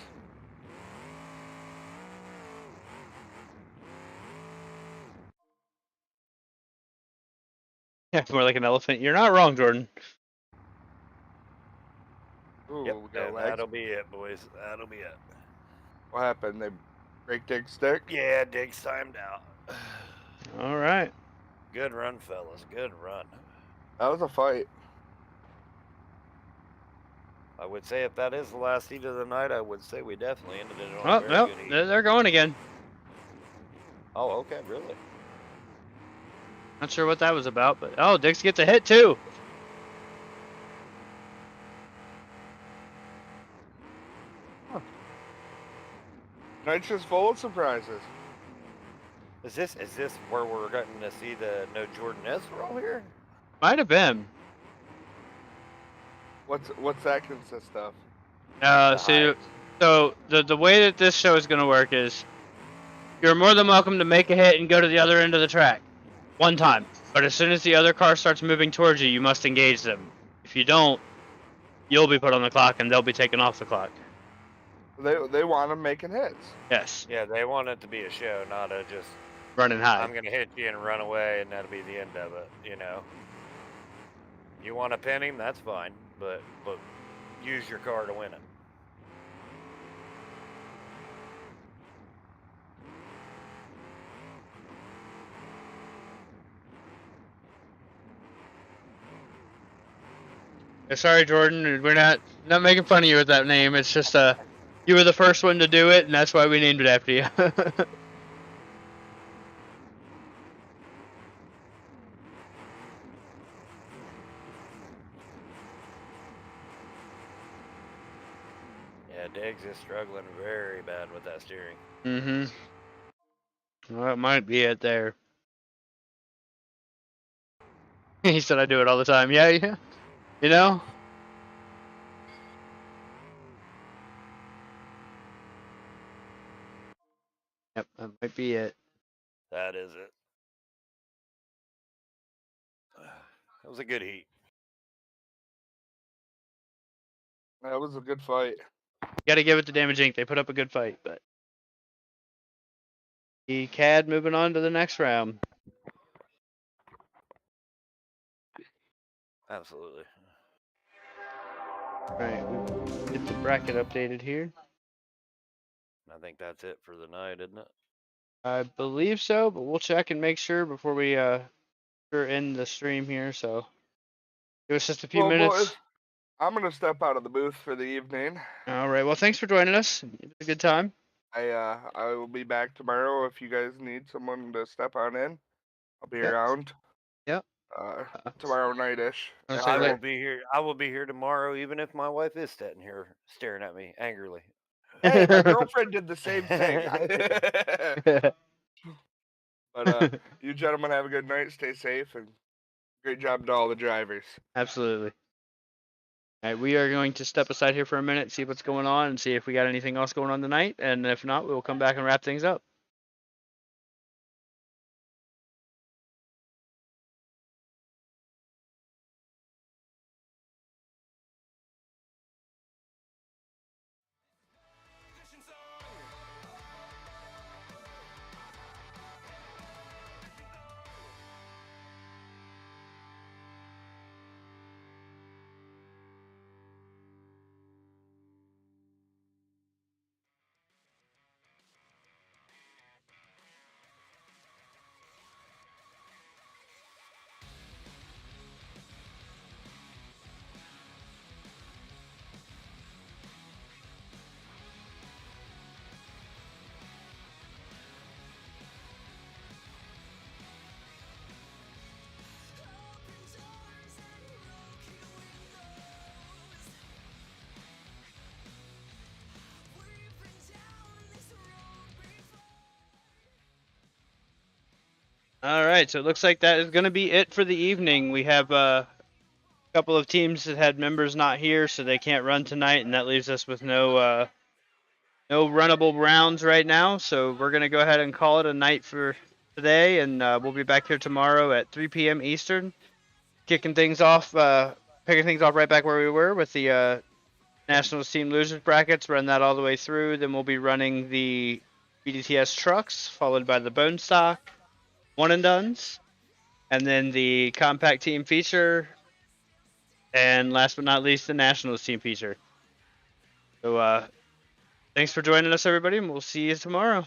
Yeah, more like an elephant. You're not wrong, Jordan. Ooh, Yep, we got a and lag. that'll be it, boys. That'll be it. What happened? They break Diggs' stick? Yeah, Diggs timed out. All right. Good run, fellas. Good run. That was a fight. I would say if that is the last heat of the night, I would say we definitely ended it on Oh, a very no, good heat. they're going again. Oh, okay, really? Not sure what that was about, but oh, Dix gets a hit too. Night's just full of surprises. Is this where we're getting to see the no Jordan S roll here? Might have been. What's that consist of? So the way that this show is gonna work is you're more than welcome to make a hit and go to the other end of the track one time. But as soon as the other car starts moving towards you, you must engage them. If you don't, you'll be put on the clock and they'll be taken off the clock. They want them making hits. Yes, Yeah, they want it to be a show, not a just running high. I'm gonna hit you and run away and that'll be the end of it, you know. You want to pin him, that's fine, but use your car to win it. Sorry, Jordan. We're not making fun of you with that name. It's just you were the first one to do it, and that's why we named it after you. Yeah, Diggs is struggling very bad with that steering. Well, it might be it there. He said I do it all the time. Yeah. You know? Yep, that might be it. That is it. It was a good heat. That was a good fight. Gotta give it to Damage Inc. They put up a good fight, but the CAD moving on to the next round. Absolutely. Alright, we get the bracket updated here. I think that's it for the night, isn't it? I believe so, but we'll check and make sure before we end the stream here, so give us just a few Well, minutes. boys, I'm gonna step out of the booth for the evening. Alright, well thanks for joining us. You had a good time. I will be back tomorrow if you guys need someone to step on in. I'll be Yep. around. Yep. Tomorrow night-ish. I'll And say I like- will be here. I will be here tomorrow, even if my wife is sitting here staring at me angrily. Hey, my girlfriend did the same thing. But you gentlemen have a good night. Stay safe, and great job to all the drivers. Absolutely. All right, we are going to step aside here for a minute, see what's going on, and see if we got anything else going on tonight. And if not, we'll come back and wrap things up. All right, so it looks like that is going to be it for the evening. We have a couple of teams that had members not here, so they can't run tonight, and that leaves us with no runnable rounds right now. So we're going to go ahead and call it a night for today, and we'll be back here tomorrow at 3 p.m. Eastern, picking things off right back where we were with the Nationals team losers brackets. Run that all the way through. Then we'll be running the BDTS trucks, followed by the bone stock one and dones, and then the compact team feature, and last but not least, the Nationals team feature. So thanks for joining us, everybody, and we'll see you tomorrow.